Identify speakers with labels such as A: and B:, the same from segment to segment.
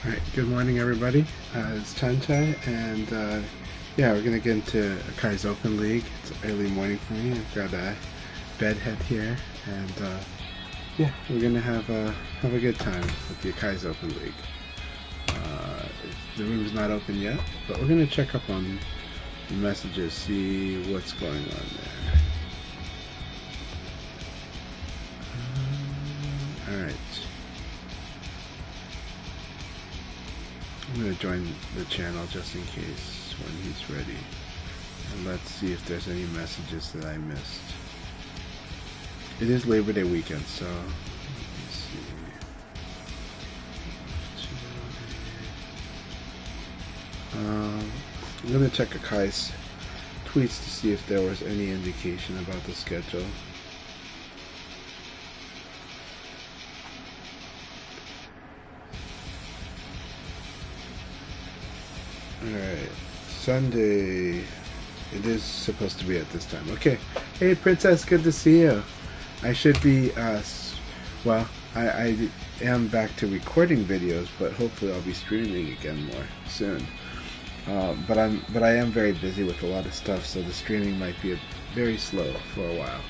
A: Alright, good morning everybody. It's Chai and yeah, we're gonna get into Akai's Open League. It's early morning for me. I've got a bedhead here and yeah, we're gonna have a good time with the Akai's Open League. The room's not open yet, but we're gonna check up on the messages, see what's going on there. Alright. I'm going to join the channel just in case when he's ready. And let's see if there's any messages that I missed. It is Labor Day weekend, so let's see. I'm going to check Akai's tweets to see if there was any indication about the schedule. Alright, Sunday, it is supposed to be at this time. Okay, hey Princess, good to see you. I should be, well, I am back to recording videos, but hopefully I'll be streaming again more soon. But I am very busy with a lot of stuff, so the streaming might be very slow for a while.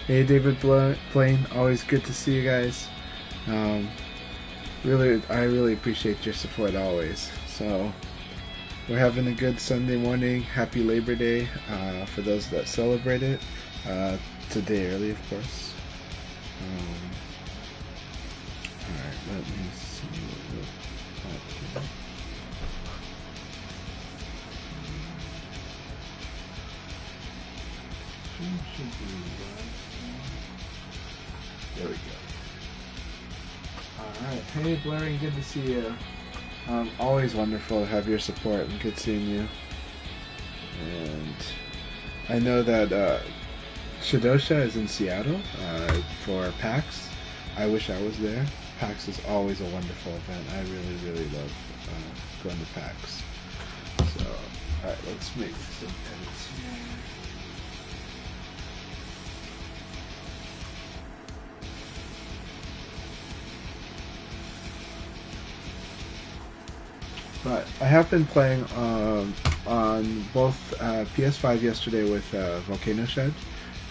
A: Hey David Blaine, always good to see you guys. I really appreciate your support always. So we're having a good Sunday morning. Happy Labor Day for those that celebrate it. Today early, of course. Alright, let me see what we'll here. There we go. Alright, hey Blaring, good to see you. Always wonderful to have your support and good seeing you. And I know that Shadosha is in Seattle for PAX. I wish I was there. PAX is always a wonderful event. I really love going to PAX. So, alright, let's make some edits here. But I have been playing on both PS5 yesterday with Volcano Shed,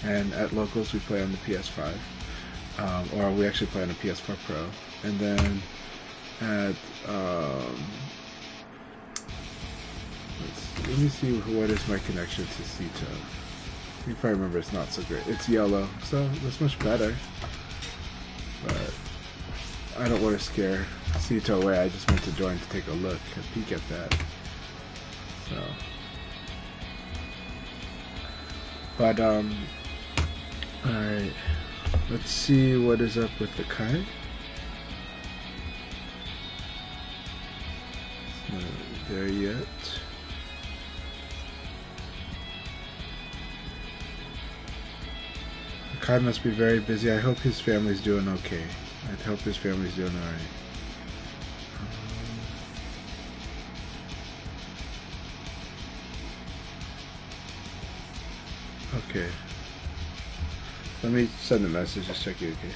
A: and at locals we play on the PS5, or we actually play on a PS4 Pro, and then at let me see what is my connection to Sito. You probably remember it's not so great. It's yellow, so that's much better. But I don't want to scare Sito away. I just went to join to take a look, a peek at that. So, but alright. Let's see what is up with the Akai. It's not there yet. Akai must be very busy. I hope his family's doing okay. I hope his family's doing alright. Okay. Let me send a message, just check you okay.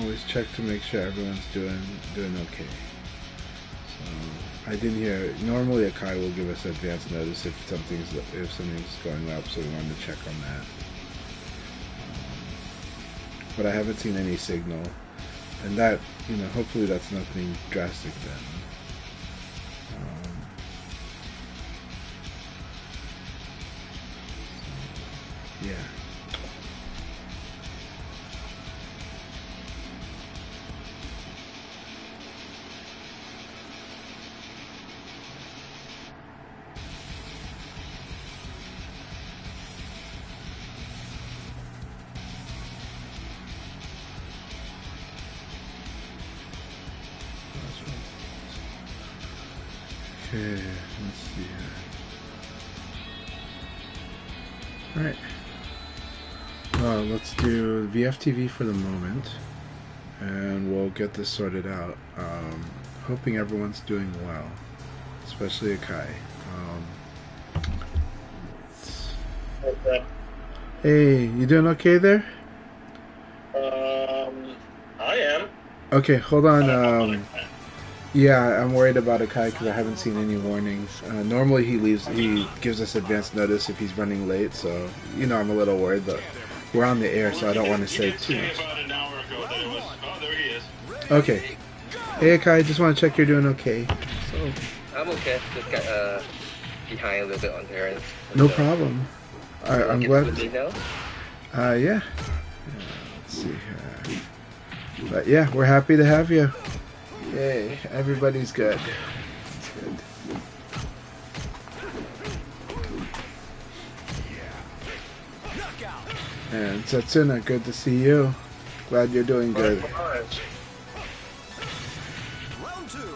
A: Always check to make sure everyone's doing okay. So I didn't hear. Normally, Akai will give us advance notice if something's going up, so we wanted to check on that. But I haven't seen any signal, and that, hopefully that's nothing drastic then. Yeah. Okay, let's see here. Alright. Let's do VFTV for the moment. and we'll get this sorted out. Hoping everyone's doing well, especially Akai.
B: Okay.
A: Hey, you doing okay there?
B: I am.
A: Okay, hold on.
B: I don't know.
A: Yeah, I'm worried about Akai because I haven't seen any warnings. Normally he gives us advance notice if he's running late, so I'm a little worried, but we're on the air, so I don't want to say too much.
B: About an hour ago that it was. Oh, there he is.
A: Okay. Hey Akai, just want to check you're doing okay. So
C: I'm okay. Just got behind a little bit on errands.
A: no problem. I'm glad. Yeah. Let's see. But yeah, we're happy to have you. Yay, everybody's good. That's good. And Setsuna, good to see you. Glad you're doing good.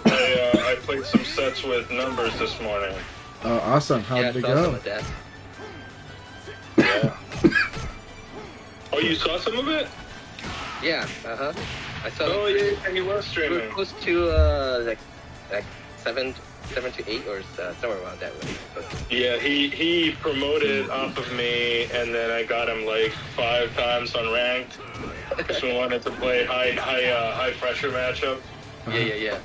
B: I played some sets with numbers this morning.
A: Oh, awesome. How did it go?
B: Yeah. Oh, you saw some of it?
C: Yeah, I saw.
B: Oh, yeah, and you were
C: We were
B: streaming.
C: close to like 7 to 8 or somewhere around that way.
B: Yeah, he promoted off of me, and then I got him like 5 times on ranked. Because we wanted to play high pressure matchup.
C: Yeah.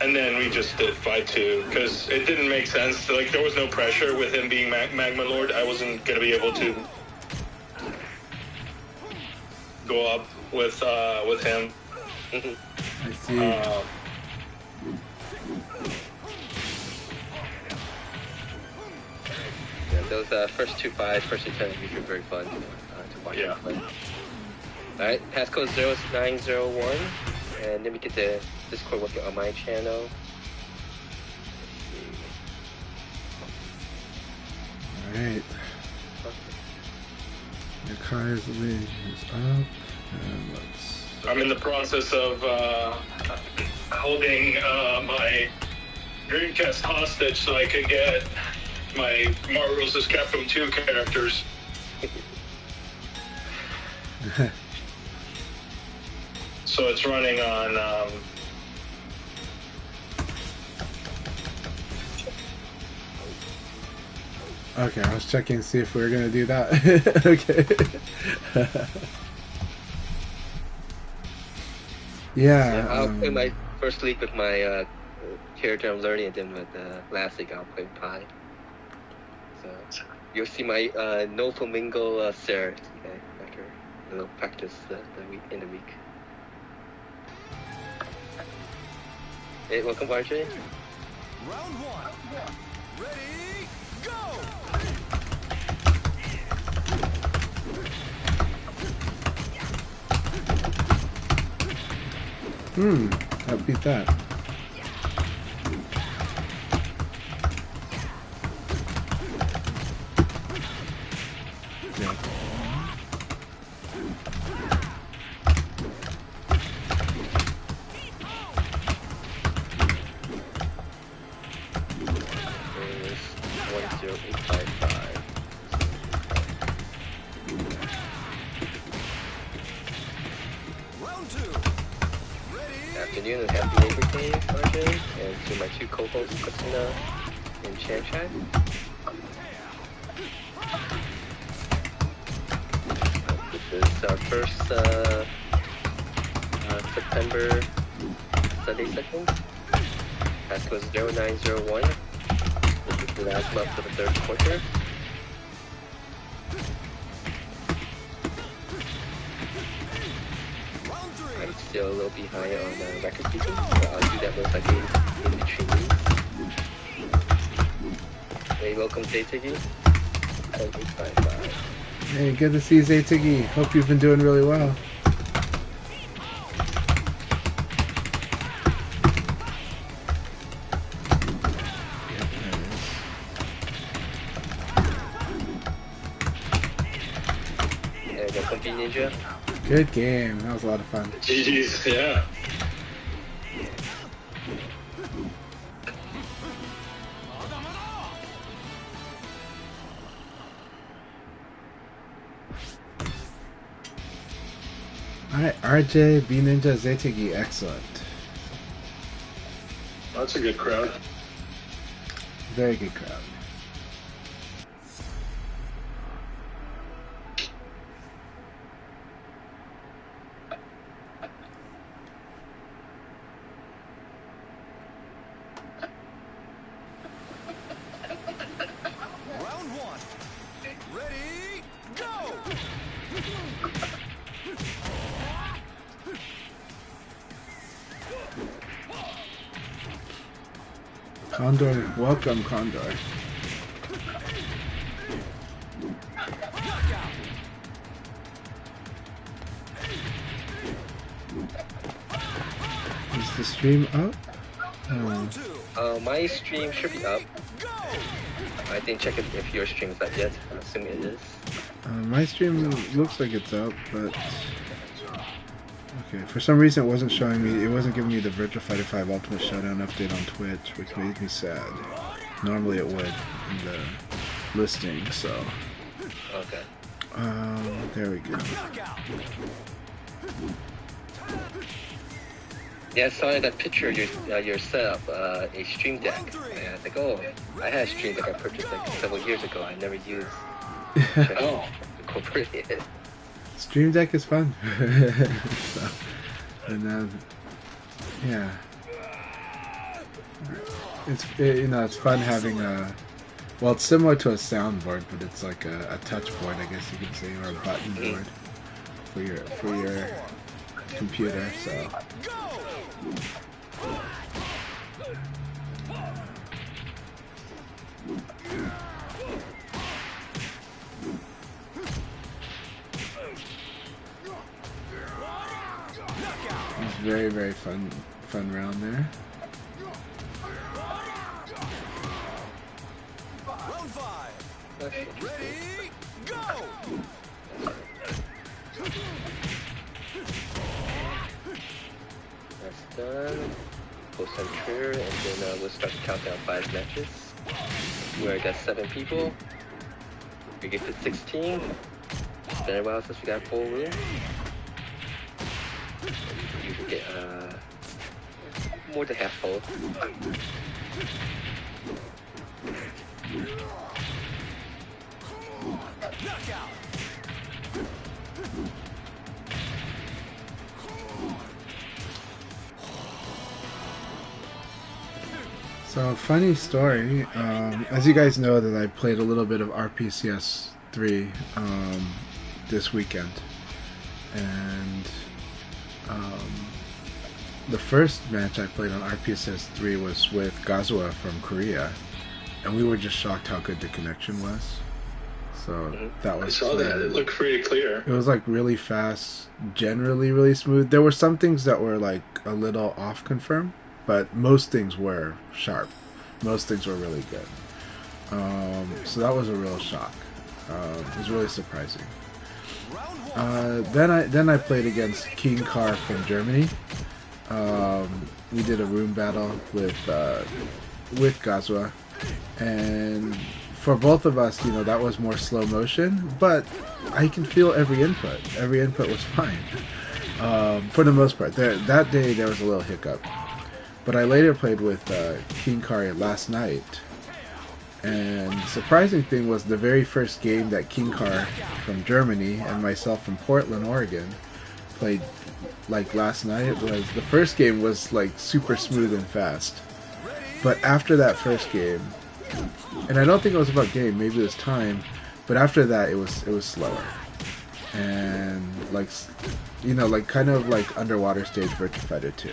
B: And then we just did fight 2 because it didn't make sense. Like there was no pressure with him being Magma Lord. I wasn't gonna be able to go up with him.
A: I see.
C: Yeah, those first 2 fights, first 2 10 were very fun to watch.
B: Yeah.
C: Alright, passcode 0901, and then we get the Discord working on my channel.
A: Alright. Akai's lead is up. And let's.
B: I'm in the process of holding my Dreamcast hostage so I can get my Marvel's Capcom 2 characters. So it's running on
A: Okay, I was checking to see if we were gonna do that. Okay. Yeah.
C: I'll play my first league with my character I'm learning, and then with last league I'll play Pi. So you'll see my No Flamingo Sarah after a little practice the week in the week. Hey, welcome RJ.
D: Round 1. Ready, go!
A: I beat that. Yeah.
C: There's 10855.
D: Round 2. Ready,
C: Afternoon and happy Labor Day, RJ, and to my 2 co-hosts, Christina and Chan Chan. This is our first September Sunday session. Passcode 0901. This is the last month of the 3rd quarter.
D: round 3.
C: I'm still a little behind on record keeping, so I'll do that most likely in between weeks. Hey, welcome Zaytigi. 855.
A: Hey, good to see you, Zaytigi. Hope you've been doing really well.
C: And welcome B Ninja.
A: Good game. That was a lot of fun.
B: GG's, yeah.
A: Alright, RJ, B Ninja, Zetegi, excellent.
B: That's a good crowd.
A: Very good crowd.
D: Round one. Ready, go!
A: Condor, welcome, Condor.
D: Knockout.
A: Is the stream up?
D: Round two.
C: My stream should be up.
D: Go!
C: I didn't check it if your stream is up yet. I assume it is.
A: My stream looks like it's up, but okay. For some reason, it wasn't showing me. It wasn't giving me the Virtua Fighter 5 Ultimate Showdown update on Twitch, which made me sad. Normally, it would in the listing. So,
C: Okay.
A: there we go.
D: Knockout.
C: Yeah, I saw that picture of your setup, a stream deck. And I was like, oh, I had a stream deck I purchased like several years ago. I never used.
B: Oh.
C: Incorporated it.
A: Stream Deck is fun. So, and yeah, it's fun having a. Well, it's similar to a soundboard, but it's like a touch board, I guess you could say, or a button board for your computer. So. It's very, very fun round there.
D: Round five. Ready, go!
C: That's done. Post on Twitter, and then we'll start the countdown 5 matches. Where I got 7 people. We get to 16. It's been a while since we got full room. You can get more than half full.
D: Knockout.
A: So, funny story. As you guys know, that I played a little bit of RPCS 3 this weekend, and the first match I played on RPCS 3 was with Gazua from Korea, and we were just shocked how good the connection was. So that
B: I
A: was.
B: saw that. It looked pretty clear.
A: It was like really fast, generally really smooth. There were some things that were like a little off confirmed, but most things were sharp. Most things were really good. So that was a real shock. It was really surprising. Then I played against King Car from Germany. We did a room battle with Gazua, and for both of us, you know, that was more slow motion, but I can feel every input. Every input was fine for the most part. That day there was a little hiccup, but I later played with King Car last night, and the surprising thing was the very first game that King Car from Germany and myself from Portland, Oregon played like last night was the first game was like super smooth and fast, but after that first game, and I don't think it was about game, maybe it was time, but after that it was slower, and like, you know, like kind of like underwater stage Virtua Fighter 2,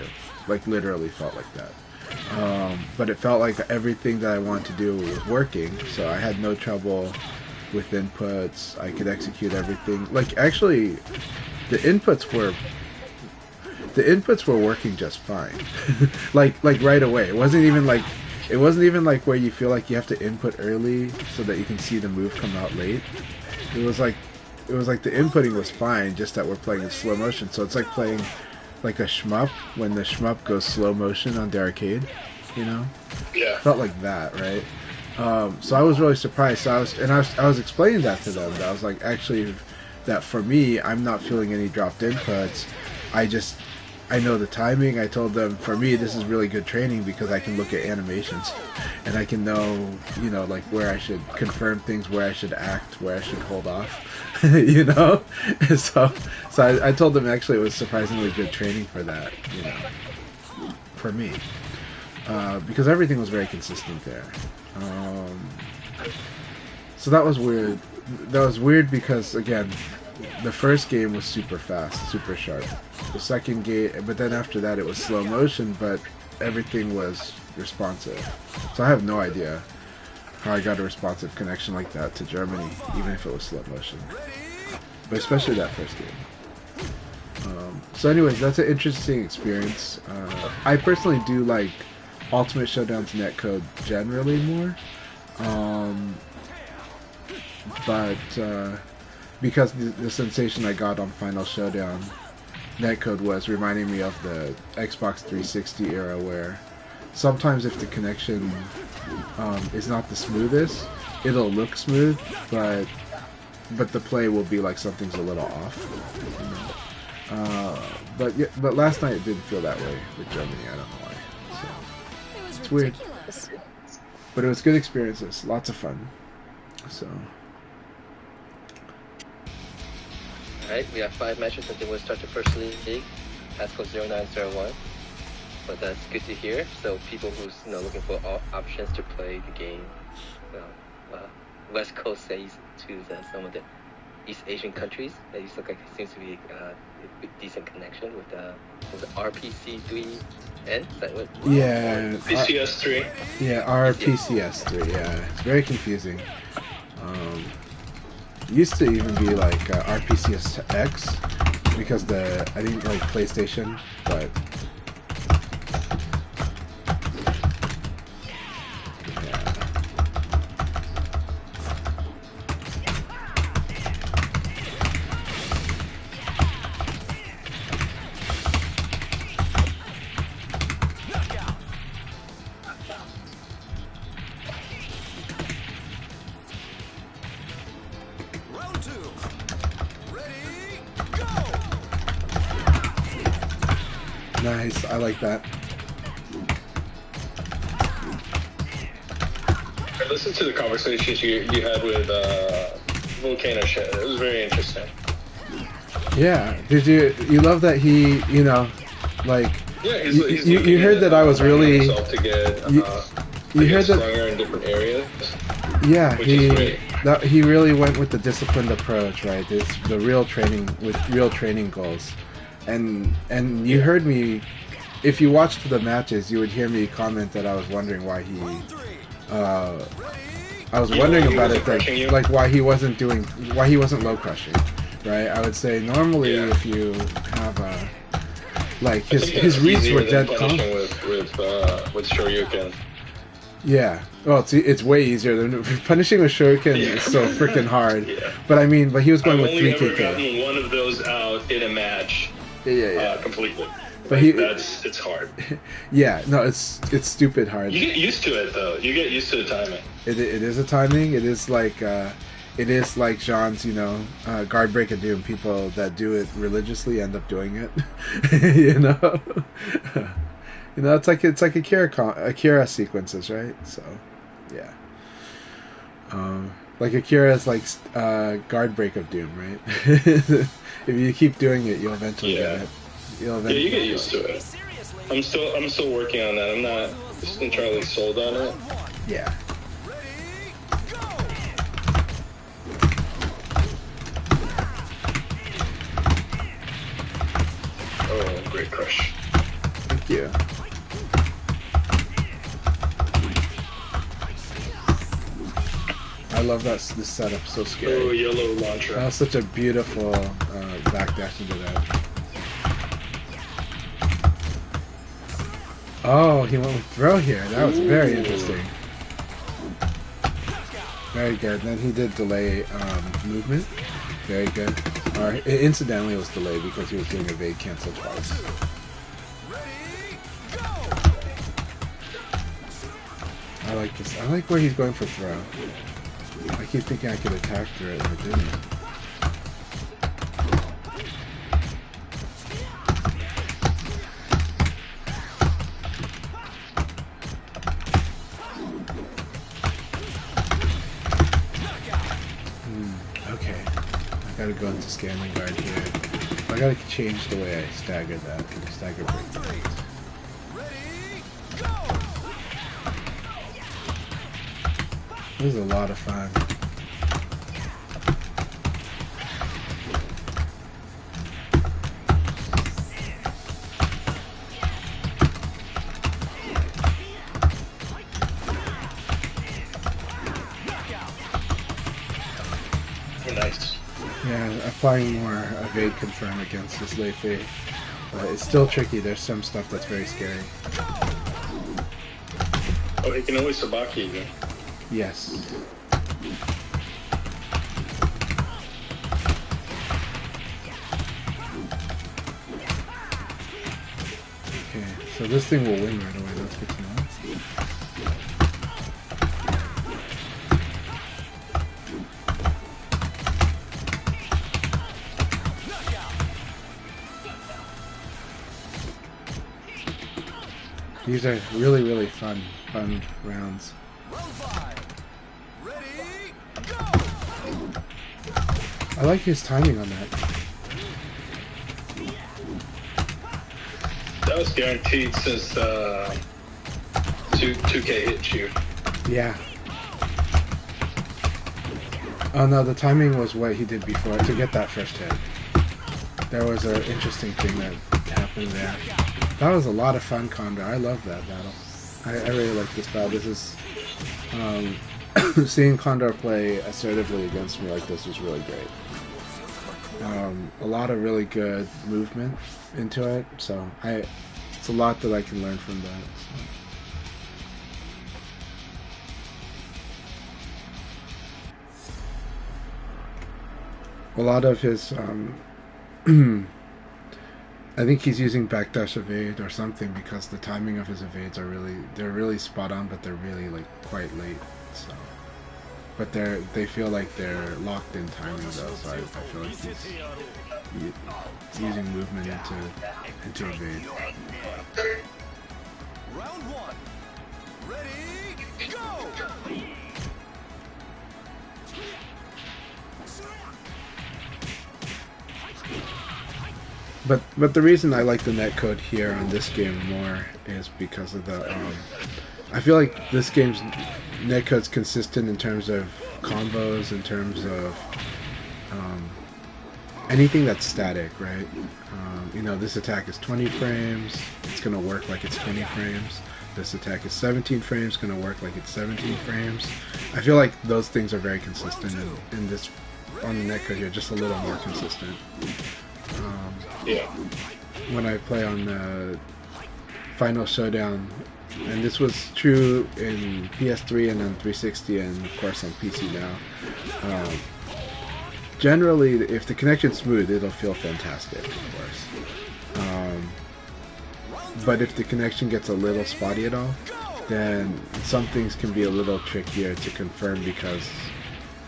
A: like literally felt like that. But it felt like everything that I wanted to do was working, so I had no trouble with inputs. I could execute everything. Like actually, the inputs were working just fine. like right away. It wasn't even like where you feel like you have to input early so that you can see the move come out late. It was like the inputting was fine, just that we're playing in slow motion. So it's like playing like a shmup when the shmup goes slow motion on the arcade, you know?
B: Yeah.
A: Felt like that, right? So I was really surprised. So I was explaining that to them. That I was like, actually, that for me, I'm not feeling any dropped inputs. I know the timing. I told them, for me, this is really good training because I can look at animations and I can know, you know, like where I should confirm things, where I should act, where I should hold off, you know? So I told them actually it was surprisingly good training for that, you know, for me. Because everything was very consistent there. So that was weird. That was weird because, again, the first game was super fast, super sharp. The second game, but then after that it was slow motion, but everything was responsive. So I have no idea how I got a responsive connection like that to Germany, even if it was slow motion. But especially that first game. So anyways, that's an interesting experience. I personally do like Ultimate Showdown's netcode generally more. But because the sensation I got on Final Showdown netcode was reminding me of the Xbox 360 era, where sometimes if the connection is not the smoothest, it'll look smooth, but the play will be like something's a little off. You know? But last night it didn't feel that way with Germany. I don't know why. So it's weird, but it was good experiences, lots of fun. So.
C: Alright, we have 5 matches and then we'll start the first league. ASCO 0901. But that's good to hear. So people who's looking for options to play the game, West Coast says to some of the East Asian countries, it looks like it seems to be a decent connection with the RPC3N. Is that what?
A: Yeah.
B: PCS3.
A: Yeah, RPCS3. Yeah, it's very confusing. Used to even be like RPCSX because I think like PlayStation, but nice, I like that.
B: I listened to the conversations you had with Volcano Shed. It was very interesting.
A: Yeah, you love that he, you know, like,
B: yeah,
A: you heard that I was really,
B: to get,
A: you heard that
B: stronger in different areas.
A: Yeah,
B: he
A: really went with the disciplined approach, right? It's the real training with real training goals. And you heard me, if you watched the matches, you would hear me comment that I was wondering why I was wondering about it, that, like why he wasn't low crushing, right? I would say normally if you have like his reads were dead calm.
B: With Shoryuken.
A: Yeah, well, it's way easier than punishing with Shuriken. Is so freaking hard.
B: Yeah.
A: But he was going with 3
B: I've only ever
A: KK.
B: gotten one of those out in a match.
A: Yeah.
B: Completely.
A: But
B: it's hard.
A: Yeah, no, it's stupid hard.
B: You get used to it though. You get used to the timing.
A: It is a timing. It is like Jean's, guard break of doom. People that do it religiously end up doing it. It's like Akira sequences, right? So, yeah. Like Akira's like guard break of doom, right? If you keep doing it, you'll eventually get it.
B: You get used to it. I'm still working on that. I'm not entirely sold on it.
A: Yeah.
B: Oh, great crush.
A: Thank you. I love this setup. So scary.
B: Oh, yellow launcher.
A: That was such a beautiful backdash into that. Oh, he went with throw here. That was very interesting. Very good. Then he did delay movement. Very good. Or incidentally, it was delayed because he was doing a evade cancel twice. I like this. I like where he's going for throw. I keep thinking I could attack through it, and I didn't. go into scanning guard here. I gotta change the way I stagger that. Stagger break.
D: Ready, go!
A: This is a lot of fun.
B: Nice.
A: Yeah, applying more evade confirm against this late fade. But it's still tricky. There's some stuff that's very scary.
B: Oh, he can always sabaki again.
A: Yes. Okay, so this thing will win right away. That's good to know. These are really, really fun rounds.
D: Round 5. Ready, go!
A: I like his timing on that.
B: That was guaranteed since 2K hit you.
A: Yeah. Oh no, the timing was what he did before to get that first hit. There was an interesting thing that happened there. That was a lot of fun, Condor. I love that battle. I really like this battle. This is seeing Condor play assertively against me like this was really great. A lot of really good movement into it, so it's a lot that I can learn from that. So. A lot of his I think he's using backdash evade or something because the timing of his evades are really spot on, but they're really like quite late. So, but they feel like they're locked in timing though. So I feel like he's using movement into evade.
D: Round 1. Ready, go!
A: But the reason I like the netcode here on this game more is because of the I feel like this game's netcode's consistent in terms of combos, in terms of anything that's static, right? You know, this attack is 20 frames, it's gonna work like it's 20 frames. This attack is 17 frames, gonna work like it's 17 frames. I feel like those things are very consistent in this on the netcode here, just a little more consistent.
B: Yeah.
A: When I play on the Final Showdown, and this was true in PS3 and then 360 and of course on PC now. Generally, if the connection's smooth, it'll feel fantastic, of course. But if the connection gets a little spotty at all, then some things can be a little trickier to confirm because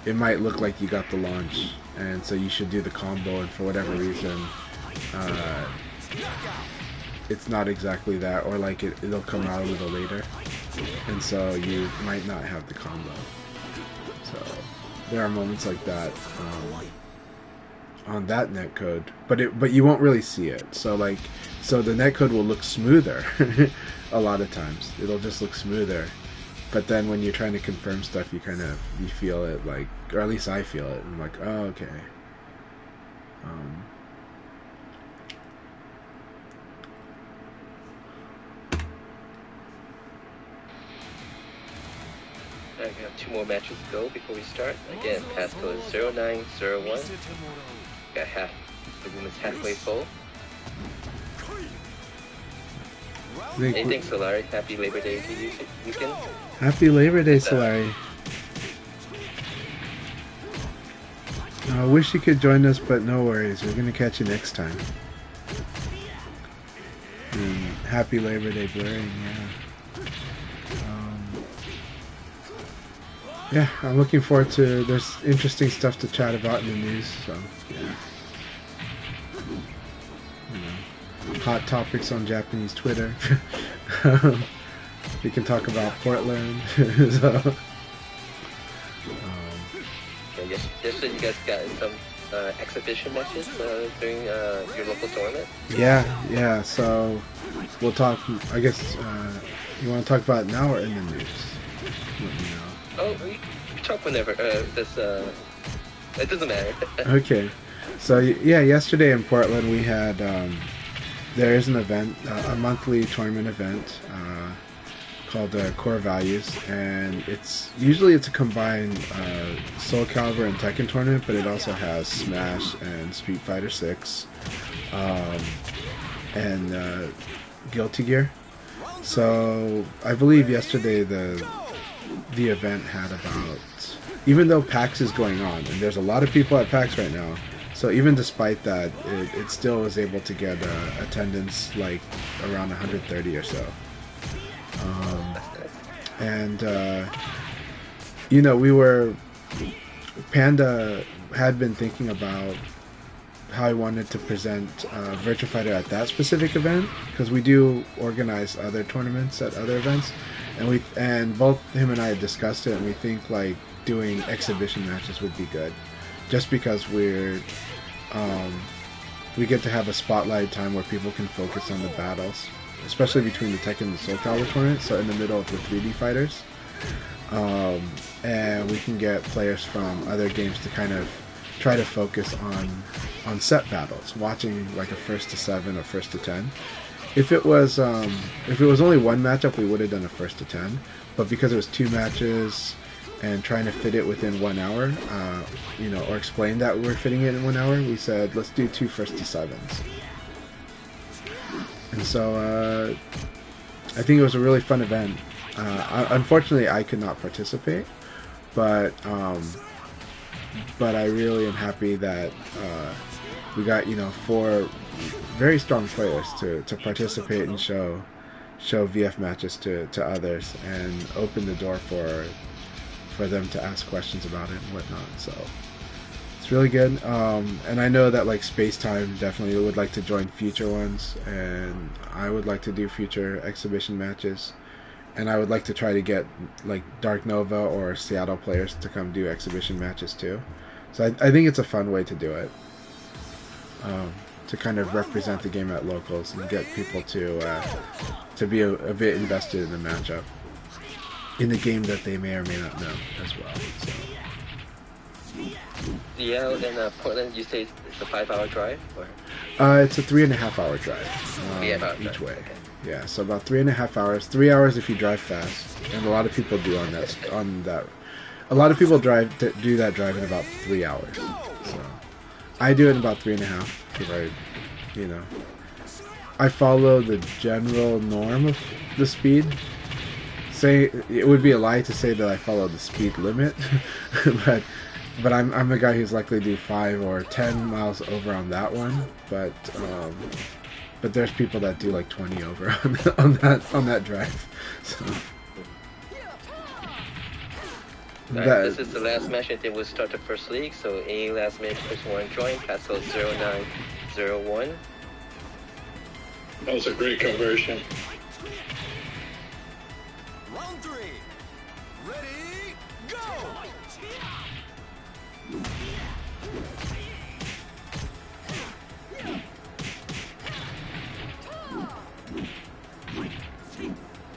A: it might look like you got the launch, and so you should do the combo, and for whatever reason, it's not exactly that, or like it'll come out a little later, and so you might not have the combo. So there are moments like that on that netcode, but you won't really see it. So the netcode will look smoother a lot of times. It'll just look smoother, but then when you're trying to confirm stuff, you feel it, like, or at least I feel it. I'm like, oh, okay.
C: I have 2 more matches to go before we start. Again, passcode is 0901. Got the room is halfway full. Anything, Solari? Happy Labor Day to you weekend.
A: Happy Labor Day, Solari. I wish you could join us, but no worries. We're gonna catch you next time. And happy Labor Day, Blurring. Yeah, I'm looking forward to. There's interesting stuff to chat about in the news. So yeah. Hot topics on Japanese Twitter. We can talk about Portland. So,
C: Yesterday you guys got some exhibition matches during your local tournament?
A: Yeah. So we'll talk. I guess you want to talk about it now or in the news? Let me know.
C: Oh, we talk whenever. It doesn't matter.
A: Okay. So yeah, yesterday in Portland we had there is an event, a monthly tournament event called Core Values, and it's a combined Soul Calibur and Tekken tournament, but it also has Smash and Street Fighter 6 and Guilty Gear. So I believe yesterday the event had about, even though PAX is going on and there's a lot of people at PAX right now, so even despite that, it still was able to get attendance like around 130 or so. And Panda had been thinking about how I wanted to present Virtua Fighter at that specific event, because we do organize other tournaments at other events, and both him and I had discussed it, and we think like doing exhibition matches would be good, just because we get to have a spotlight time where people can focus on the battles, especially between the Tekken and the Soul Calibur tournament, so in the middle of the 3D fighters. And we can get players from other games to kind of try to focus on set battles, watching like a 1st to 7 or 1st to 10. If it was only one matchup, we would have done a 1st to 10, but because it was 2 matches and trying to fit it within 1 hour, or explain that we're fitting it in 1 hour, we said let's do 2 1st to 7s. And so I think it was a really fun event. Unfortunately, I could not participate, but I really am happy that we got 4 very strong players to participate and show VF matches to others, and open the door for them to ask questions about it and whatnot. So it's really good. And I know that like Space Time definitely would like to join future ones, and I would like to do future exhibition matches. And I would like to try to get like Dark Nova or Seattle players to come do exhibition matches too. So I think it's a fun way to do it, to kind of represent the game at locals and get people to be a bit invested in the matchup, in the game that they may or may not know as well. So.
C: Yeah, and Portland, you say it's a 5-hour drive, or?
A: It's a 3.5-hour drive each way.
C: Okay.
A: Yeah, so about 3.5 hours. 3 hours if you drive fast, and a lot of people do on that. A lot of people do that drive in about 3 hours. So I do it in about 3.5 because I follow the general norm of the speed. Say it would be a lie to say that I follow the speed limit, but I'm a guy who's likely to do 5 or 10 miles over on that one. But there's people that do like 20 over on that drive. So
C: this is the last match, and then we'll start the first league. So any last minute person want to join, passcode 0901.
B: That was a great conversion.
D: Round 3. Ready, go!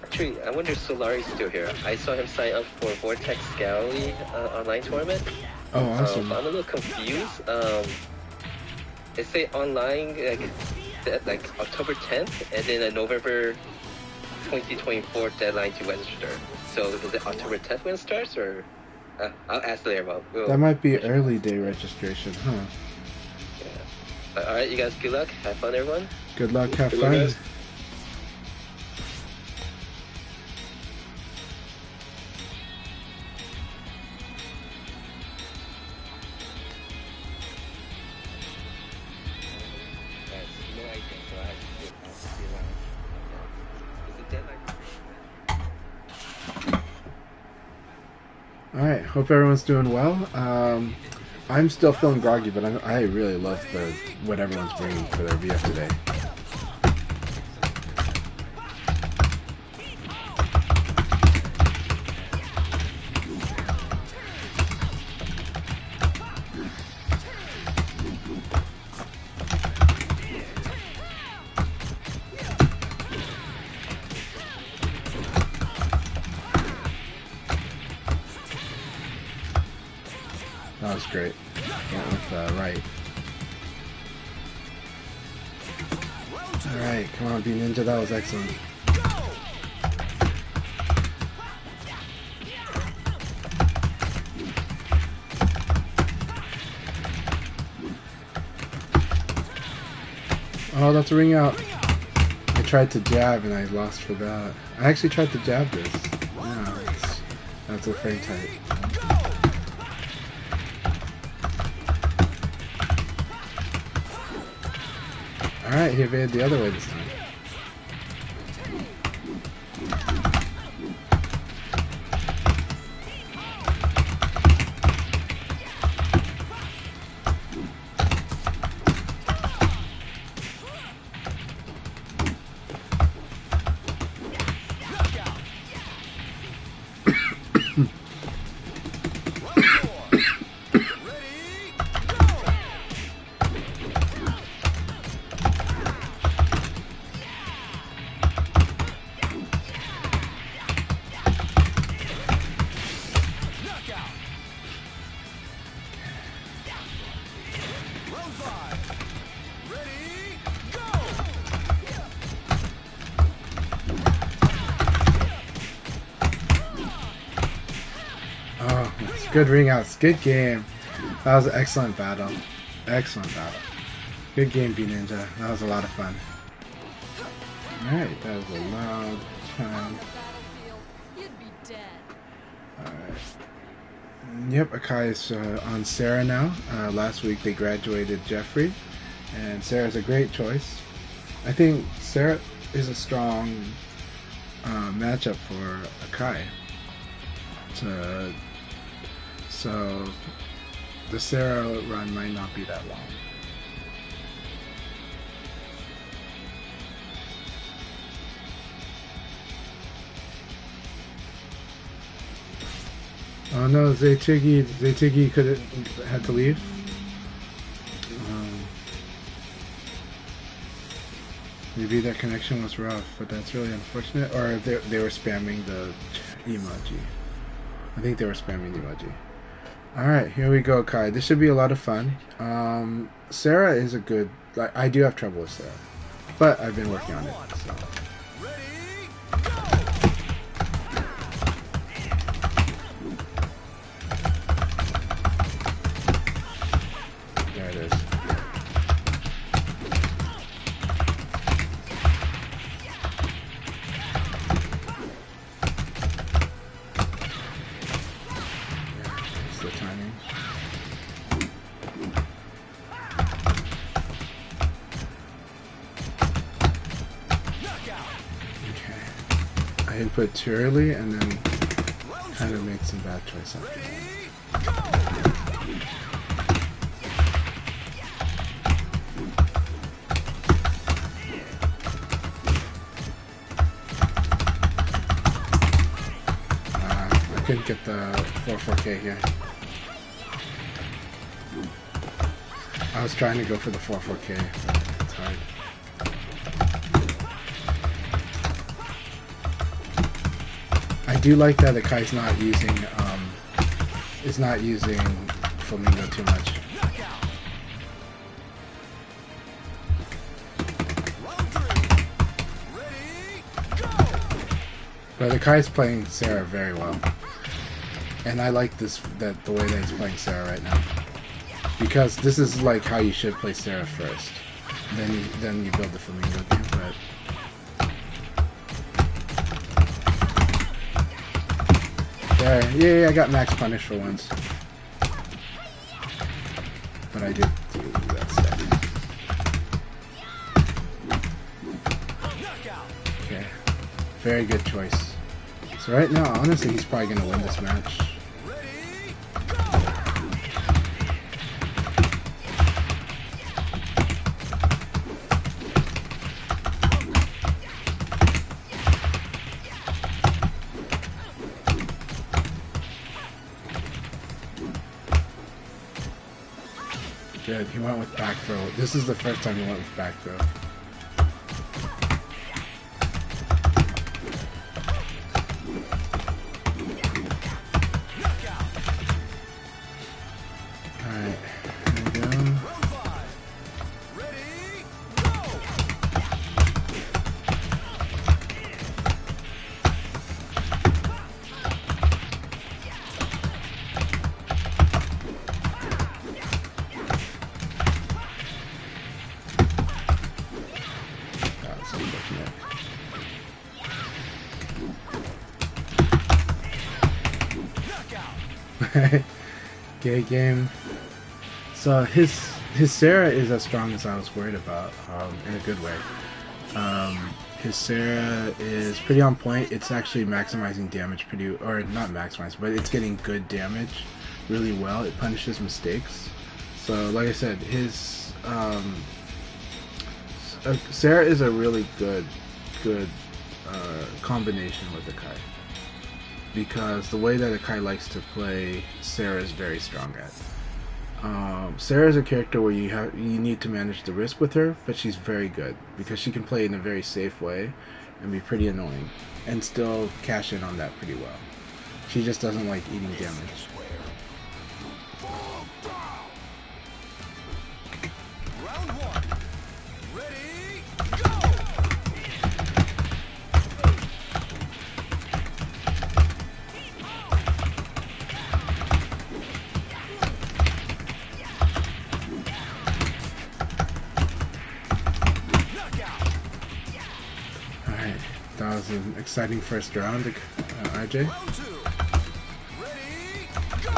C: Actually, I wonder if Solari's still here. I saw him sign up for Vortex Gallery online tournament.
A: Oh, awesome.
C: I'm a little confused. It say online like October 10th, and then a November 2024 deadline to register. So is it October 10th when it starts, or I'll ask later about.
A: That might be early day registration, huh?
C: Yeah. All right, you guys. Good luck. Have fun, everyone.
A: Good luck. Have
B: Good
A: fun.
B: luck, guys.
A: Alright, hope everyone's doing well. I'm still feeling groggy, but I really love what everyone's bringing for their VF today. great. Went with right. Alright, come on, B Ninja, that was excellent. Oh, that's a ring out. I tried to jab and I lost for that. I actually tried to jab this. Yeah, that's a frame tight. Alright, he evaded the other way this time. Good ring outs. Good game. That was an excellent battle. Excellent battle. Good game, B Ninja. That was a lot of fun. Alright, that was a loud time. Alright. Yep, Akai is on Sarah now. Last week they graduated Jeffrey. And Sarah's a great choice. I think Sarah is a strong matchup for Akai. So the Sarah run might not be that long. Oh no, Zaytigi had to leave. Maybe their connection was rough, but that's really unfortunate. Or they were spamming the emoji. I think they were spamming the emoji. Alright, here we go, Kai. This should be a lot of fun. Sarah is a good... I do have trouble with Sarah, but I've been working on it. So. There it is. The timing. Okay. I input too early and then kind of made some bad choice after that. I couldn't get the 4-4K here. I was trying to go for the 4-4K, but it's hard. I do like that Akai's not using Flamingo too much. But Akai's playing Sarah very well. And I like the way that he's playing Sarah right now. Because this is like how you should play Sarah first. Then you build the Flamingo game, but there, yeah, I got max punish for once. But I did do that stuff. Okay. Very good choice. So right now, honestly, he's probably gonna win this match. Good, he went with back throw. This is the first time he went with back throw. Gay game. So his Sarah is as strong as I was worried about, in a good way. His Sarah is pretty on point. It's actually maximizing damage or not maximizing, but it's getting good damage really well. It punishes mistakes. So like I said, his Sarah is a really good combination with Akai, because the way that Akai likes to play, Sarah is very strong at. Sarah is a character where you need to manage the risk with her, but she's very good because she can play in a very safe way and be pretty annoying and still cash in on that pretty well. She just doesn't like eating damage.
D: Round one. Ready, go!
A: Alright, that was an exciting first round, RJ.
D: Round two. Ready, go!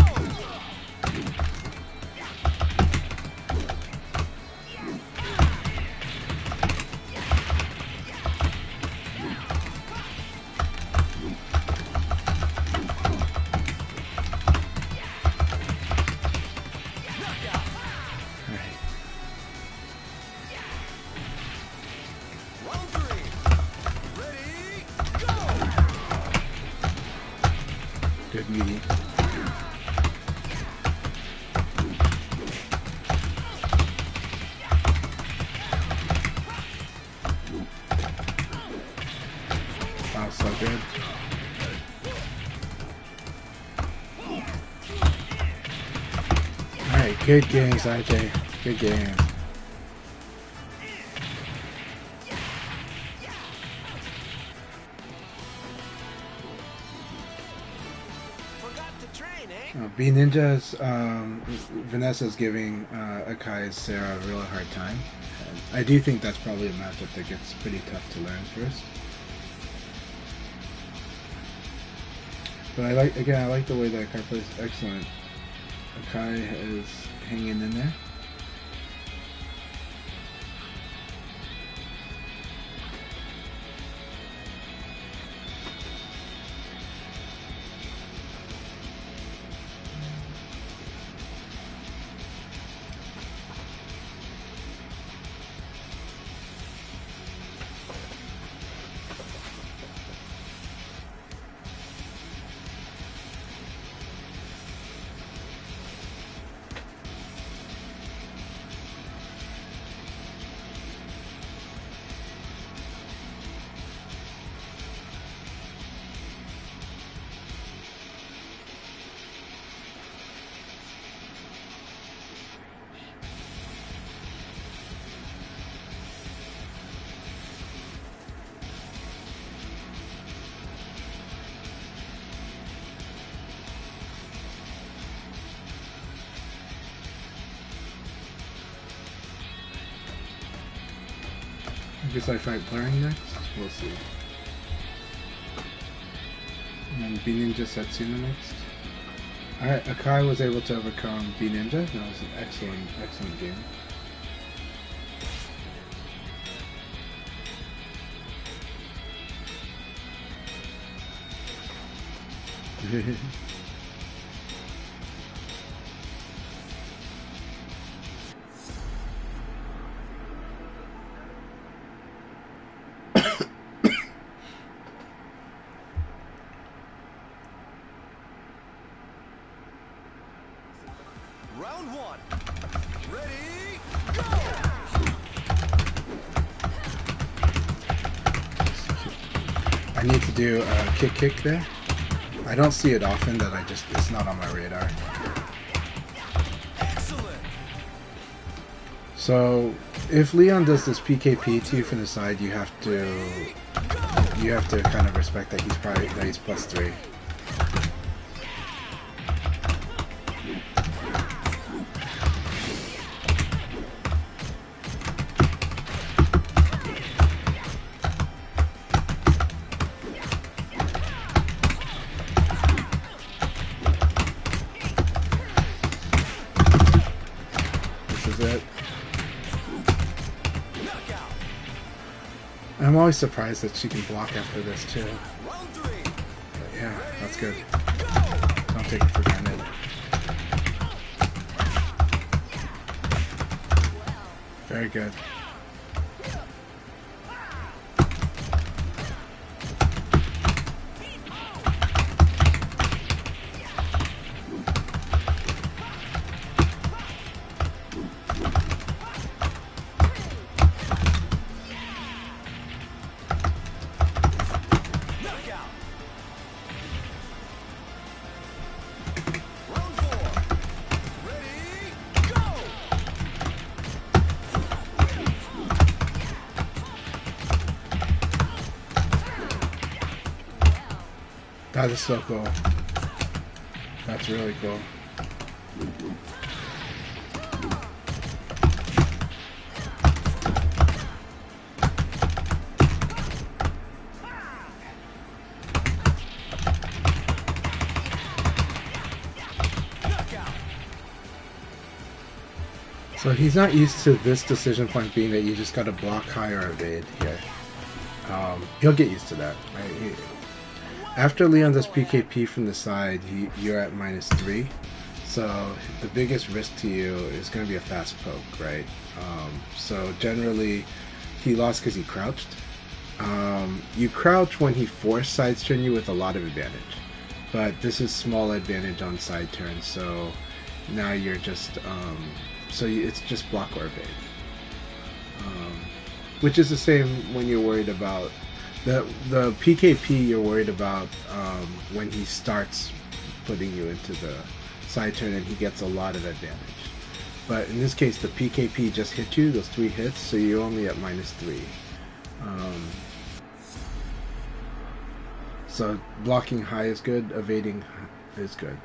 A: Alright.
D: Round three. Ready, go!
A: Good meeting. Wow, so good. Alright, good games, RJ. Good games.
D: Forgot to train, eh?
A: B Ninja's Vanessa's giving Akai's Sarah a real hard time. And I do think that's probably a matchup that gets pretty tough to learn first. But I like the way that Akai plays. Excellent. Akai is hanging in there. I guess I fight Blurring next. We'll see. And then B Ninja Setsuna next. Alright, Akai was able to overcome B Ninja. That was an excellent game.
D: Round one. Ready, go!
A: I need to do a kick there. I don't see it often that it's not on my radar.
D: Excellent.
A: So if Leon does this PKP to you from the side, you have to kind of respect that he's +3. I'm always surprised that she can block after this too.
D: Round 3.
A: But yeah, that's good.
D: Go.
A: Don't take it for granted. Very good.
D: Knockout. Round 4. Ready, go.
A: That is so cool. That's really cool.
D: Knockout.
A: So he's not used to this decision point being that you just got to block high or evade here. He'll get used to that. Right? After Leon does PKP from the side, you're at -3. So the biggest risk to you is going to be a fast poke, right? So generally, he lost because he crouched. You crouch when he forced side turn you with a lot of advantage, but this is small advantage on side turn. So now you're just it's just block or evade, which is the same when you're worried about the PKP. You're worried about when he starts putting you into the side turn and he gets a lot of advantage. But in this case, the PKP just hit you, those 3 hits, so you're only at -3. So blocking high is good, evading is good.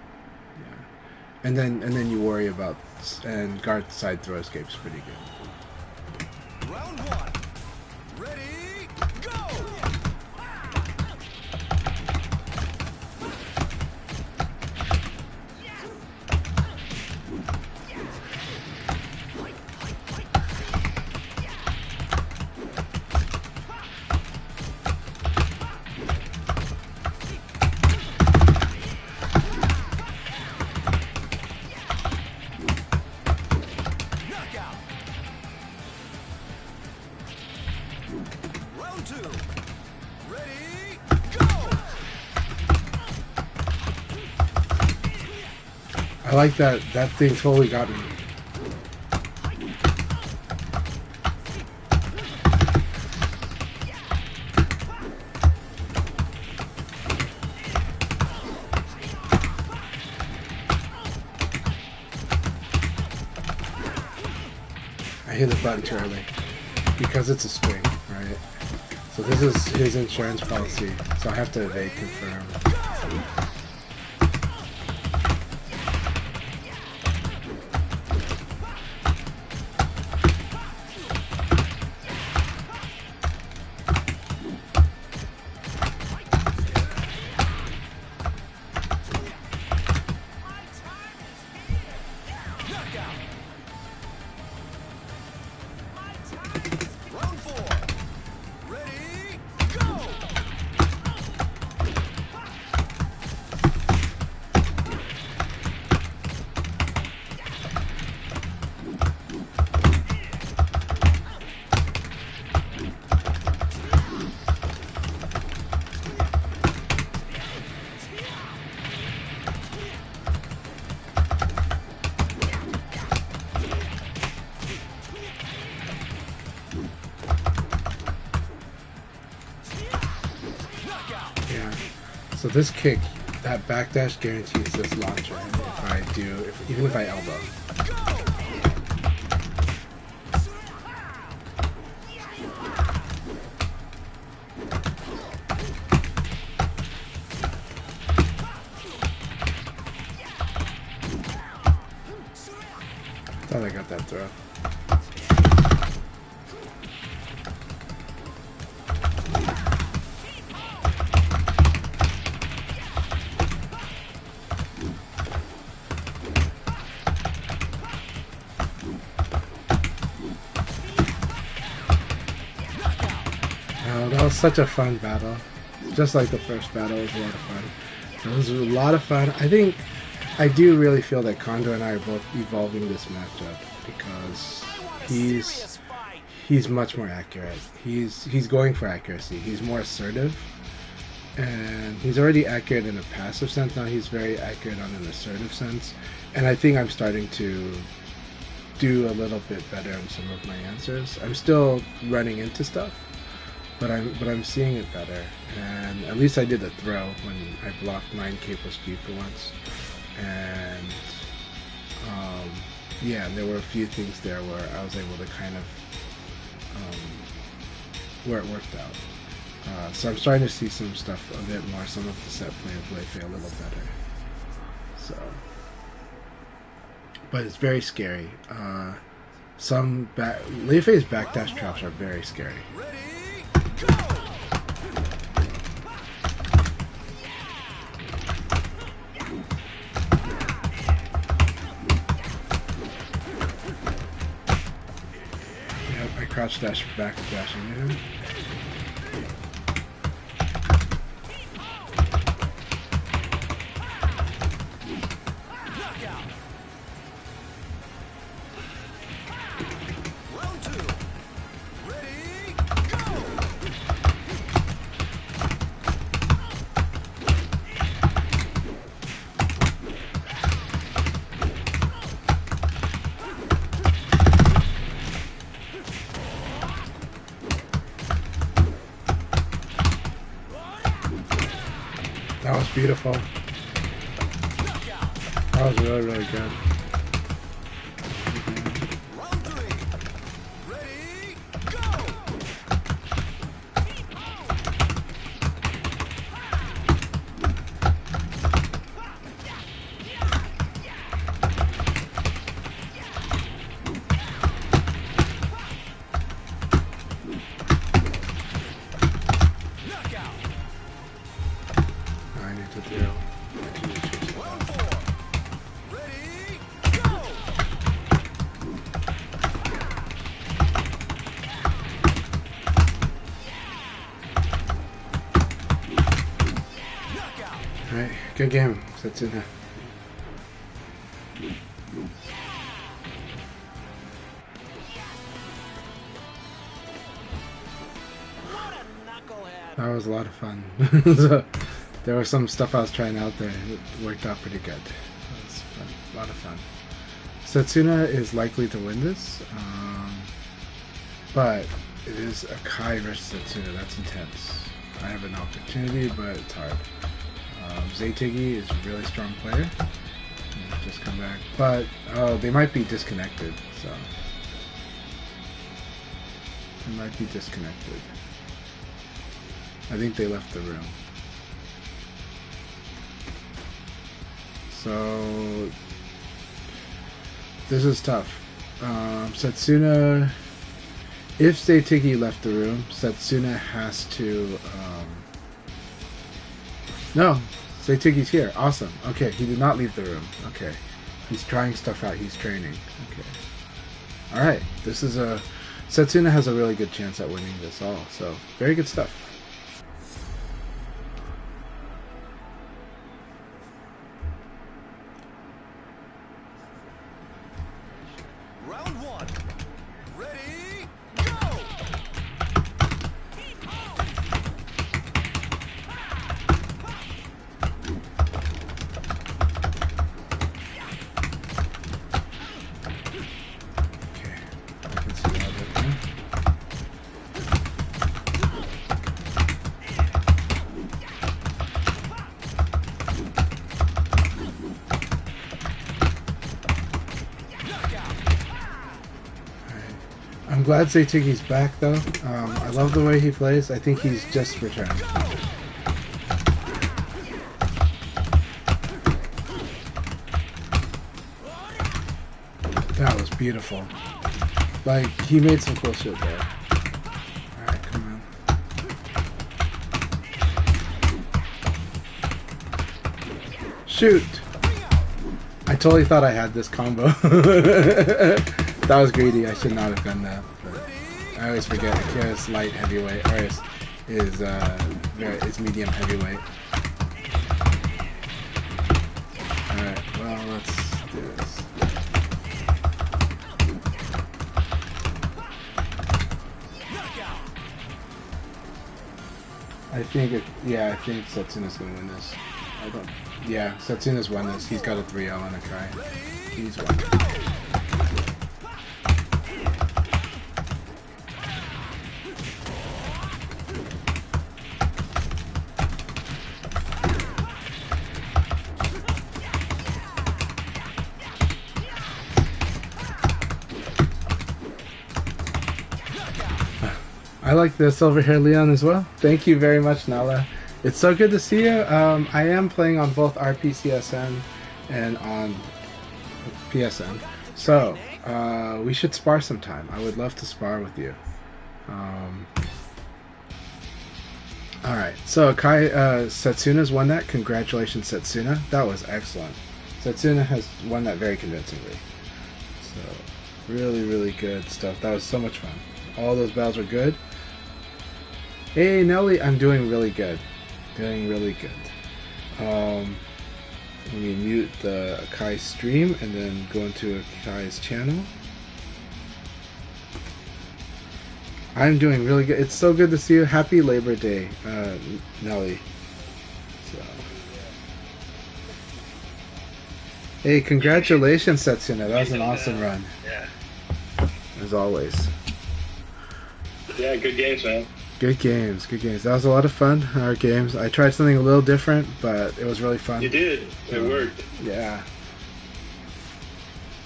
A: Yeah. And then you worry about and guard side throw escapes pretty good.
D: Round 1. Ready, go. Knockout. Round 2. Ready, go.
A: I like that thing totally got me. I hit the button too early because it's a swing, right? So this is his insurance policy, so I have to evade confirm.
D: Knockout. Round 4. Ready, go. Knockout.
A: Yeah. So this kick, that backdash guarantees this launcher even if I elbow. Thought I got that throw. Oh, that was such a fun battle. Just like the first battle, it was a lot of fun. It was a lot of fun. I think I do really feel that Kondo and I are both evolving this matchup because he's much more accurate. He's going for accuracy. He's more assertive, and he's already accurate in a passive sense. Now he's very accurate on an assertive sense, and I think I'm starting to do a little bit better in some of my answers. I'm still running into stuff, but I'm seeing it better. And at least I did a throw when I blocked 9K plus G for once. And yeah, there were a few things there where I was able to kind of where it worked out. So I'm starting to see some stuff a bit more, some of the set play of Leifei a little better. So, but it's very scary. Leifei's backdash traps are very scary.
D: Ready, go!
A: Yep, I crouch dash back dashing in.
D: Knockout. Round 2. Ready, go!
A: That was beautiful.
D: Knockout.
A: That was really, really good.
D: Round 3. Ready, go! Knockout.
A: I need to do.
D: Round 4. Ready, go! Knockout.
A: Alright, good game. Setsuna. That was a lot of fun. So, there was some stuff I was trying out there and it worked out pretty good. It was fun. A lot of fun. Setsuna is likely to win this, but it is Akai versus Setsuna. That's intense. I have an opportunity, but it's hard. Zaytigi is a really strong player. Just come back. But, oh, they might be disconnected, so. They might be disconnected. I think they left the room. So, this is tough. Setsuna, if Zaytigi left the room, Setsuna has to, no, Zaytigi's here. Awesome. Okay, he did not leave the room. Okay. He's trying stuff out. He's training. Okay. Alright, this is a, Setsuna has a really good chance at winning this all, so very good stuff.
D: Round 1. Ready, go!
A: Okay, I can see all that now. I'm glad Zaytigi's back though. I love the way he plays. I think he's just returned. That was beautiful. Like, he made some cool shit there. Alright, come on. Shoot! I totally thought I had this combo. That was greedy. I should not have done that. But I always forget Akira's light heavyweight, or is medium heavyweight. Alright, well, let's do this. I think Setsuna's gonna win this. Yeah, Setsuna's won this. He's got a 3-0 on Akai. He's won. I like the silver hair Leon as well. Thank you very much, Nala. It's so good to see you. I am playing on both RPCSN and on PSN. So, we should spar sometime. I would love to spar with you. Alright, so Kai, Setsuna's won that. Congratulations, Setsuna. That was excellent. Setsuna has won that very convincingly. So, really, really good stuff. That was so much fun. All those battles were good. Hey, Nelly, I'm doing really good. Doing really good. Let me mute the Akai stream and then go into Akai's channel. I'm doing really good. It's so good to see you. Happy Labor Day, Nelly. So. Hey, congratulations, Setsuna. That was an awesome run.
B: Yeah.
A: As always.
B: Yeah, good games, man.
A: Good games, good games. That was a lot of fun, our games. I tried something a little different, but it was really fun.
B: You did. It worked.
A: Yeah.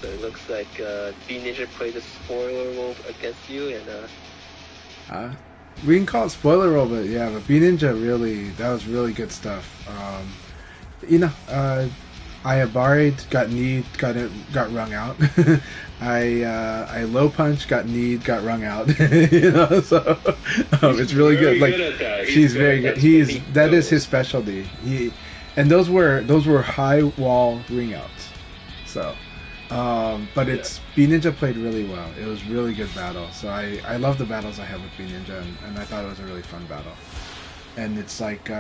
C: So it looks like B Ninja played the spoiler role against you, and
A: We can call it spoiler roll, but yeah, but B Ninja really, that was really good stuff. Ayabari got kneed, got wrung out. I low punch, got kneed, got wrung out. So it's really good. Like
B: good at that.
A: She's very good. That is his specialty. And those were high wall ring outs. So, but it's B Ninja played really well. It was really good battle. So I love the battles I have with B Ninja, and I thought it was a really fun battle. And it's like.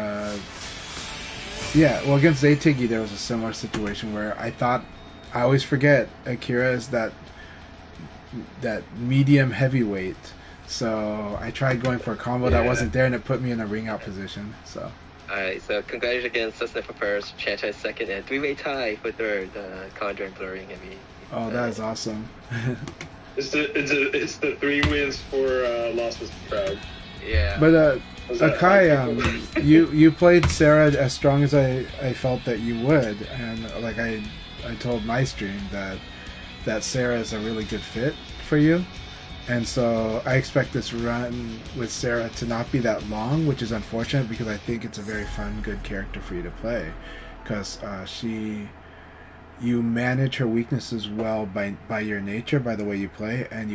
A: Yeah, well, against Zaytigi, there was a similar situation where I always forget Akira is that medium heavyweight, so I tried going for a combo that wasn't there, and it put me in a ring out position. So.
C: Alright, so congratulations again, Susna for first, Chanchai second, and three-way tie for third, Conjure and Blurring.
A: Oh, that is awesome.
B: It's the 3 wins for Lost was proud.
C: Yeah.
A: But Akai, you played Sarah as strong as I felt that you would, and like I told my stream that Sarah is a really good fit for you, and so I expect this run with Sarah to not be that long, which is unfortunate because I think it's a very fun, good character for you to play, because you manage her weaknesses well by your nature, by the way you play, and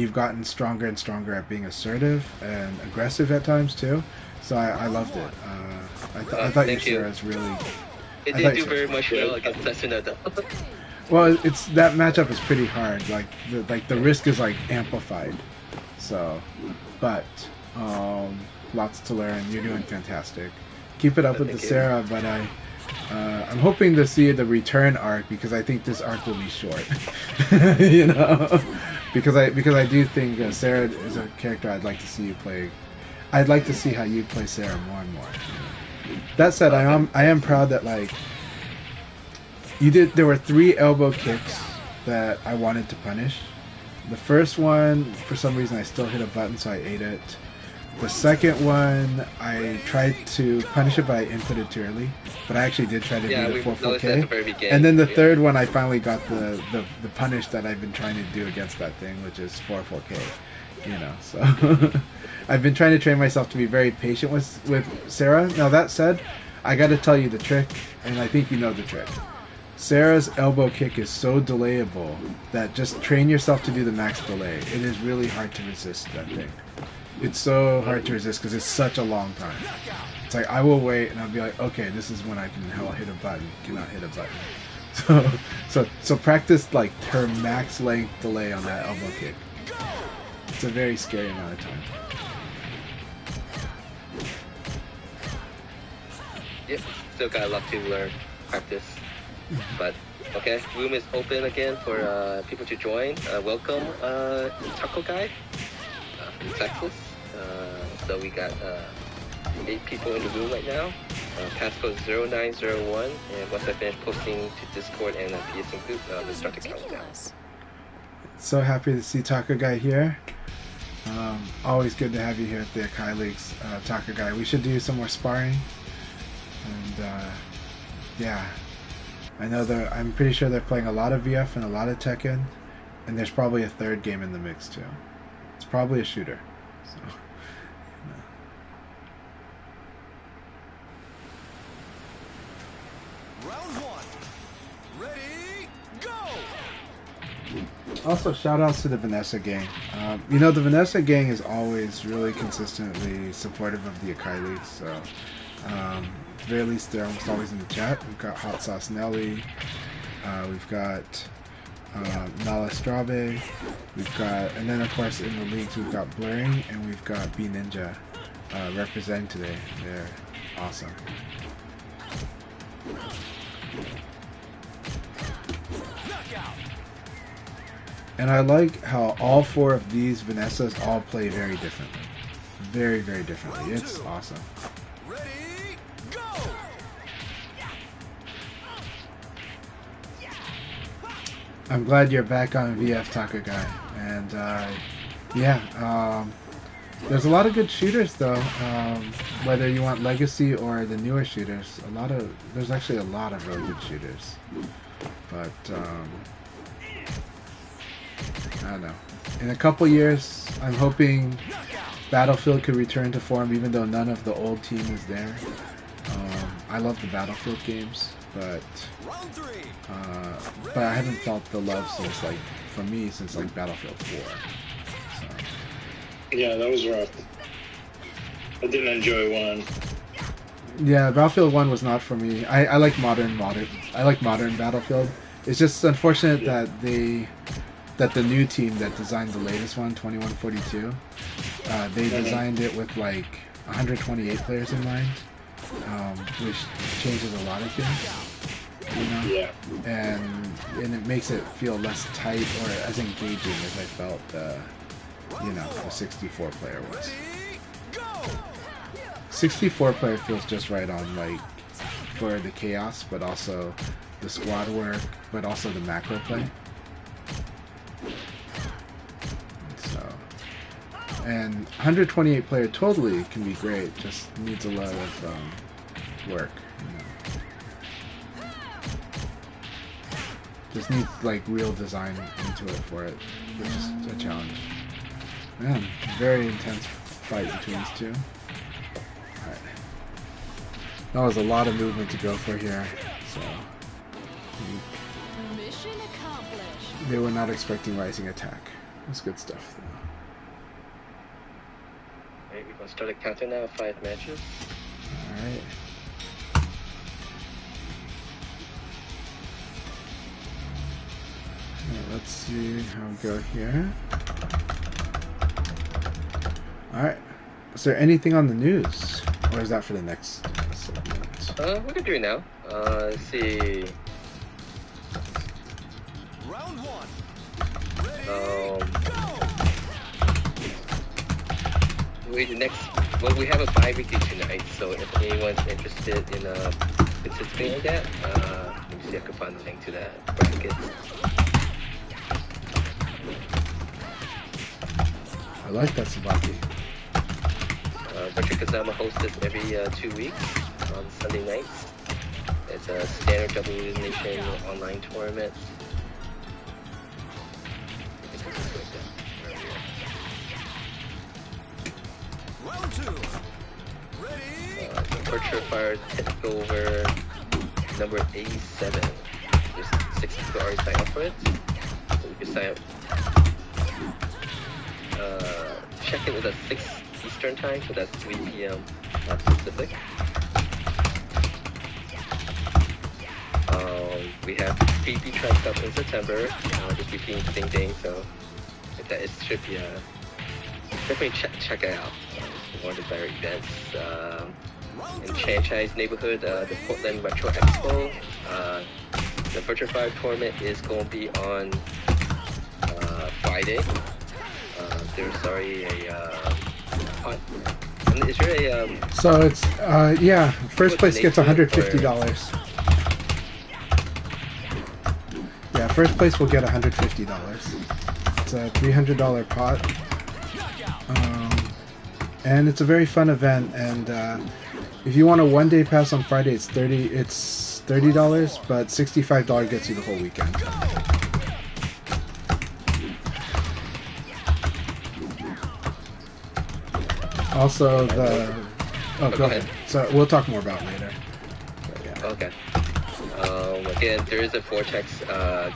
A: you've gotten stronger and stronger at being assertive and aggressive at times too. So I loved it. I thought your Sarah's really.
C: It didn't do very much well against Setsuna though.
A: Well, that matchup is pretty hard. Like the risk is like amplified. So, but lots to learn. You're doing fantastic. Keep it up with the Sarah, but I'm hoping to see the return arc because I think this arc will be short. Because I do think Sarah is a character I'd like to see you play. I'd like to see how you play Sarah more and more. That said, I am proud that like you did. There were 3 elbow kicks that I wanted to punish. The first one, for some reason, I still hit a button, so I ate it. The second one, I tried to punish it, but I inputted too early. But I actually did try to do the 4-4K. And then the third one, I finally got the punish that I've been trying to do against that thing, which is 4-4K. So I've been trying to train myself to be very patient with Sarah. Now that said, I got to tell you the trick, and I think you know the trick. Sarah's elbow kick is so delayable that just train yourself to do the max delay. It is really hard to resist that thing. It's so hard to resist because it's such a long time. It's like I will wait and I'll be like, okay, this is when I can hit a button. Cannot hit a button. So practice like her max length delay on that elbow kick. It's a very scary amount of time.
C: Yep, still got a lot to learn, practice. But okay, room is open again for people to join. Welcome, Taco Guy from Texas. So we got 8 people in the room right now. Passcode 0901, and once I finish posting to Discord and PSN group, we'll start the countdown.
A: So happy to see Taco Guy here. Always good to have you here at the Akai Leagues, Taco Guy. We should do some more sparring. And yeah, I know I'm pretty sure they're playing a lot of VF and a lot of Tekken, and there's probably a third game in the mix too. It's probably a shooter. So,
D: Round 1. Ready, go!
A: Also, shout outs to the Vanessa gang. You know, the Vanessa gang is always really consistently supportive of the Akai Leagues, so at the very least they're almost always in the chat. We've got Hot Sauce Nelly, we've got Nala Strabe, we've got, and then of course in the leagues we've got Blurring and we've got B Ninja representing today. They're awesome.
D: Knockout!
A: And I like how all 4 of these Vanessas all play very differently. Very, very differently. It's awesome.
D: Ready, go!
A: I'm glad you're back on VF Taco Guy. And yeah, there's a lot of good shooters though. Whether you want Legacy or the newer shooters, there's actually a lot of really good shooters. But I don't know. In a couple years, I'm hoping Battlefield could return to form, even though none of the old team is there. I love the Battlefield games, but
D: Round 3.
A: I haven't felt the love since since Battlefield 4. So.
B: Yeah, that was rough. I didn't enjoy 1.
A: Yeah, Battlefield 1 was not for me. I like modern Battlefield. It's just unfortunate that the new team that designed the latest one, 2142, they designed it with like 128 players in mind, which changes a lot of things, you know?
B: Yeah.
A: And it makes it feel less tight or as engaging as I felt the 64 player was.
D: Ready, go!
A: 64 player feels just right on, like, for the chaos, but also the squad work, but also the macro play. So, and 128 player totally can be great, just needs a lot of work, you know. Just needs like real design into it for it, which is a challenge. Man, very intense fight between these two. Alright. That was a lot of movement to go for here, so
E: Mission accomplished.
A: they were not expecting rising attack. That's good stuff though.
C: Alright, we're gonna start a countdown now of 5 matches.
A: Alright. Let's see how we go here. Alright. Is there anything on the news? Or is that for the next segment?
C: We can do it now. Let's see.
D: Round 1. Ready, go!
C: We have a bi-weekly tonight, so if anyone's interested in participating in that, let me see if I can find the link to that bracket.
A: I like that Sabaki.
C: Richard Kazama hosts this every 2 weeks on Sunday nights. It's a standard double elimination online tournament.
D: Round 2. Ready,
C: Torture Fire Takeover number 87. There's 6 people already signed up for it, so you can sign up. Check-in is at 6 Eastern time, so that's 3 p.m. Pacific. We have 3 tracks up in September, just repeating the same thing, so if that should be definitely check it out. It's one of the better events. In Franchise neighborhood, the Portland Retro Expo. The Virtual Fire tournament is going to be on Friday. There's already is there a
A: So it's yeah, first place gets $150. Yeah, first place will get $150. It's a $300 pot, and it's a very fun event. And if you want a one-day pass on Friday, it's $30, but $65 gets you the whole weekend. Also, go ahead. So we'll talk more about it later.
C: Yeah. Okay. Again, there is a Vortex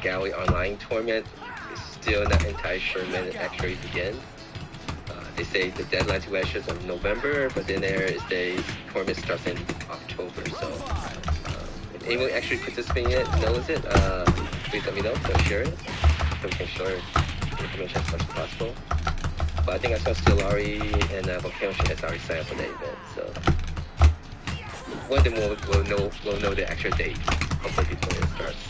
C: Gallery online tournament. It's still not entirely sure when it actually begins. They say the deadline to register is in November, but then there is the tournament starts in October. So if anyone actually participating in it knows it, please let me know. So share it so we can share information as much as possible. But I think I saw Stellari and Volcano has already signed up for the event, so one of them will know the actual date, hopefully before it starts.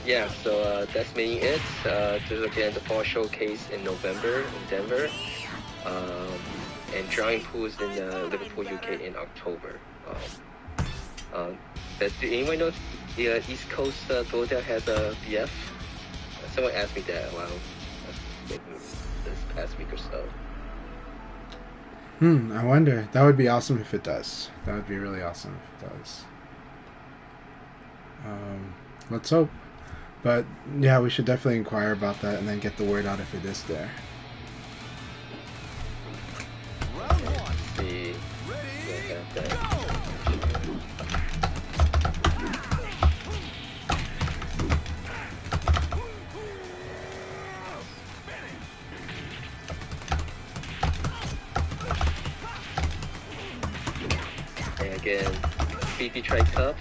C: Yeah, so that's mainly it. There's again the fall showcase in November in Denver, and drawing pools in Liverpool, UK in October. But do anyone know if the East Coast Philadelphia has a VF? Someone asked me that maybe this past week or so.
A: I wonder. That would be awesome if it does. That would be really awesome if it does. Let's hope. But yeah, we should definitely inquire about that and then get the word out if it is there.
D: Round one.
C: Let's see.
D: Ready? Go!
C: And again, BP Tri Cup.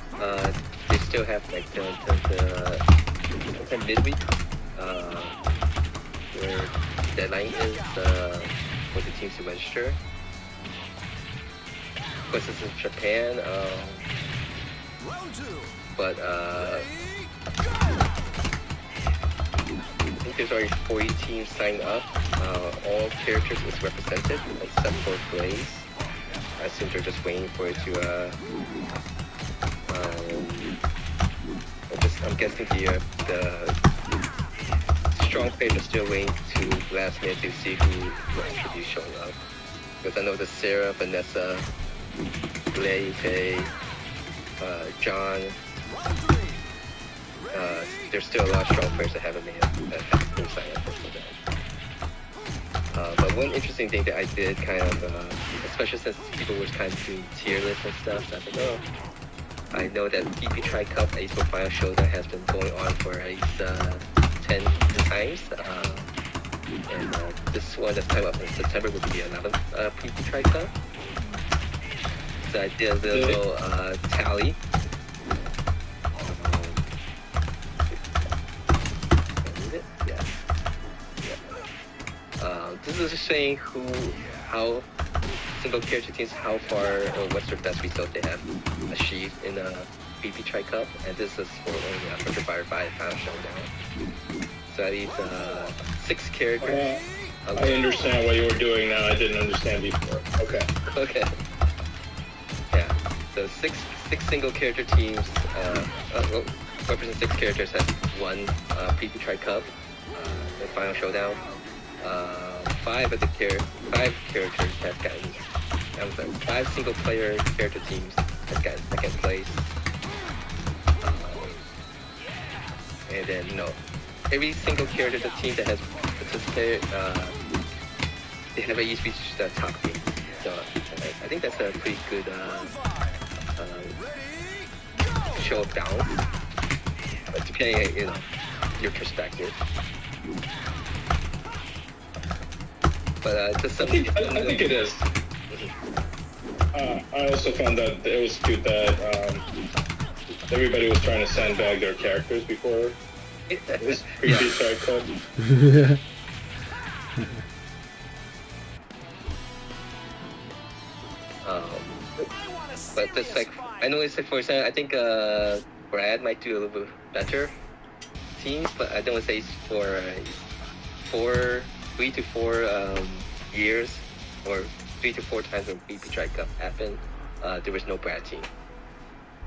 C: They still have like the midweek where the deadline is for the teams to register. Of course, this is Japan,
D: Round two.
C: but I think there's already 40 teams signed up. All characters is represented except for Blaze. I assume they're just waiting for it to I'm guessing the strong players are still waiting to last minute to see who will actually be showing up. Because I know the Sarah, Vanessa, Blaze, Faye, John, there's still a lot of strong players that haven't been signed up for that. But one interesting thing that I did kind of, especially since people were kind of doing tier lists and stuff, so I was like, oh, I know that BP Tri Cup April Final Showdown has been going on for at least 10 times. And this one that's coming up in September will be the 11th BP Tri Cup. So I did a little tally. This is just saying how single character teams, how far or what's their best result they have achieved in a BP Tri Cup, and this is for only Virtual Fire 5 Final Showdown. So these 6 characters.
B: I understand what you were doing now. I didn't understand before. Okay.
C: Okay. Yeah. So six single character teams represent 6 characters have won BP Tri Cup, the Final Showdown. 5 characters have gotten. I'm sorry, 5 single player character teams have gotten second place. And then every single character, the team that has participated, they have at least reached the top 8. So I think that's a pretty good show of balance. But depending on your perspective. But just
B: I think it is. I also found that it was cute that everybody was trying to sandbag their characters before This creepy psycho.
A: Yeah.
C: Um, but this like I know it's like for example I think Brad might do a little bit better teams, but I don't say it's for 3 to 4 years or 3 to 4 times when BP Strike Cup happened. There was no Brad team.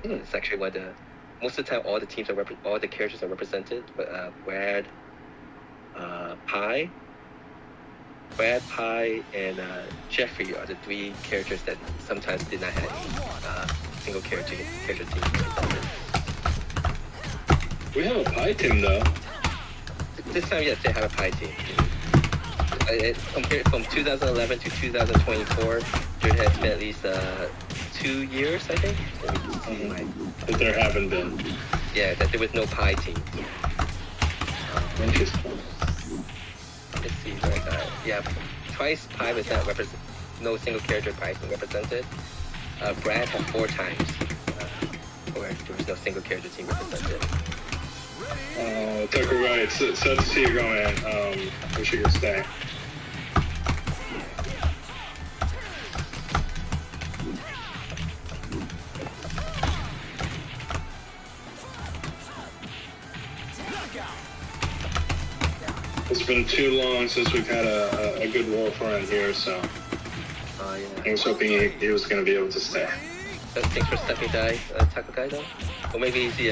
C: It's actually what most of the time all the teams are all the characters are represented, but Brad, Pie, and Jeffrey are the 3 characters that sometimes did not have any single character team represented.
B: We have a pie team though.
C: This time, yes, they have a Pie team. Compared from 2011 to 2024, there has been at least 2 years, I think.
B: But there haven't been.
C: Yeah, that there was no Pie team.
B: Interesting.
C: Let's see, like yeah, twice Pie was not no single character Pie team represented. Brad had 4 times where there was no single character team represented.
B: Tucker, right. So to see you go, man. Wish you could stay. It's been too long since we've had a good wolf around here, so
C: Yeah.
B: I was hoping he was going to be able to stay.
C: So thanks for stepping by, Taco Guy, though. Or maybe he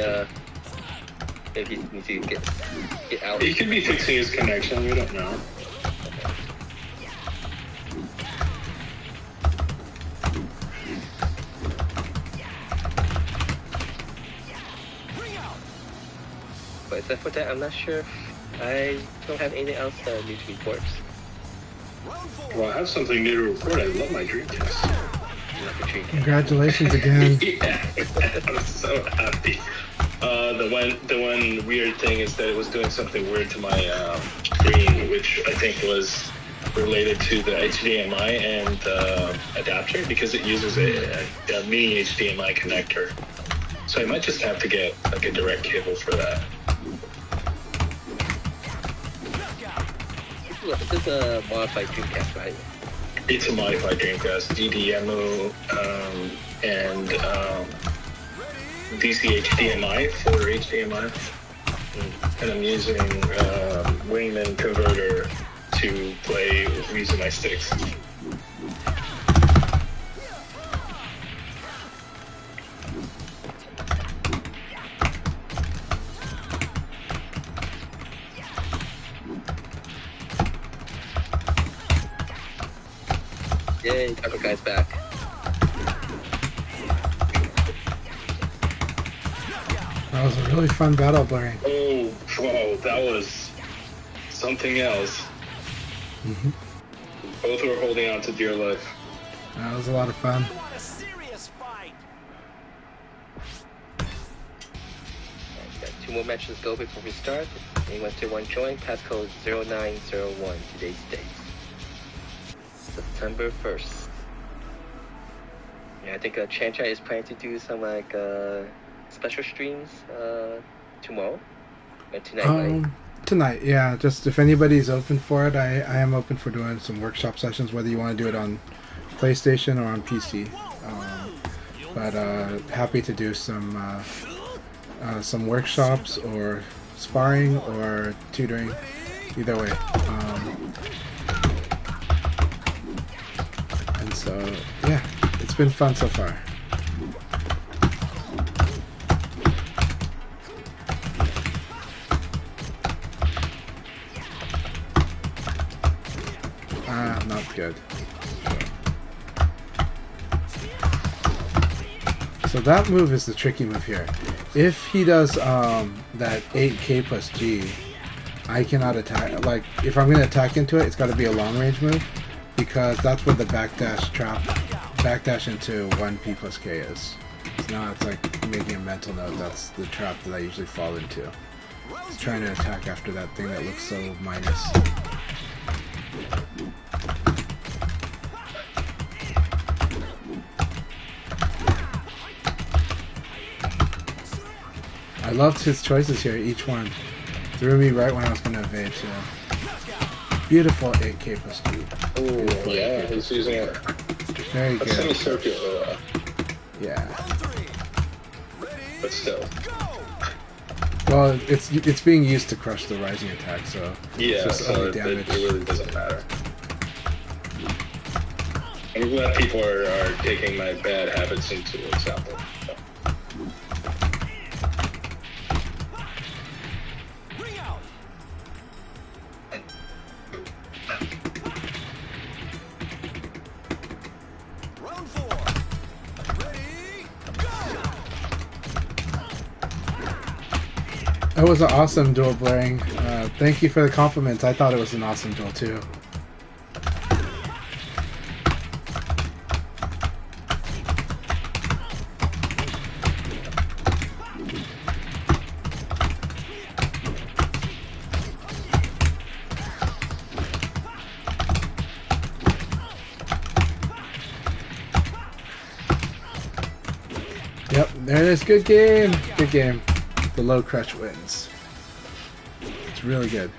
C: needs to get out.
B: He could be fixing his connection. We don't know.
C: But except for that, I'm not sure. I don't have anything else new to report.
B: Well, I have something new to report. I love my Dreamcast.
A: Congratulations again.
B: Yeah, I'm so happy. The one weird thing is that it was doing something weird to my screen, which I think was related to the HDMI and adapter, because it uses a mini HDMI connector. So I might just have to get like a direct cable for that.
C: This is a modified Dreamcast, right?
B: It's a modified Dreamcast, DDMO, and DC HDMI for HDMI. And I'm using Wingman converter to play using my sticks.
C: Yay, Taco Guy's back.
A: That was a really fun battle, Blurry.
B: Oh, whoa, that was something else.
A: Mm-hmm.
B: Both were holding on to dear life.
A: That was a lot of fun.
D: Want a serious fight?
C: Got 2 more matches to go before we start. Anyone still want to join? Passcode 0901, today's date. September 1st. Yeah, I think Chancha is planning to do some like special streams tomorrow and tonight, right?
A: Tonight, yeah. Just if anybody's open for it, I am open for doing some workshop sessions, whether you want to do it on PlayStation or on PC. But happy to do some workshops or sparring or tutoring, either way. And so, yeah, it's been fun so far. Not good. So that move is the tricky move here. If he does that 8K plus G, I cannot attack. Like, if I'm going to attack into it, it's got to be a long range move, because that's where the backdash trap, backdash into 1P plus K is. So now it's like making a mental note. That's the trap that I usually fall into. It's trying to attack after that thing that looks so minus. I loved his choices here, each one. Threw me right when I was gonna evade too. Beautiful 8K plus 2.
B: Oh, yeah, he's using it.
A: Very
B: That's
A: good.
B: semicircular,
A: Yeah.
B: but still.
A: Well, it's being used to crush the rising attack, so it's
B: Yeah,
A: just
B: so
A: only
B: it
A: damage.
B: really doesn't matter. I'm glad people are taking my bad habits into example.
D: Round 4. Ready, go!
A: That was an awesome duel, Blaring. Thank you for the compliments. I thought it was an awesome duel too. Yep, there it is. Good game. Good game. The low crush wins. It's really good.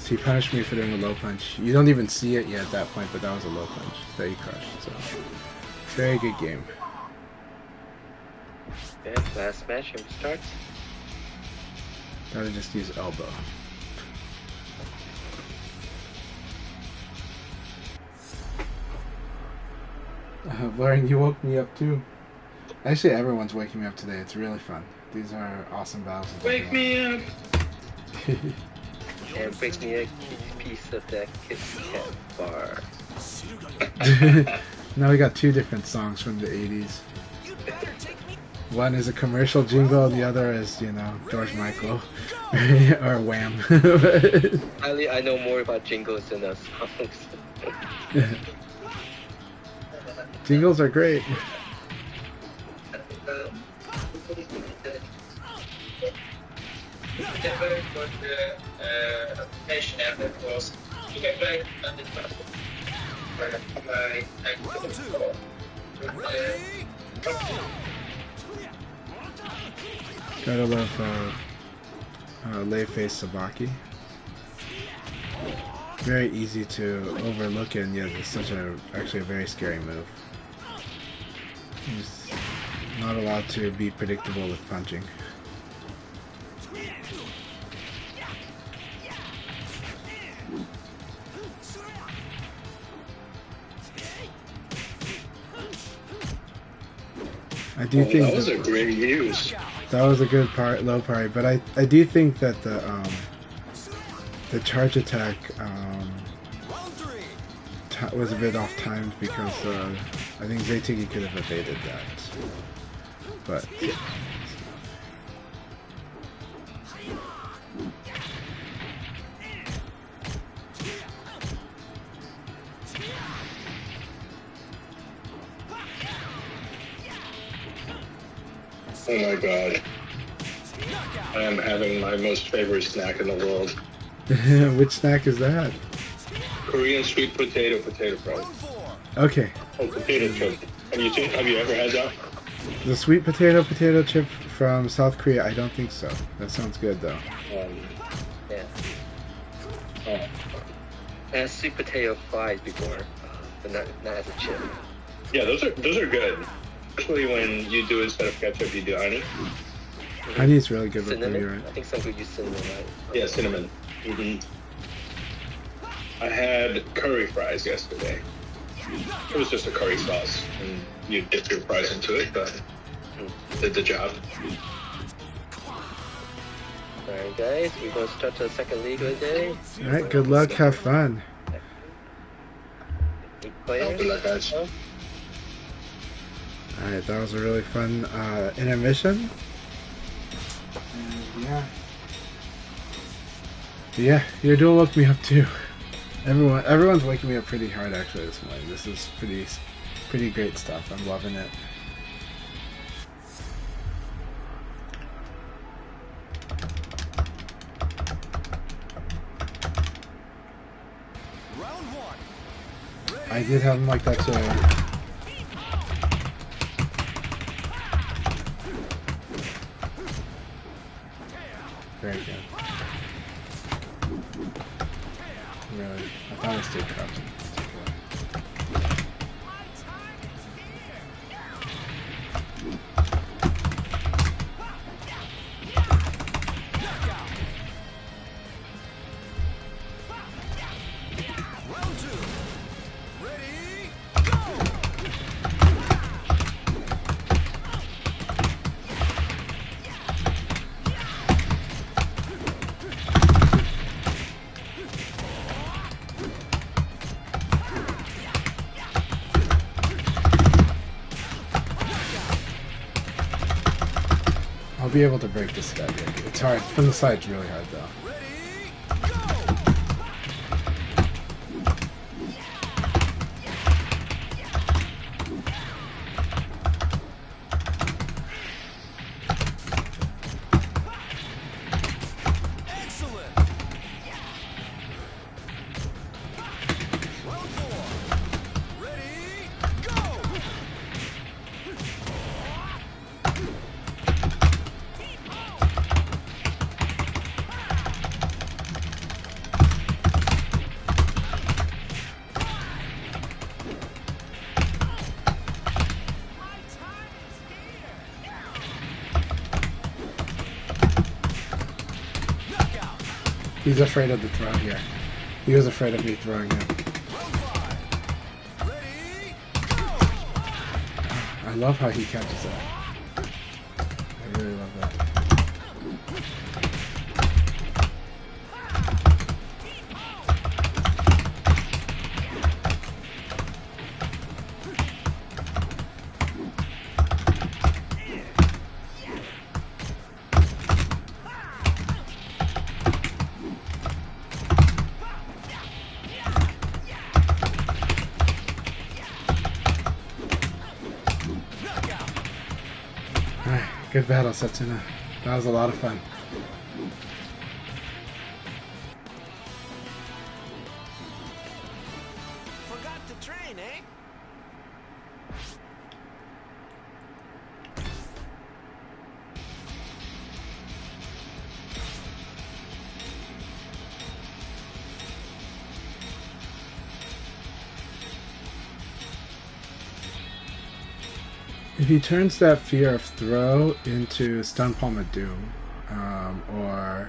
A: He punished me for doing a low punch. You don't even see it yet at that point, but that was a low punch that he crushed. So, very good game.
C: Yeah, last match starts.
A: Gotta just use elbow. Blaring, you woke me up too. Actually, everyone's waking me up today. It's really fun. These are awesome battles.
B: Wake me up!
C: And bring me a piece of that Kit Kat bar.
A: Now we got two different songs from the 80s. One is a commercial jingle, and the other is, you know, George Michael or Wham.
C: I know more about jingles than the songs.
A: Jingles are great.
D: Round 2. Ready, go!
A: Gotta love lay face Sabaki. Very easy to overlook, and yet it's actually a very scary move. He's not allowed to be predictable with punching. I do think
B: that was a great use.
A: that was a good low parry, but I do think that the charge attack was a bit off timed because I think Zaytigi could have evaded that, but.
B: Oh my god. I am having my most favorite snack in the world.
A: Which snack is that?
B: Korean sweet potato fry.
D: Round 4.
A: Okay.
B: Oh, potato chip. Have you ever had that?
A: The sweet potato chip from South Korea, I don't think so. That sounds good though.
C: Yeah.
B: Oh.
C: And sweet potato fries before, but not as a chip.
B: Yeah, those are good. Especially when you do instead of ketchup, you do honey.
A: Honey is really good with
C: Cinnamon?
A: them, right?
C: I think some people use cinnamon, right?
B: Yeah, cinnamon. I had curry fries yesterday. It was just a curry sauce, and you dip your fries into it, but did the job.
C: Alright guys, we're going to start the second league of the day.
A: Alright, good luck, have fun.
C: 8 players.
B: Good luck, guys.
A: Alright, that was a really fun intermission. And yeah, your duel woke me up too. Everyone's waking me up pretty hard actually this morning. This is pretty great stuff. I'm loving it.
D: Round 1.
A: I did have him like that too. Very good. really. I thought I stayed cupped.
D: Round two. Ready,
A: I'll be able to break this guy. It's hard. From the side, it's really hard though.
D: ready, go! Excellent. Round four. Ready, go! Knockout.
A: He's afraid of the throw here. He was afraid of me throwing him.
D: Round five. Ready, go!
A: I love how he catches that. I really love that.
D: Knockout.
A: Alright, good battle, Setsuna. That was a lot of fun.
D: Forgot to train, eh?
A: If he turns that Fear of Throw into Stun Palm of Doom, or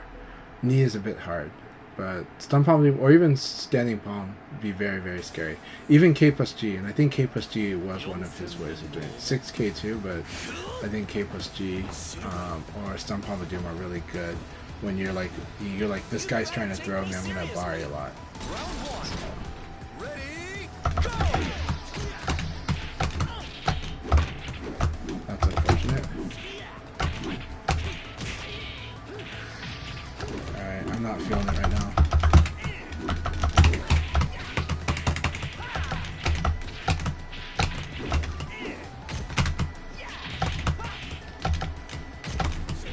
A: Knee is a bit hard, but Stun Palm of Doom, or even Standing Palm would be very, very scary. Even K plus G, and I think K plus G was one of his ways of doing it. 6K too, but I think K plus G or Stun Palm of Doom are really good when you're like, this guy's trying to throw me, I'm going to bar a lot.
D: Round one.
A: So,
D: Ready, go!
A: that's unfortunate. Alright, I'm not feeling it right now.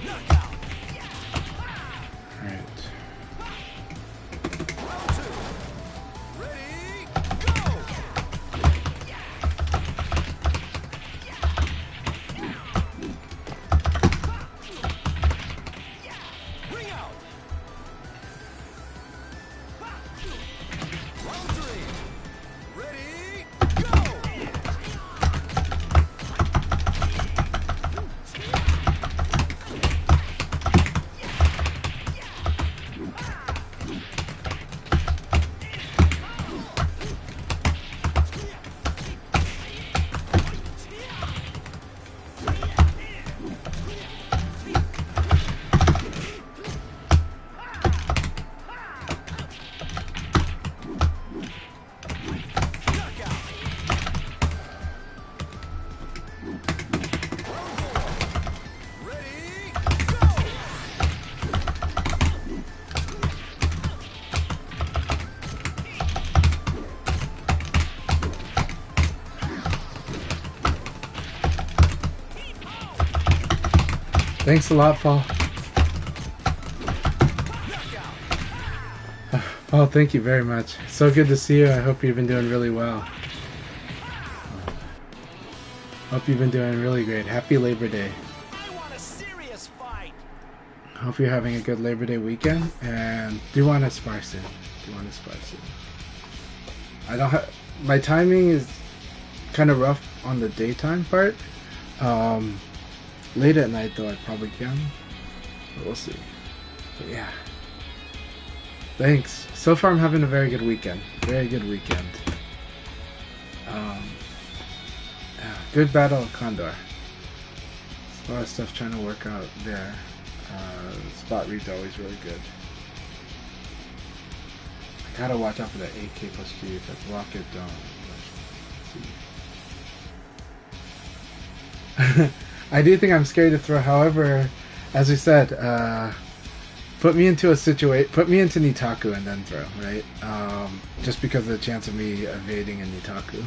D: Knockout.
A: Alright.
D: Round two. Ready, go! Ring out. Round three. Ready, go! Knockout. Round four. Ready, go!
A: Thanks a lot, Paul.
D: Knockout.
A: Paul, thank you very much. So good to see you. I hope you've been doing really well. Hope you've been doing really great. Happy Labor Day.
D: I want a serious fight.
A: Hope you're having a good Labor Day weekend, and do want to spar soon. Do you want a spicy? I don't have. My timing is kind of rough on the daytime part. Late at night though, I probably can. But we'll see. But yeah. Thanks. So far, I'm having a very good weekend. Very good weekend. Good battle of Condor. A lot of stuff trying to work out there. Spot read's always really good. I gotta watch out for that AK plus G if it's rocket don't. I do think I'm scary to throw. However, as we said, put me into a situation, put me into Nitaku and then throw, right? Just because the chance of me evading in Nitaku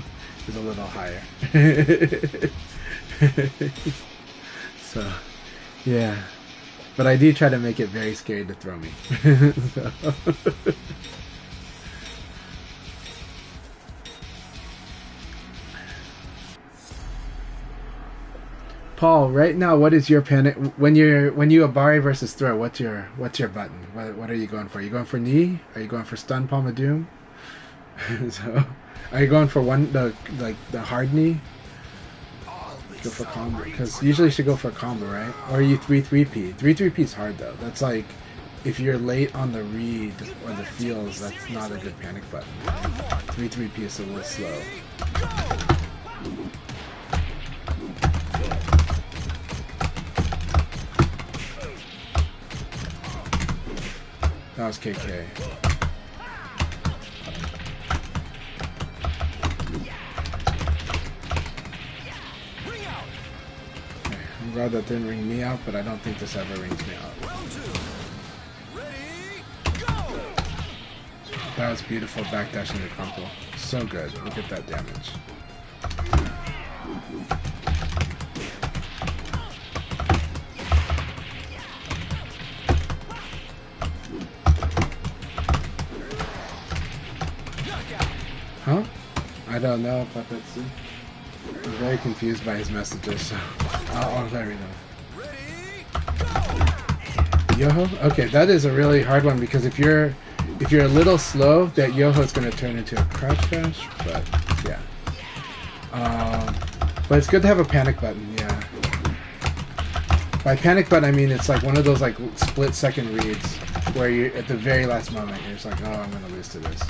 A: is a little higher. So, yeah. But I do try to make it very scary to throw me. So. Paul, right now, what is your panic when you Abari versus throw? What's your button? What are you going for? Are you going for knee? Are you going for stun palm of doom? So, are you going for the hard knee? Go for combo because usually you should go for a combo, right? Or are you 3-3p? 3-3p is hard though. That's like if you're late on the read or the feels, that's not a good panic button. 3-3p is a little slow. That was KK. Okay, I'm glad that didn't ring me out, but I don't think this ever rings me out. That was beautiful backdash into crumple. So good. Look at that damage. Huh? I don't know, Papetsu. I'm very confused by his messages, so I'll let you know. Yoho? Okay, that is a really hard one because if you're a little slow, that Yoho is going to turn into a crouch dash, but yeah. But it's good to have a panic button, yeah. By panic button, I mean it's like one of those like split second reads where you at the very last moment you're just like, oh, I'm going to lose to this.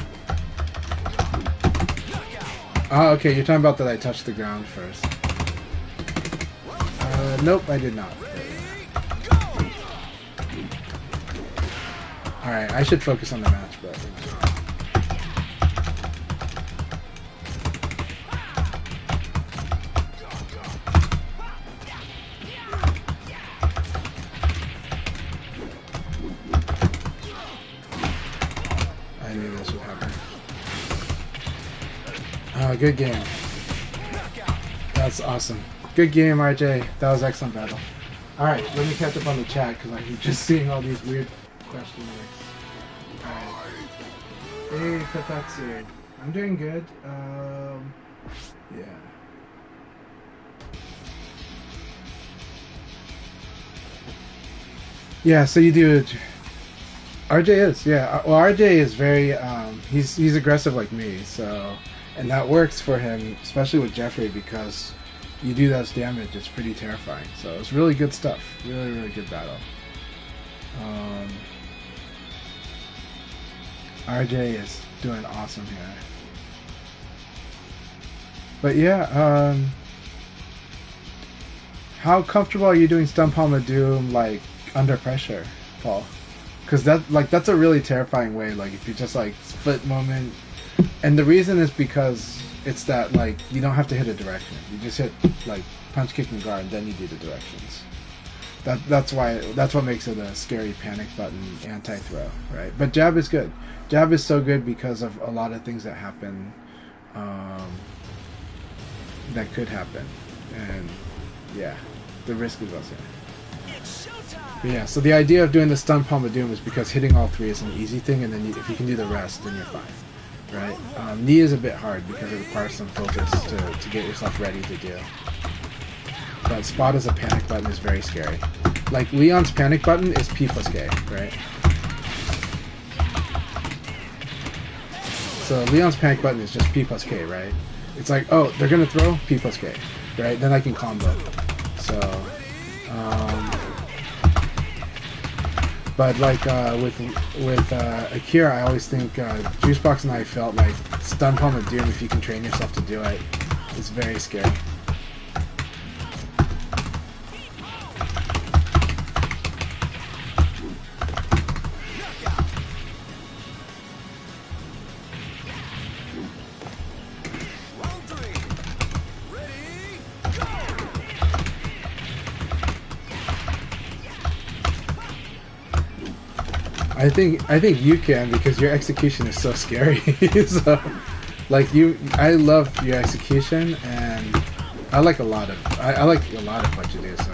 A: Oh, okay, you're talking about that I touched the ground first. Nope, I did not. Alright, I should focus on the match, but... I knew this would happen. Oh, good game. That's awesome. Good game, RJ. That was excellent battle. Alright, let me catch up on the chat, because I'm just seeing all these weird question marks. Alright. Hey, Katatsu. I'm doing good. Yeah. Yeah, so you do... RJ is, yeah. Well, RJ is very... he's aggressive like me, so... And that works for him, especially with Jeffrey, because you do that damage, it's pretty terrifying. So it's really good stuff. Really, really good battle. RJ is doing awesome here. But yeah, how comfortable are you doing Stun Palm of Doom, like, under pressure, Paul? Because that's a really terrifying way, like, if you just, like, split moment... And the reason is because it's that, like, you don't have to hit a direction. You just hit, like, punch, kick, and guard, and then you do the directions. That's what makes it a scary panic button anti-throw, right? But jab is good. Jab is so good because of a lot of things that happen, that could happen. And, yeah, the risk is also there. But yeah, so the idea of doing the Stun Palm of Doom is because hitting all three is an easy thing, and then if you can do the rest, then you're fine. Right? Knee is a bit hard because it requires some focus to get yourself ready to do. But spot as a panic button is very scary. Like, Leon's panic button is P plus K, right? So Leon's panic button is just P plus K, right? It's like, oh, they're gonna throw P plus K, right? Then I can combo. So, but like with Akira, I always think Juicebox and I felt like Stun Palm of Doom, if you can train yourself to do it, is very scary.
D: Round three. Ready, go!
A: I think you can because your execution is so scary. So, like I love your execution, and I like a lot of what you do. So,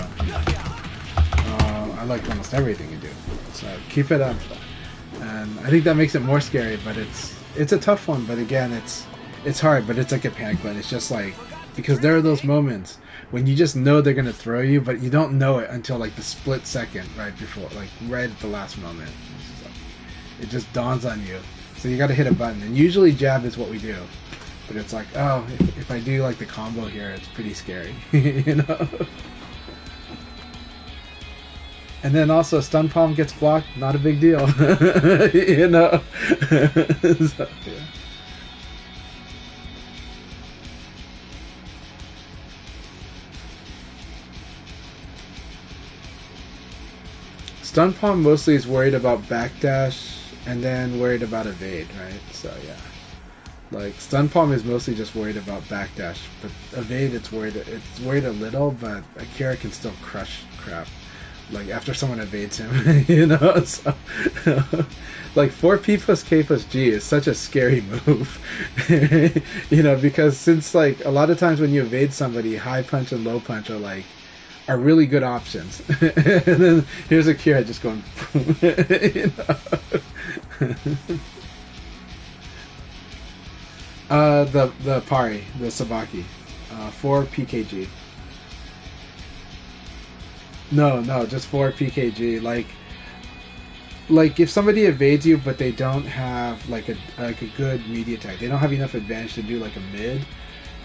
A: I like almost everything you do. So keep it up, and I think that makes it more scary. But it's a tough one. But again, it's hard. But it's like a panic button. It's just like because there are those moments when you just know they're gonna throw you, but you don't know it until like the split second right before, like right at the last moment. So it just dawns on you. So you got to hit a button, and usually jab is what we do. But it's like, oh, if I do like the combo here, it's pretty scary, you know. And then also stun palm gets blocked, not a big deal, you know. So, yeah. Stun palm mostly is worried about backdash and then worried about evade, right? So yeah. Like stun palm is mostly just worried about backdash, but evade it's worried a little, but Akira can still crush crap. Like after someone evades him, you know. So, like 4P plus K plus G is such a scary move, you know, because since like a lot of times when you evade somebody, high punch and low punch are really good options, and then here's Akira just going, you know. The Pari, the Sabaki, 4 PKG. No, just 4 PKG. Like if somebody evades you, but they don't have like a good media attack, they don't have enough advantage to do like a mid,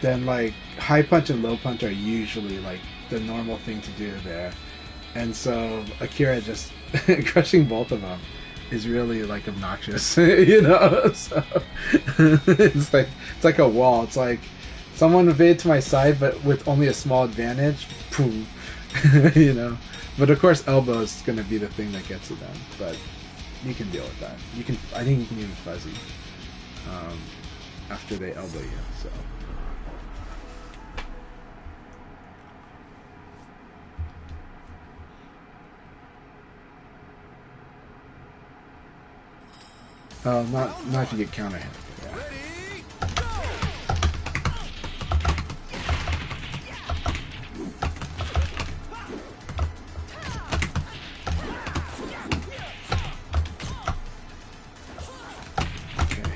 A: then like high punch and low punch are usually like the normal thing to do there, and so Akira just crushing both of them is really like obnoxious, you know. So it's like a wall. It's like someone evade to my side, but with only a small advantage, boom, you know. But of course, elbow is going to be the thing that gets to them. But you can deal with that. I think you can even fuzzy after they elbow you. So. Not if you get counter hit. Yeah.
D: Ready, go!
A: Okay.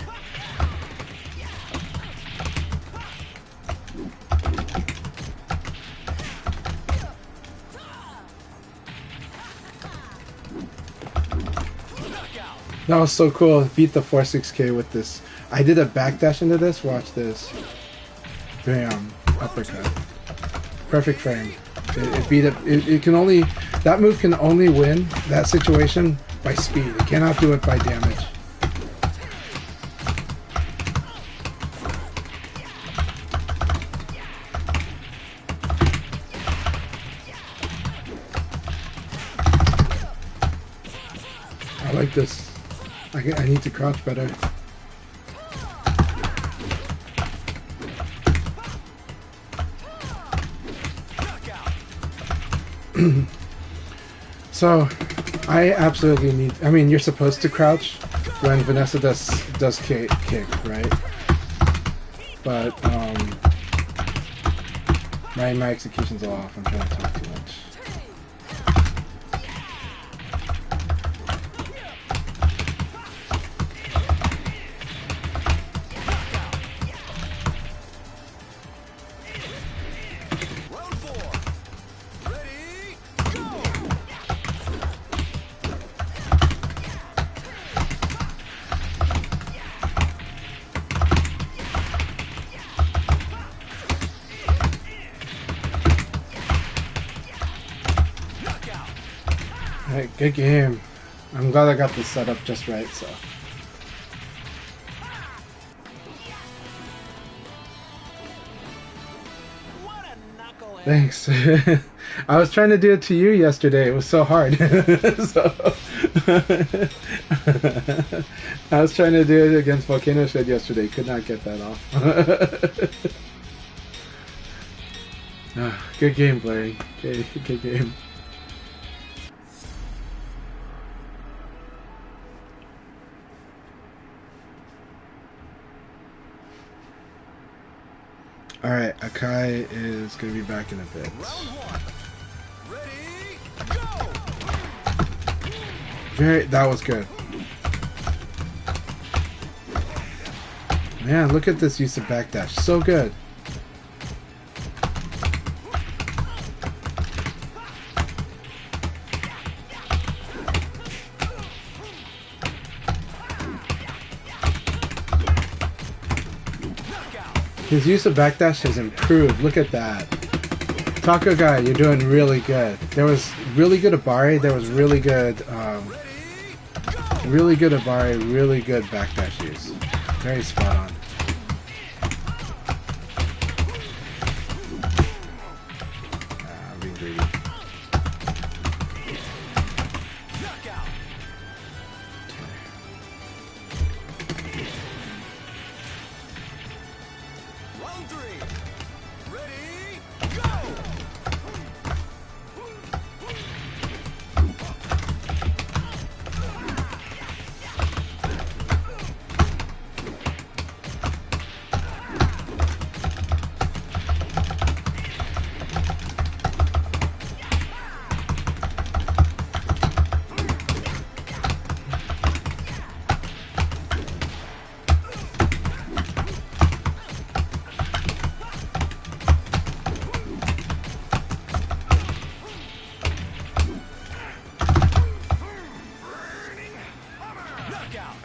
A: That was so cool. Beat the 4-6K with this. I did a backdash into this. Watch this. Bam. Uppercut. Perfect frame. It beat it. It can only... That move can only win that situation by speed. It cannot do it by damage. I like this. I need to crouch better. So, I absolutely need. I mean, you're supposed to crouch when Vanessa does kick, right? But my execution's all off. I'm trying to talk too much.
D: Round four. Ready, go!
A: Good game. I'm glad I got this set up just right, so.
D: What a knucklehead.
A: Thanks. I was trying to do it to you yesterday. It was so hard. So I was trying to do it against Volcano Shed yesterday. Could not get that off. Good game, Blaring. Good game. Alright, Akai is going to be back in a bit.
D: Round one. Ready, go.
A: That was good. Man, look at this use of backdash. So good. His use of backdash has improved. Look at that. Taco Guy, you're doing really good. There was really good Abari. There was really good, Abari, really good backdash use. Very spot on. I'm being greedy.
D: Round three. Ready, go.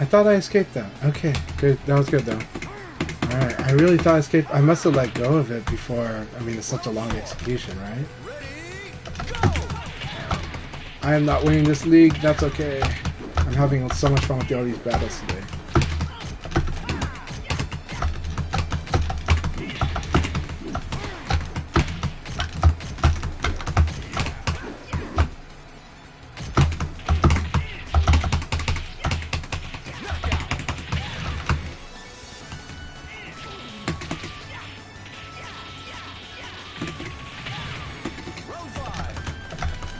A: I thought I escaped that. Okay, good. That was good though. Alright, I really thought I escaped. I must have let go of it before. I mean, it's such a long execution, right? I am not winning this league. That's okay. I'm having so much fun with all these battles today.
D: Round five.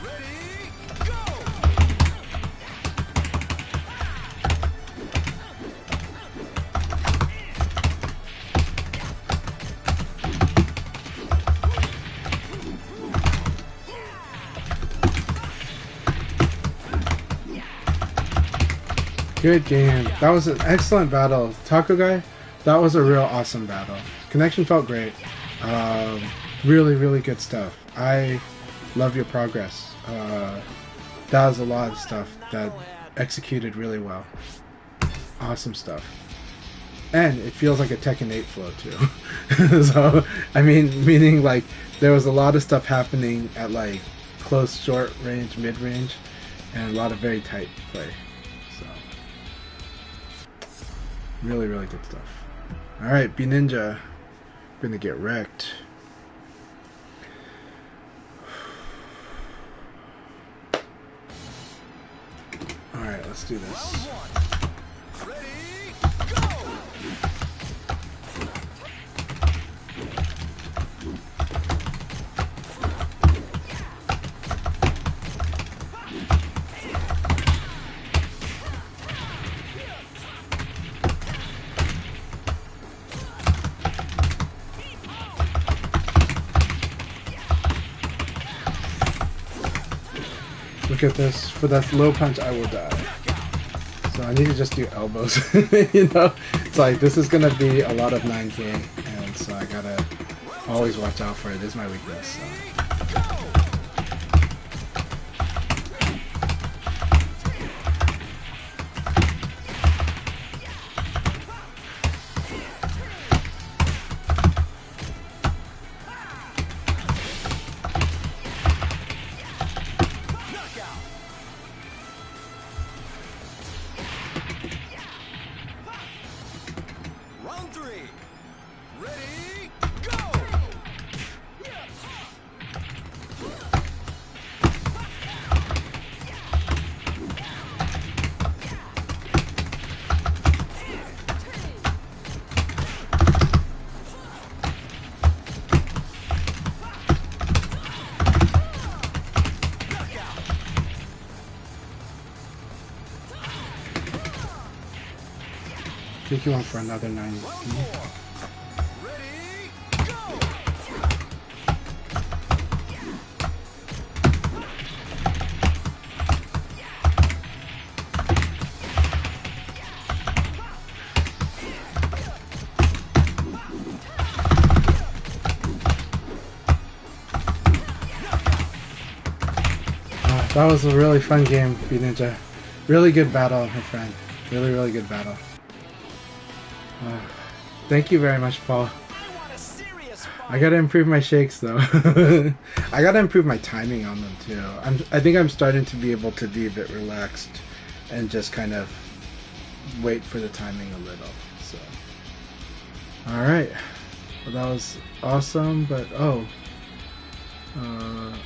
D: Ready, go.
A: Good game. That was an excellent battle. Taco Guy, that was a real awesome battle. Connection felt great. Really, really good stuff. I love your progress. That was a lot of stuff that executed really well. Awesome stuff. And it feels like a Tekken 8 flow too. So, I mean, meaning like there was a lot of stuff happening at like close, short range, mid range, and a lot of very tight play. So, really, really good stuff. Alright, B Ninja. Gonna get wrecked. Alright, let's do this.
D: Round one. Ready, go.
A: Look at this. For that low punch, I will die. So I need to just do elbows. You know? It's like, this is gonna be a lot of 9K, and so I gotta always watch out for it. It is my weakness, so.
D: three. Ready, go!
A: Take you on for another 90.
D: Round four. Ready, go!
A: That was a really fun game, B Ninja. Really good battle, my friend. Really, really good battle. Thank you very much, Paul.
D: I want a serious fight.
A: I gotta improve my shakes though. I gotta improve my timing on them too. I think I'm starting to be able to be a bit relaxed and just kind of wait for the timing a little. So, all right. Well, that was awesome. But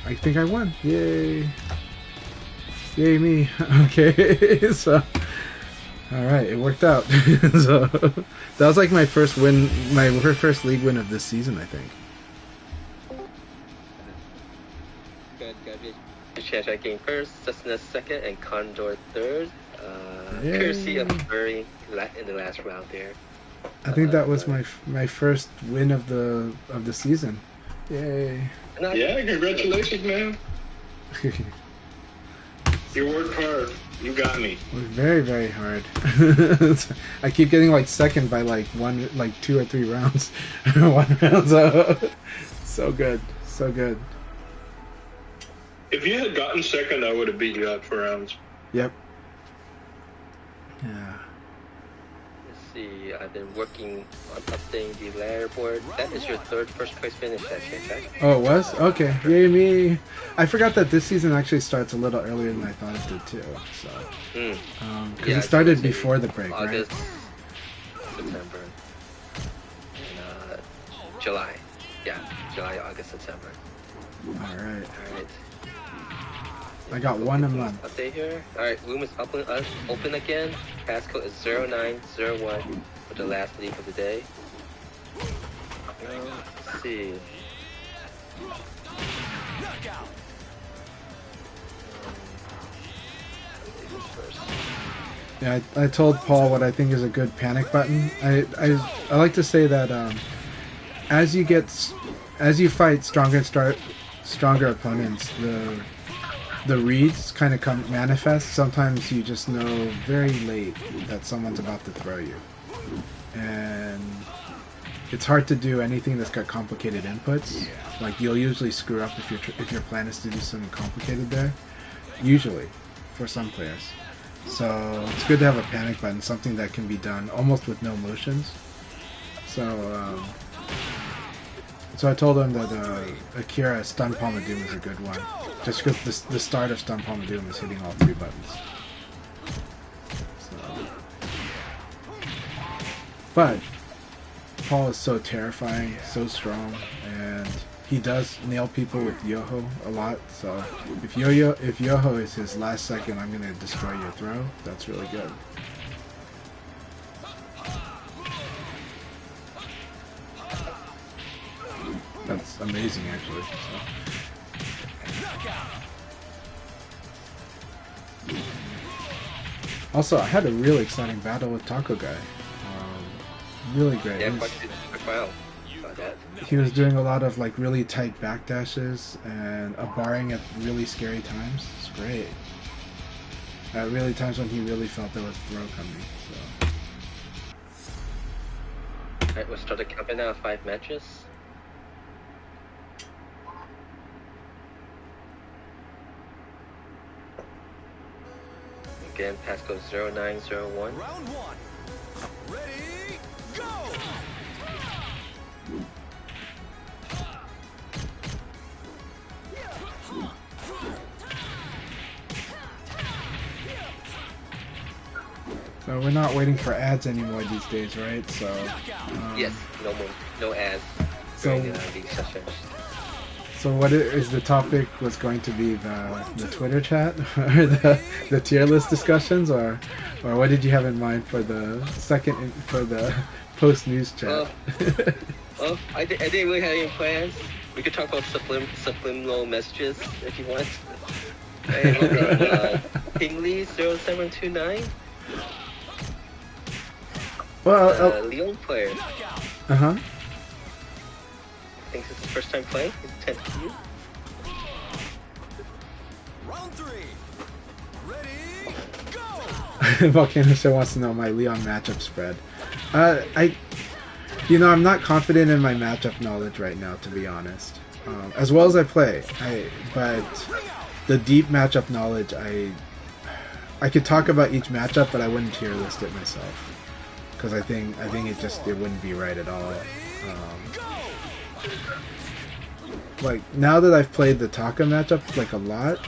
A: I think I won. Yay! Yay me. Okay. So, all right, it worked out. So that was like my first win, my first league win of this season, I think.
C: Good. Cheshire game first, Cessna second, and Condor third.
A: Yay.
C: Courtesy of Murray in the last round there.
A: I think that was my first win of the season. Yay!
B: Yeah, congratulations, man. You worked hard. You got me.
A: It was very, very hard. I keep getting like second by like 2 or 3 rounds. 1 round. So good. So good.
B: If you had gotten second, I would have beat you out for rounds.
A: Yep. Yeah.
C: Let's see, I've been working on updating the leaderboard. That is your third first place finish, actually.
A: Oh, it was? Okay. Yay me. I forgot that this season actually starts a little earlier than I thought it did too. So, because
C: Yeah,
A: it started
C: so
A: before the break,
C: August,
A: right?
C: September, and July. Yeah, July, August, September.
A: All right.
C: All right.
A: I got one a month.
C: Update here. All right, room is open again. Passcode is 0901 for the last league of the day. Let's see.
D: Knockout.
A: Yeah, I told Paul what I think is a good panic button. I like to say that as you fight stronger opponents, the reads kind of manifest. Sometimes you just know very late that someone's about to throw you, and it's hard to do anything that's got complicated inputs. Like you'll usually screw up if your plan is to do something complicated there. Usually, for some players. So it's good to have a panic button, something that can be done almost with no motions. So I told him that Akira Stun Palm of Doom is a good one, just because the start of Stun Palm of Doom is hitting all 3 buttons. So. But Paul is so terrifying, so strong, and he does nail people with Yoho a lot. So if Yoho is his last second, I'm gonna destroy your throw. That's really good. That's amazing, actually. So. Also, I had a really exciting battle with Taco Guy. Really great.
C: Yeah, quite well.
A: He was doing a lot of like really tight backdashes and a barring at really scary times. It's great. At really times when he really felt there was throw coming. So.
C: Alright, we'll start the countdown now of 5 matches. Again, passcode 0901.
D: Round 1. Ready, go!
A: So we're not waiting for ads anymore these days, right? So
C: Yes, no more, no ads
A: So-
C: during these sessions.
A: So what is the topic? Was going to be the Twitter chat or the tier list discussions, or what did you have in mind for the for the post news chat?
C: I didn't really have any plans. We could talk about subliminal messages if you want. And Pingley0729,
A: Well,
C: Leon player.
A: uh huh.
C: I think this is his first time playing. He's 10th to you.
D: Round 3. Ready, go!
A: Volcano Show wants to know my Leon matchup spread. I'm not confident in my matchup knowledge right now, to be honest. As well as I play, but the deep matchup knowledge, I could talk about each matchup, but I wouldn't tier list it myself, because I think it wouldn't be right at all. Like, now that I've played the Taka matchup like a lot,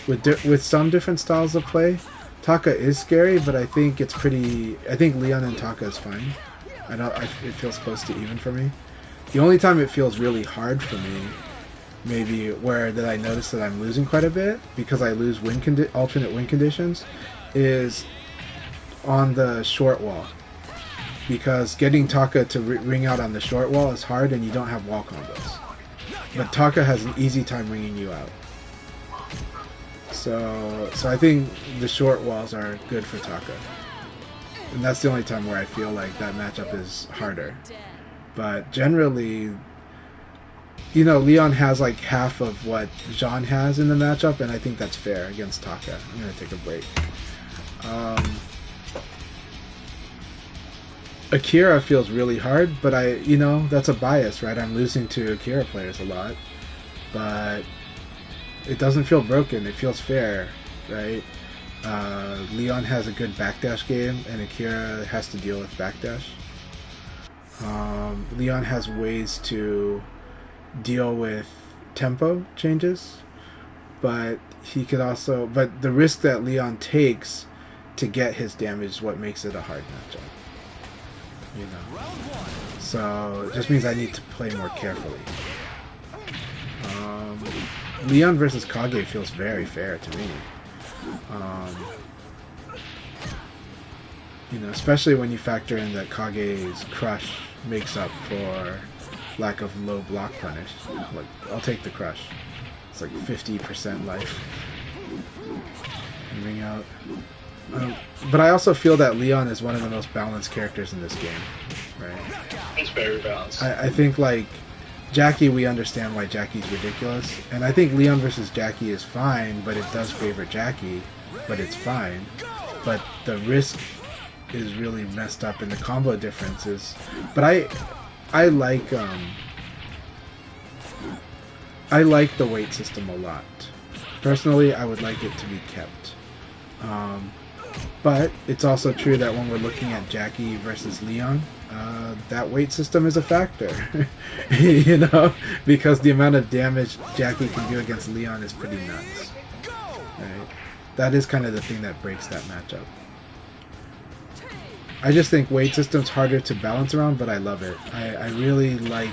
A: with some different styles of play, Taka is scary, but I think Leon and Taka is fine. It feels close to even for me. The only time it feels really hard for me, maybe that I notice that I'm losing quite a bit because I lose alternate win conditions, is on the short wall. Because getting Taka to ring out on the short wall is hard, and you don't have wall combos. But Taka has an easy time ringing you out. So I think the short walls are good for Taka. And that's the only time where I feel like that matchup is harder. But generally, Leon has like half of what Jean has in the matchup, and I think that's fair against Taka. I'm going to take a break. Akira feels really hard, but that's a bias, right? I'm losing to Akira players a lot. But it doesn't feel broken. It feels fair, right? Leon has a good backdash game, and Akira has to deal with backdash. Leon has ways to deal with tempo changes, but but the risk that Leon takes to get his damage is what makes it a hard matchup. So it just means I need to play more carefully. Leon versus Kage feels very fair to me. Especially when you factor in that Kage's crush makes up for lack of low block punish. Like, I'll take the crush. It's like 50% life. And ring out. But I also feel that Leon is one of the most balanced characters in this game, right?
B: It's very balanced.
A: I think, like, Jackie, we understand why Jackie's ridiculous, and I think Leon versus Jackie is fine, but it does favor Jackie, but it's fine. But the risk is really messed up in the combo differences. But I like the weight system a lot. Personally, I would like it to be kept. But it's also true that when we're looking at Jackie versus Leon, that weight system is a factor. Because the amount of damage Jackie can do against Leon is pretty nuts. Right? That is kind of the thing that breaks that matchup. I just think weight system's harder to balance around, but I love it. I really like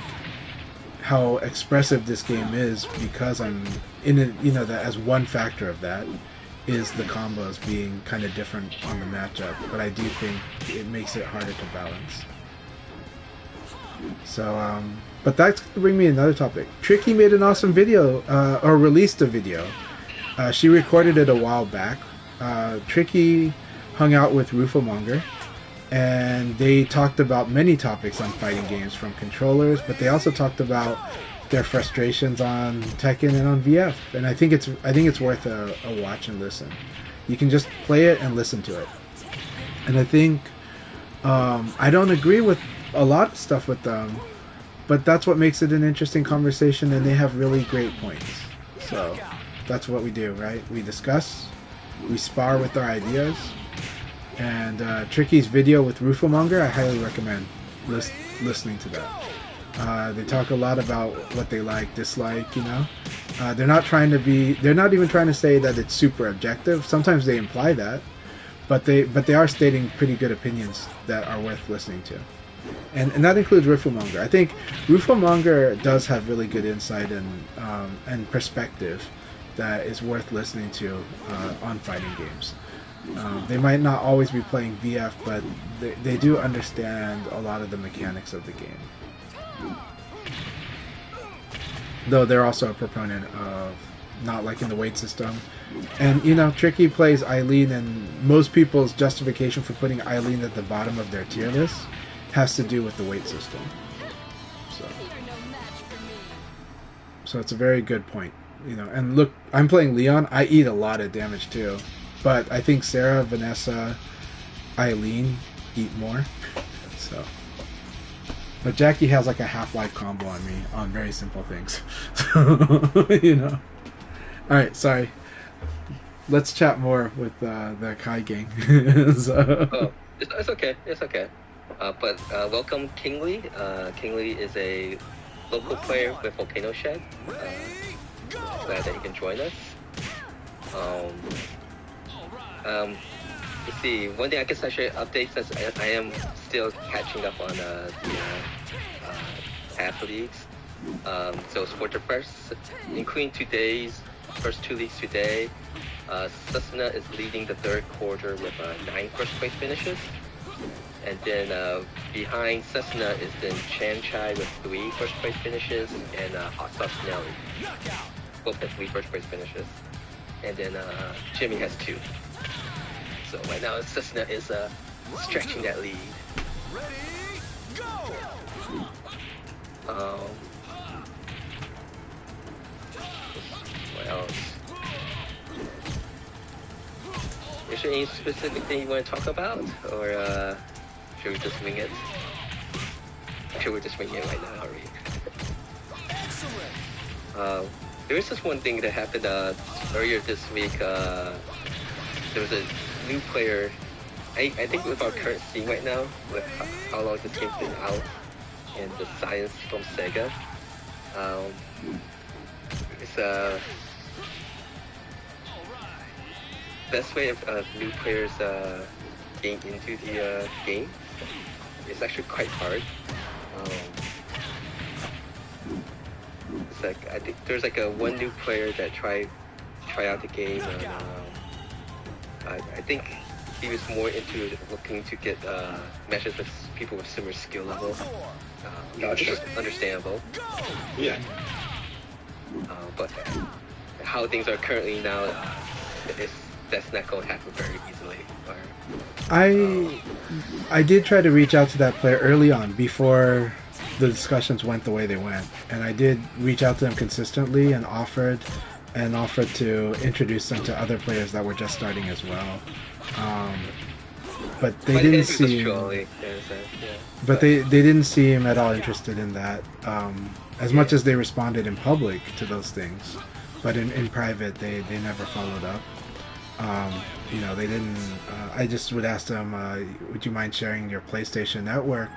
A: how expressive this game is because I'm in it. That as one factor of that is the combos being kind of different on the matchup, but I do think it makes it harder to balance. So, but that's going to bring me another topic. Tricky made an awesome video, or released a video. She recorded it a while back. Tricky hung out with Rufomonger, and they talked about many topics on fighting games, from controllers, but they also talked about their frustrations on Tekken and on VF, and I think it's worth a watch and listen. You can just play it and listen to it. And I think I don't agree with a lot of stuff with them, but that's what makes it an interesting conversation, and they have really great points. So that's what we do, right? We discuss, we spar with our ideas, and Tricky's video with Rufomonger, I highly recommend listening to that. They talk a lot about what they like, dislike, they're not even trying to say that it's super objective. Sometimes they imply that, but they are stating pretty good opinions that are worth listening to, and that includes Rifflemonger. I think Rifflemonger does have really good insight and perspective that is worth listening to on fighting games. They might not always be playing VF, but they do understand a lot of the mechanics of the game. Though they're also a proponent of not liking the weight system. And, you know, Tricky plays Eileen, and most people's justification for putting Eileen at the bottom of their tier list has to do with the weight system. So it's a very good point. You know, and look, I'm playing Leon. I eat a lot of damage too. But I think Sarah, Vanessa, Eileen eat more. So, but Jackie has like a half-life combo on me on very simple things. So, you know. All right, sorry. Let's chat more with the Akai gang. So.
C: Oh, it's okay. It's okay. But welcome Kingly. Kingly is a local player with Volcano Shed. Glad that you can join us. Let's see. One thing I guess I should update, since I am still catching up on the half leagues. So Sport Press, including today's first 2 leagues today, Cessna is leading the third quarter with 9 first place finishes. And then behind Cessna is then Chan Chai with 3 first place finishes, and Hot Sauce Nelly both have 3 first place finishes. And then Jimmy has 2. So right now Cessna is stretching that lead.
D: Ready, go!
C: What else? Is there any specific thing you want to talk about, or should we just wing it? Should we just wing it right now, Harry?
D: Excellent.
C: There was just one thing that happened earlier this week. There was a new player. I think with our current scene right now, with how long this game's been out, and the science from Sega, it's best way of new players getting into the game. It's actually quite hard. It's like, I think there's like one new player that try out the game, and I think he was more into looking to get matches with people with similar skill level.
B: Gotcha.
C: Understandable.
B: Yeah.
C: But how things are currently now, that's not going to happen very easily.
A: I did try to reach out to that player early on before the discussions went the way they went, and I did reach out to them consistently and offered to introduce them to other players that were just starting as well. But they didn't seem. But they didn't seem at all interested in that. As much as they responded in public to those things, but in private they never followed up. You know, they didn't. I just would ask them, would you mind sharing your PlayStation Network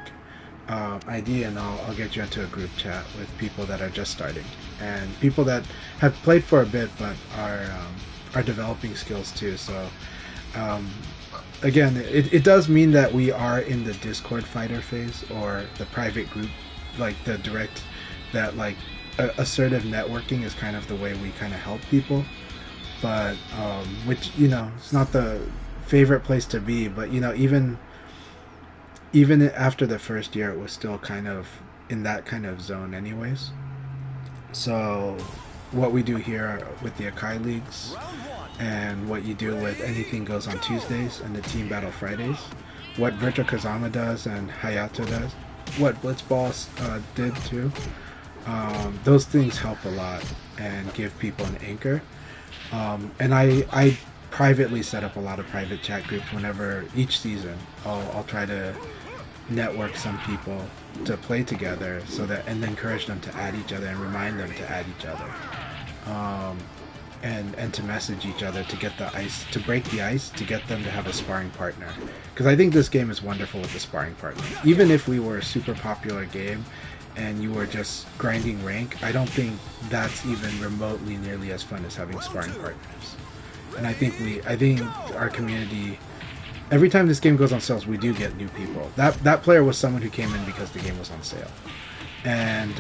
A: ID, and I'll get you into a group chat with people that are just starting and people that have played for a bit but are developing skills too. So again, it does mean that we are in the Discord fighter phase, or the private group, like the direct, that like assertive networking is kind of the way we kind of help people. But which, you know, it's not the favorite place to be, but you know, even after the first year, it was still kind of in that kind of zone anyways. So what we do here with the Akai leagues, and what you do with Anything Goes on Tuesdays and the Team Battle Fridays, what Virtual Kazama does and Hayato does, what Blitzball did too, those things help a lot and give people an anchor. And I privately set up a lot of private chat groups whenever each season. I'll try to network some people to play together, so that, and encourage them to add each other and remind them to add each other, and to message each other to get the ice, to break the ice, to get them to have a sparring partner. Because I think this game is wonderful with a sparring partner. Even if we were a super popular game and you were just grinding rank, I don't think that's even remotely nearly as fun as having sparring partners. And I think our community every time this game goes on sales, we do get new people. That player was someone who came in because the game was on sale, and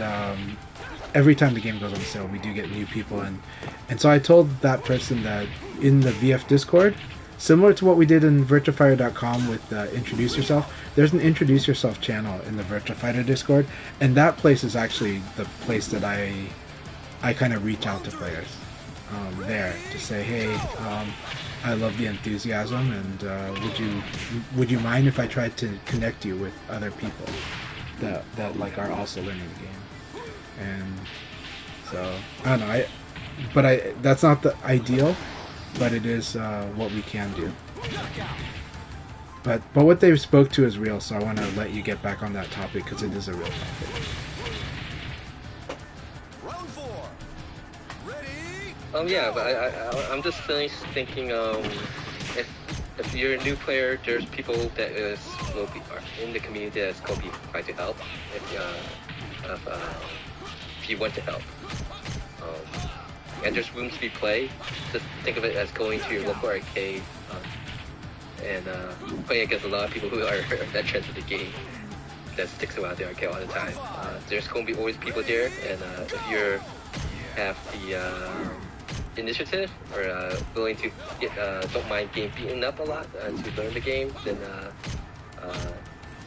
A: every time the game goes on sale, we do get new people. And so I told that person that in the VF Discord, similar to what we did in virtuafighter.com with Introduce Yourself, there's an Introduce Yourself channel in the Virtua Fighter Discord, and that place is actually the place that I kind of reach out to players there to say, hey, I love the enthusiasm, and would you mind if I tried to connect you with other people that like are also learning the game? And so I don't know, that's not the ideal, but it is what we can do. But what they spoke to is real, so I want to let you get back on that topic because it is a real topic.
D: Round 4. Ready?
C: Yeah, but I'm just thinking, if you're a new player, there's people that will be in the community that's going to be trying to help if you want to help. And there's rooms to be played. Just think of it as going to your local arcade and playing against a lot of people who are veterans of the game that sticks around the arcade all the time. There's going to be always people there, and if you have the initiative or willing to don't mind getting beaten up a lot to learn the game, then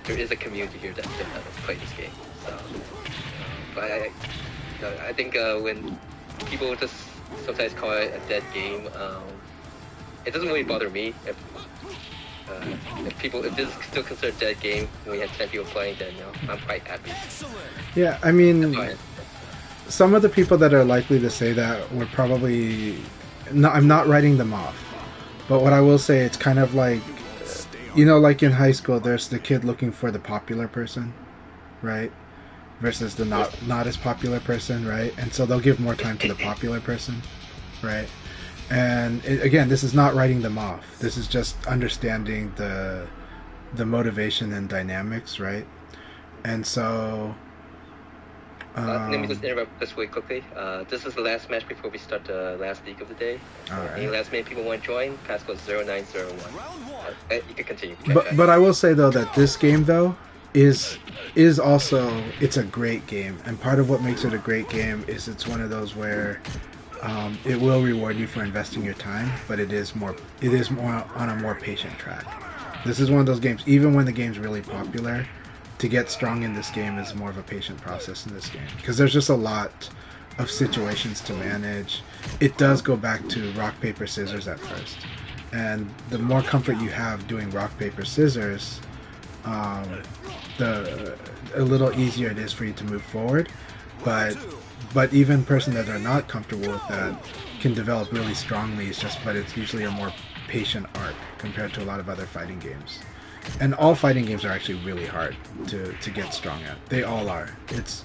C: there is a community here that play this game. So, but I think when people just sometimes call it a dead game, it doesn't really bother me if this is still considered a dead game when we have 10 people playing, then I'm quite happy.
A: Yeah, I mean, some of the people that are likely to say that were probably I'm not writing them off, but what I will say, it's kind of like, like in high school, there's the kid looking for the popular person, right, versus the not as popular person, right? And so they'll give more time to the popular person, right? And again, this is not writing them off. This is just understanding the motivation and dynamics, right? And so
C: let me just interrupt this way quickly. This is the last match before we start the last league of the day. So any last minute people want to join, passcode 0901. You can continue.
A: But I will say though that this game though is also, it's a great game, and part of what makes it a great game is it's one of those where it will reward you for investing your time, but it is more on a more patient track. This is one of those games, even when the game's really popular, to get strong in this game is more of a patient process in this game, because there's just a lot of situations to manage. It does go back to rock, paper, scissors at first, and the more comfort you have doing rock, paper, scissors, a little easier it is for you to move forward. But even person that are not comfortable with that can develop really strongly. But it's usually a more patient arc compared to a lot of other fighting games. And all fighting games are actually really hard to get strong at. They all are. It's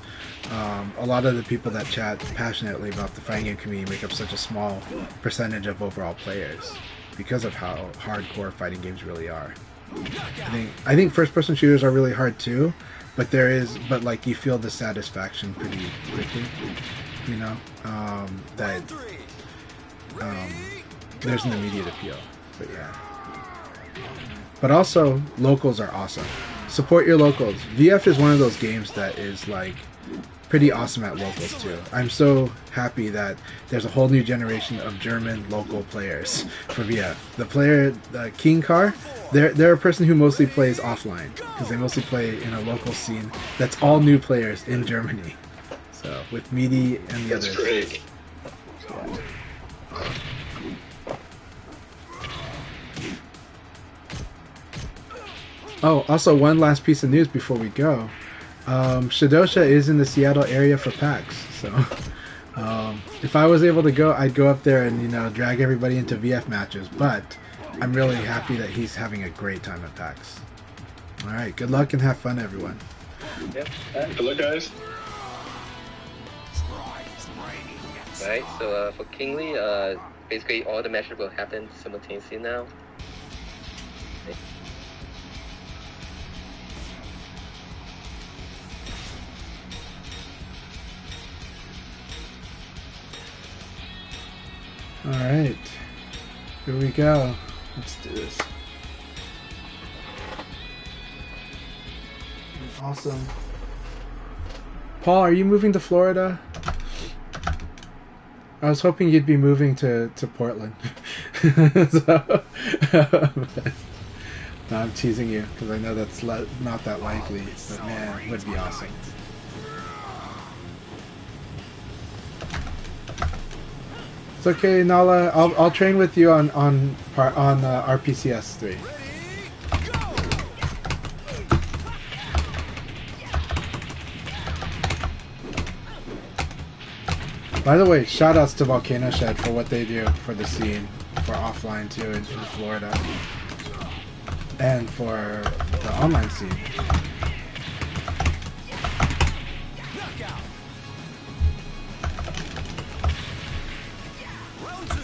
A: a lot of the people that chat passionately about the fighting game community make up such a small percentage of overall players because of how hardcore fighting games really are. I think first-person shooters are really hard too, but like you feel the satisfaction pretty quickly, that there's an immediate appeal. But yeah. But also, locals are awesome. Support your locals. VF is one of those games that is like pretty awesome at locals too. I'm so happy that there's a whole new generation of German local players for VF. The King Car, they're a person who mostly plays offline because they mostly play in a local scene that's all new players in Germany. So with Meaty and the others.
B: That's great.
A: Oh, also one last piece of news before we go. Shadosha is in the Seattle area for PAX, so if I was able to go, I'd go up there and drag everybody into VF matches. But I'm really happy that he's having a great time at PAX. All right, good luck and have fun, everyone.
B: Yep. Good luck, guys.
C: Alright, so for Kingly, basically all the matches will happen simultaneously now.
A: All right, here we go. Let's do this. Awesome. Paul, are you moving to Florida? I was hoping you'd be moving to Portland. So, no, I'm teasing you because I know that's not that likely, but man, it would be awesome. It's okay, Nala. I'll train with you on RPCS 3. By the way, shout outs to Volcano Shed for what they do for the scene, for offline too in Florida, and for the online scene.
D: Round 2.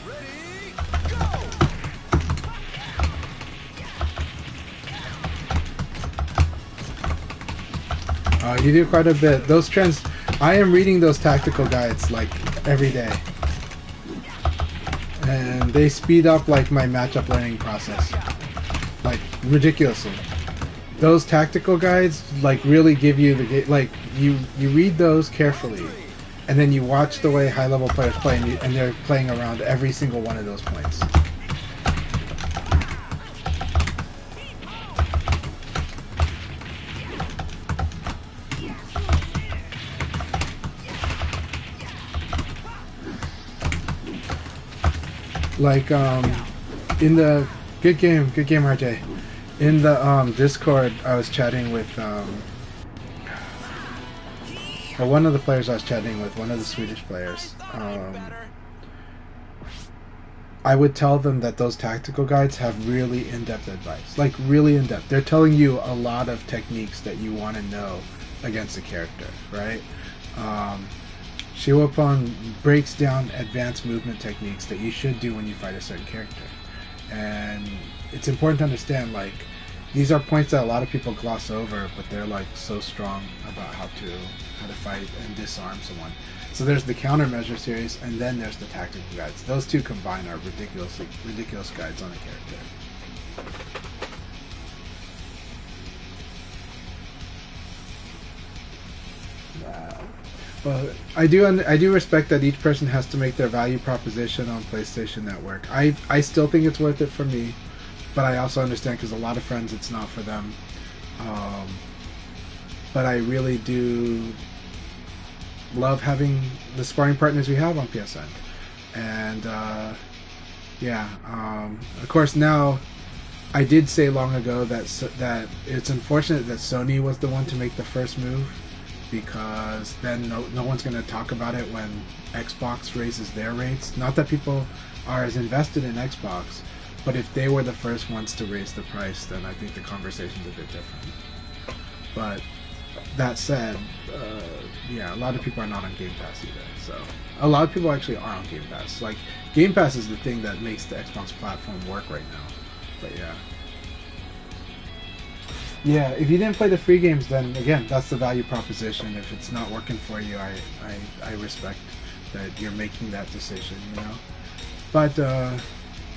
D: Ready, go!
A: You do quite a bit. Those trends. I am reading those tactical guides like every day, and they speed up like my matchup learning process, like ridiculously. Those tactical guides like really give you the like you read those carefully, and then you watch the way high level players play, and they're playing around every single one of those points. Like in the good game RJ. In the Discord, I was chatting with one of the players I was chatting with, one of the Swedish players. I would tell them that those tactical guides have really in-depth advice, like really in-depth. They're telling you a lot of techniques that you want to know against a character, right? Shiwapon breaks down advanced movement techniques that you should do when you fight a certain character. And it's important to understand, like, these are points that a lot of people gloss over, but they're like so strong about how to fight and disarm someone. So there's the countermeasure series, and then there's the tactical guides. Those two combined are ridiculous guides on a character. Wow. Well, I do respect that each person has to make their value proposition on PlayStation Network. I still think it's worth it for me, but I also understand because a lot of friends it's not for them. But I really do love having the sparring partners we have on PSN, and of course now. I did say long ago that it's unfortunate that Sony was the one to make the first move, because then no one's going to talk about it when Xbox raises their rates. Not that people are as invested in Xbox, but if they were the first ones to raise the price, then I think the conversation's a bit different. But that said, a lot of people are not on Game Pass either. So a lot of people actually are on Game Pass. Like, Game Pass is the thing that makes the Xbox platform work right now. But yeah, if you didn't play the free games, then again, that's the value proposition. If it's not working for you, I respect that you're making that decision, you know. But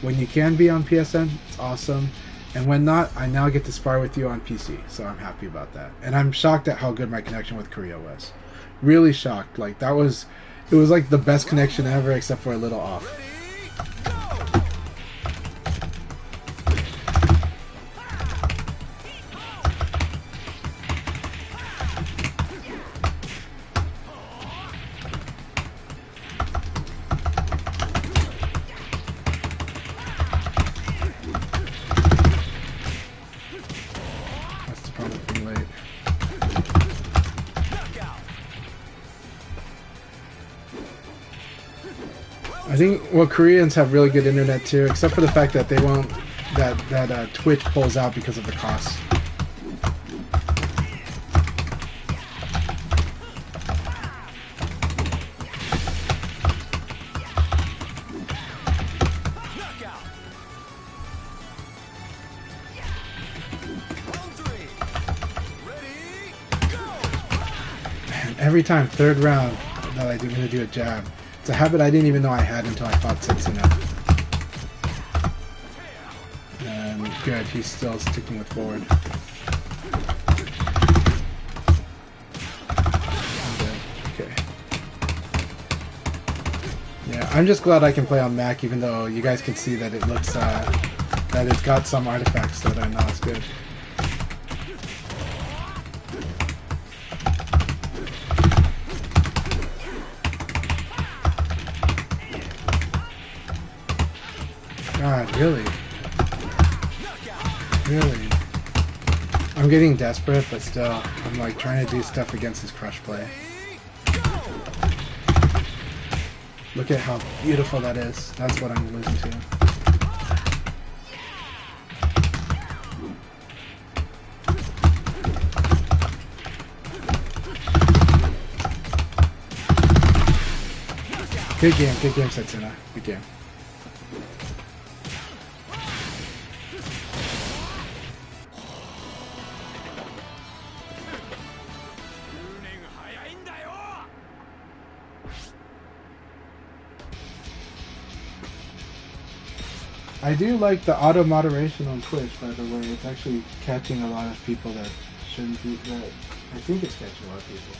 A: when you can be on PSN, it's awesome. And when not, I now get to spar with you on PC, so I'm happy about that. And I'm shocked at how good my connection with Korea was. Really shocked. Like, it was like the best connection ever, except for a little off. I think Koreans have really good internet too, except for the fact that they won't that Twitch pulls out because of the cost. Man, every time, third round, that I'm going to do a jab. It's a habit I didn't even know I had until I fought Setsuna. And good, he's still sticking with forward. I'm just glad I can play on Mac, even though you guys can see that it looks that it's got some artifacts that are not as good. God, really? Really? I'm getting desperate, but still, I'm like trying to do stuff against his crush play. Look at how beautiful that is. That's what I'm losing to. Good game, Setsuna. Good game. I do like the auto moderation on Twitch, by the way. It's actually catching a lot of people that shouldn't be. That I think it's catching a lot of people.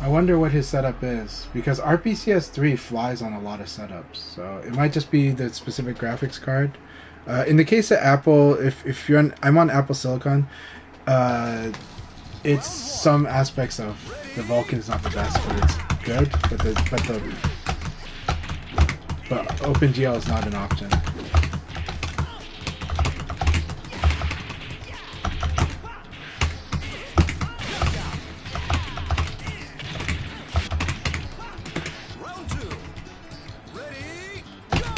A: I wonder what his setup is, because RPCS 3 flies on a lot of setups, so it might just be the specific graphics card. In the case of Apple, if you're on, I'm on Apple Silicon. It's some aspects of the Vulkan's not the best, but it's good. But OpenGL is not an option.
D: Round 2. Ready, go!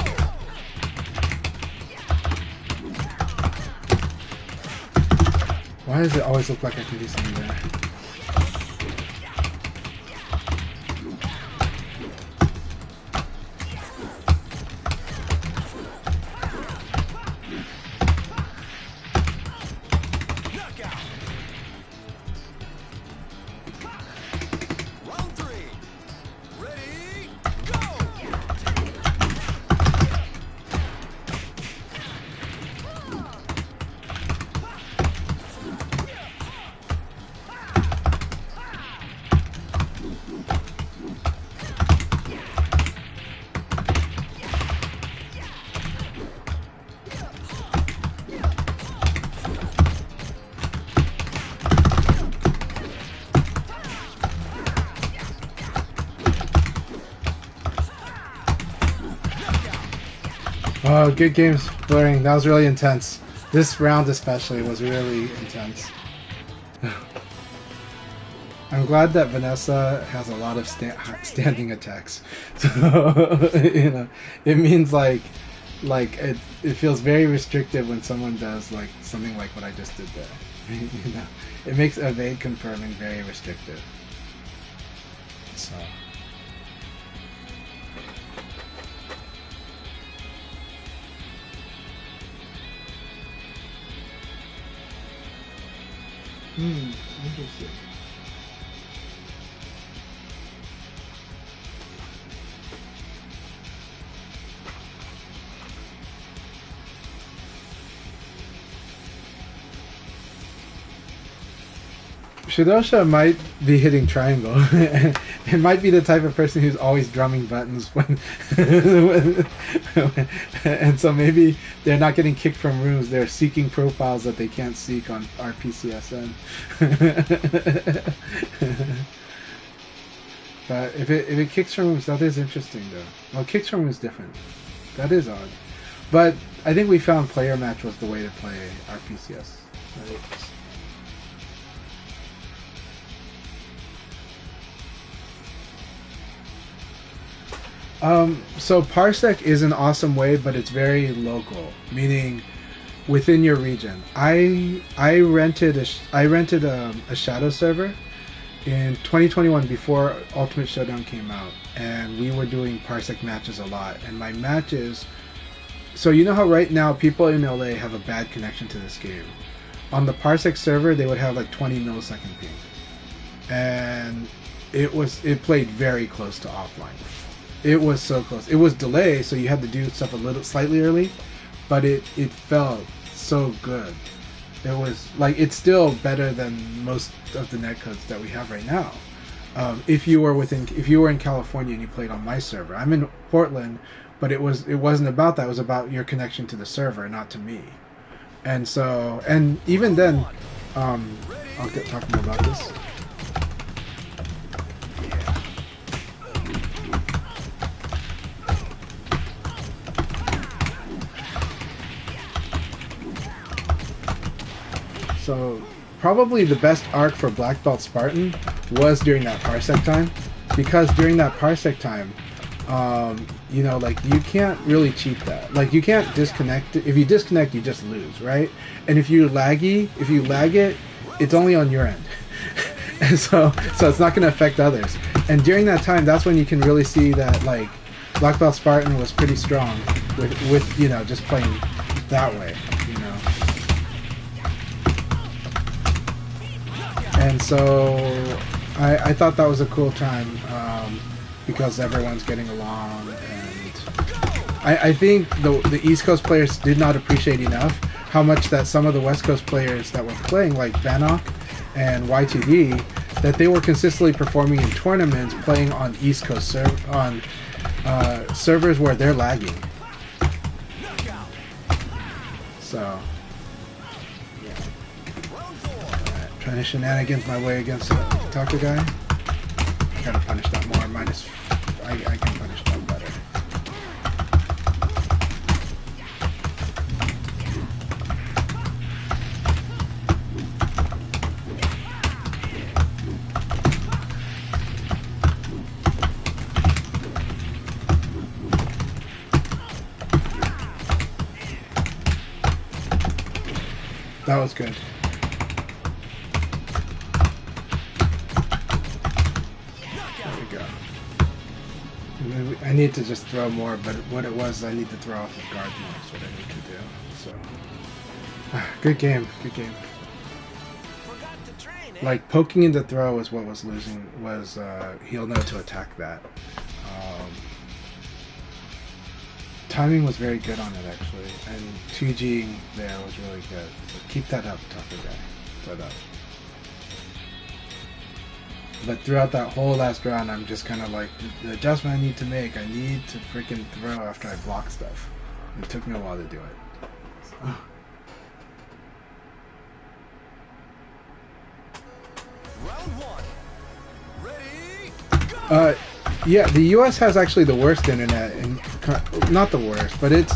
A: Why does it always look like I can do something there?
D: Round 3. Ready, go!
A: Oh, good games, Blurring. That was really intense. This round especially was really intense. I'm glad that Vanessa has a lot of standing attacks. So, you know, it means like it feels very restrictive when someone does like something like what I just did there. You know, it makes evade confirming very restrictive. So. Interesting. Shidosha might be hitting triangle. It might be the type of person who's always drumming buttons when, and so maybe they're not getting kicked from rooms. They're seeking profiles that they can't seek on RPCSN. But if it kicks from rooms, that is interesting though. Well, kicks from rooms is different. That is odd. But I think we found player match was the way to play RPCS. Right? So Parsec is an awesome way, but it's very local, meaning within your region. I rented a Shadow server in 2021 before Ultimate Showdown came out, and we were doing Parsec matches a lot. And my matches, so you know how right now people in LA have a bad connection to this game. On the Parsec server, they would have like 20 millisecond ping, and it played very close to offline. It was so close. It was delay, so you had to do stuff a little slightly early, but it felt so good. It was like it's still better than most of the netcodes that we have right now. If you were in California and you played on my server, I'm in Portland, but it wasn't about that. It was about your connection to the server, not to me. And so, and even then, I'll talk more about this. So probably the best arc for Black Belt Spartan was during that parsec time, because during that parsec time, you know, like you can't really cheat that. Like you can't disconnect. If you disconnect, you just lose, right? And if you lag it, it's only on your end, and so it's not going to affect others. And during that time, that's when you can really see that like Black Belt Spartan was pretty strong with you know just playing that way, you know. And so I thought that was a cool time because everyone's getting along, and I think the East Coast players did not appreciate enough how much that some of the West Coast players that were playing, like Bannock and YTD, that they were consistently performing in tournaments playing on East Coast servers where they're lagging. So trying to shenanigans my way against the Taco guy. Gotta punish that more. I can punish that better. That was good. I need to just throw more, but what it was, I need to throw off of guard more. That's what I need to do. So, good game, good game. Like poking into throw is what was losing. Was he'll know to attack that. Timing was very good on it actually, and 2G there was really good. So keep that up, tougher guy. Throw that. But throughout that whole last round, I'm just kind of like, the adjustment I need to make, I need to freaking throw after I block stuff. It took me a while to do it. So.
D: Round one. Ready, go!
A: Yeah, the U.S. has actually the worst internet, and not the worst, but it's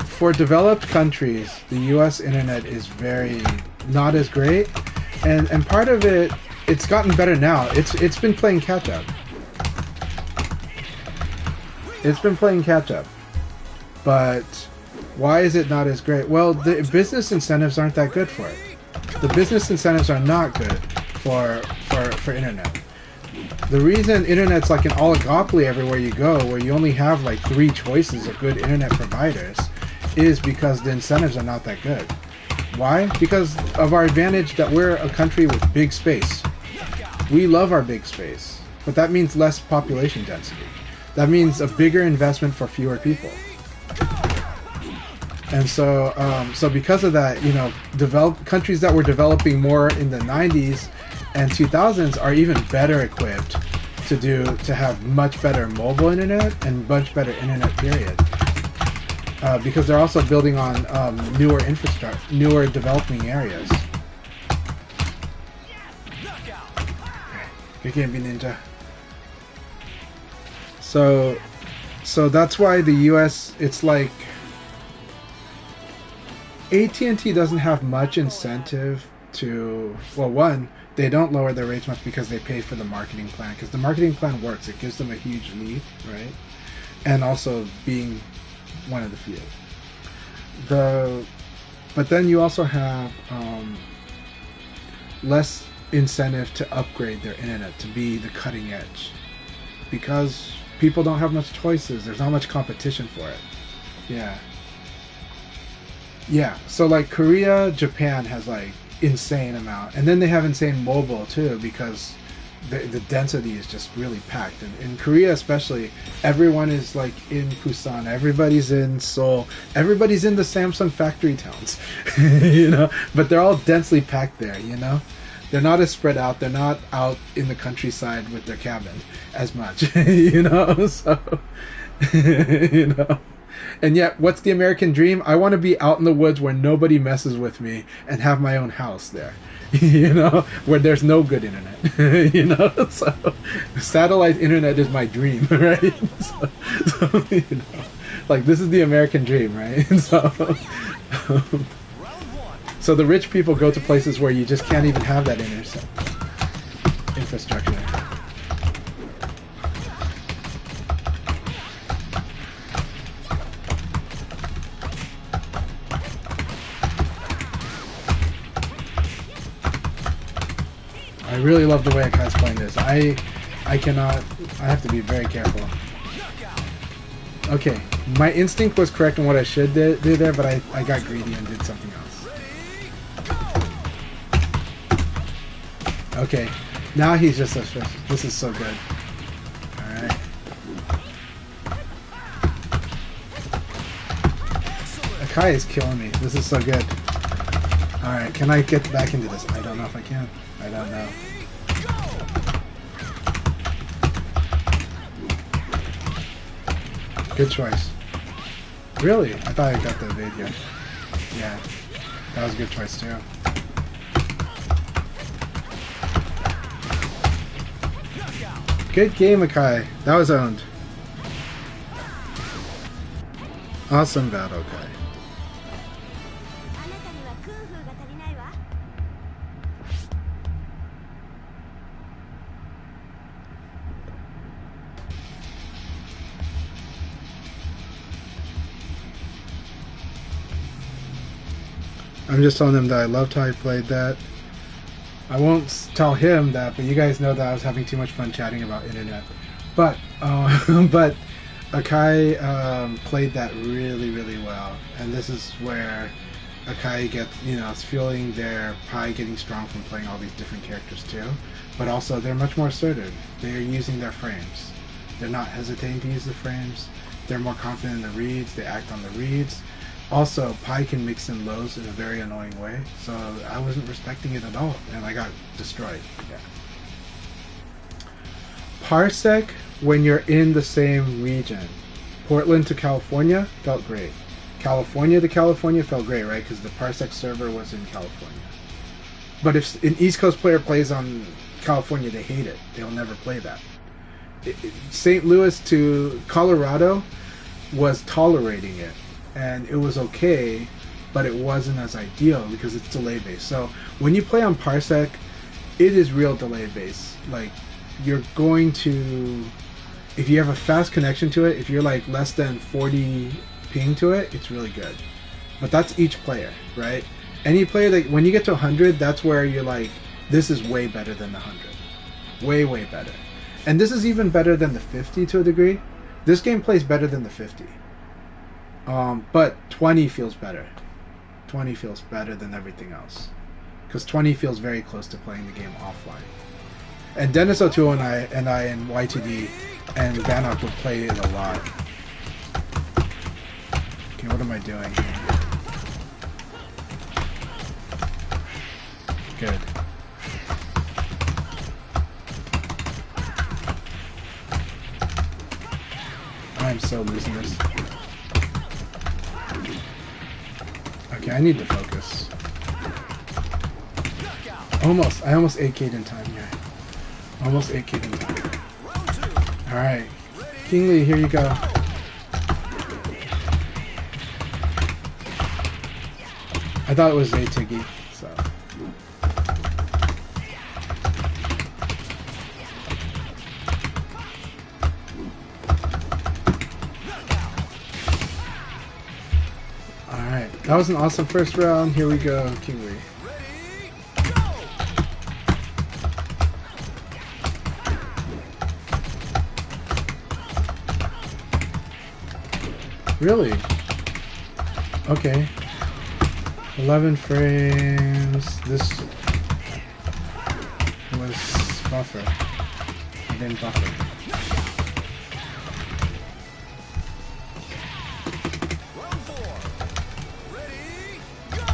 A: for developed countries. The U.S. internet is very not as great, and part of it. It's gotten better now. It's been playing catch up. It's been playing catch up. But why is it not as great? Well, the business incentives aren't that good for it. The business incentives are not good for internet. The reason internet's like an oligopoly everywhere you go, where you only have like 3 choices of good internet providers, is because the incentives are not that good. Why? Because of our advantage that we're a country with big space. We love our big space, but that means less population density. That means a bigger investment for fewer people. And so, so because of that, you know, countries that were developing more in the 90s and 2000s are even better equipped to have much better mobile internet and much better internet period. Because they're also building on newer infrastructure, newer developing areas. Good game, Ninja. So that's why the U.S. It's like AT&T doesn't have much incentive to. Well, one, they don't lower their rates much because they pay for the marketing plan. Because the marketing plan works, it gives them a huge lead, right? And also being one of the few. But then you also have less incentive to upgrade their internet to be the cutting edge, because people don't have much choices. There's not much competition for it. Yeah. So like Korea, Japan has like insane amount, and then they have insane mobile too, because the density is just really packed. And in Korea especially, everyone is like in Busan, everybody's in Seoul, everybody's in the Samsung factory towns, you know, but they're all densely packed there, you know. They're not as spread out. They're not out in the countryside with their cabin as much, you know. So, you know. And yet, what's the American dream? I want to be out in the woods where nobody messes with me and have my own house there, you know, where there's no good internet, you know. So, satellite internet is my dream, right? So, you know, like this is the American dream, right? So the rich people go to places where you just can't even have that infrastructure. I really love the way Akai's playing this. I have to be very careful. Okay, my instinct was correct on what I should do there, but I got greedy and did something else. Okay, now he's just so stressed. This is so good. Alright. Akai is killing me. This is so good. Alright, can I get back into this? I don't know if I can. I don't know. Good choice. Really? I thought I got the evade here. Yeah. That was a good choice too. Good game, Akai. That was owned. Awesome battle, Akai. I'm just telling him that I loved how he played that. I won't tell him that, but you guys know that I was having too much fun chatting about internet. But but Akai played that really, really well, and this is where Akai gets, you know, it's feeling their pie getting strong from playing all these different characters too. But also they're much more assertive. They're using their frames. They're not hesitating to use the frames. They're more confident in the reads. They act on the reads. Also, Pi can mix in lows in a very annoying way, so I wasn't respecting it at all, and I got destroyed. Yeah. Parsec, when you're in the same region. Portland to California felt great. California to California felt great, right? Because the Parsec server was in California. But if an East Coast player plays on California, they hate it. They'll never play that. St. Louis to Colorado was tolerating it. And it was okay, but it wasn't as ideal because it's delay based. So when you play on Parsec, it is real delay based. Like, you're going to, if you have a fast connection to it, if you're like less than 40 ping to it, it's really good. But that's each player, right? Any player that, when you get to 100, that's where you're like, this is way better than the 100. Way, way better. And this is even better than the 50 to a degree. This game plays better than the 50. But 20 feels better. 20 feels better than everything else. Because 20 feels very close to playing the game offline. And Dennis O'Toole and I and Y2D and Bannock would play it a lot. Okay, what am I doing here? Good. I'm so losing this. Okay, I need to focus. Almost. I almost 8K'd in time here. Almost 8K'd in time. Alright. King Lee, here you go. I thought it was Tiggy, so. Alright, that was an awesome first round. Here we go, King Lee. Really? Okay. 11 frames. This was buffer. didn't buffer.
D: Round 4. Ready, go!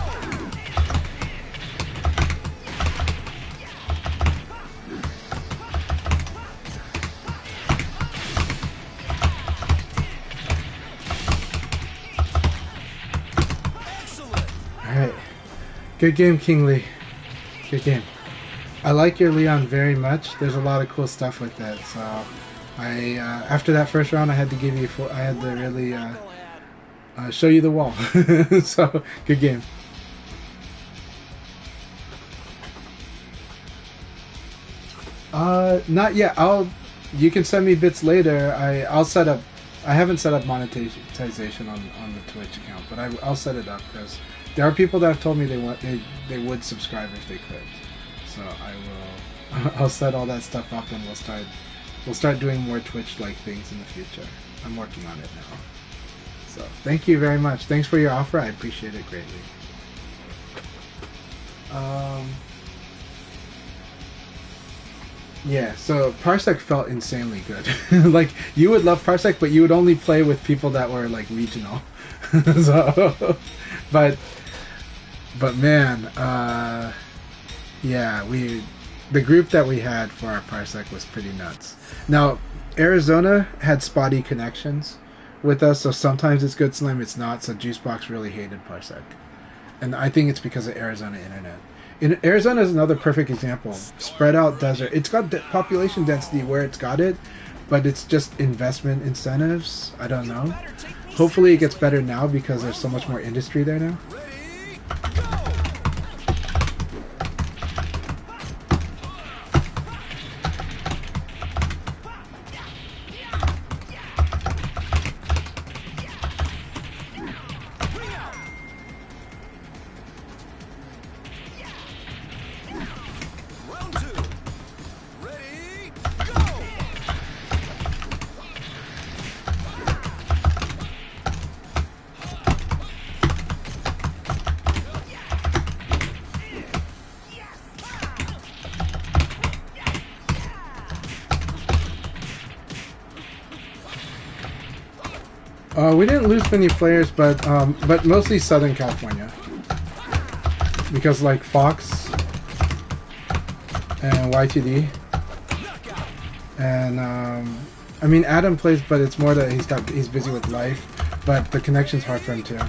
D: Excellent.
A: Alright. Good game, King Lee. Good game. I like your Leon very much. There's a lot of cool stuff with it. So, I after that first round, I had to give you. I had to really show you the wall. So, good game. Not yet. You can send me bits later. I'll set up. I haven't set up monetization on the Twitch account, but I'll set it up because there are people that have told me they would subscribe if they could. So I will. I'll set all that stuff up, and we'll start doing more Twitch-like things in the future. I'm working on it now. So thank you very much. Thanks for your offer. I appreciate it greatly. Yeah, so Parsec felt insanely good. Like, you would love Parsec, but you would only play with people that were, like, regional. So, but man, yeah, the group that we had for our Parsec was pretty nuts. Now, Arizona had spotty connections with us, so sometimes it's good Slam, it's not, so Juicebox really hated Parsec. And I think it's because of Arizona internet. Arizona is another perfect example. Spread out desert. It's got population density where it's got it, but it's just investment incentives. I don't know. Hopefully it gets better now because there's so much more industry there now.
D: Ready, go! Round 2. Ready, go!
A: We didn't lose many players, but mostly Southern California, because like Fox and YTD, and I mean Adam plays, but it's more that he's busy with life, but the connection's hard for him too.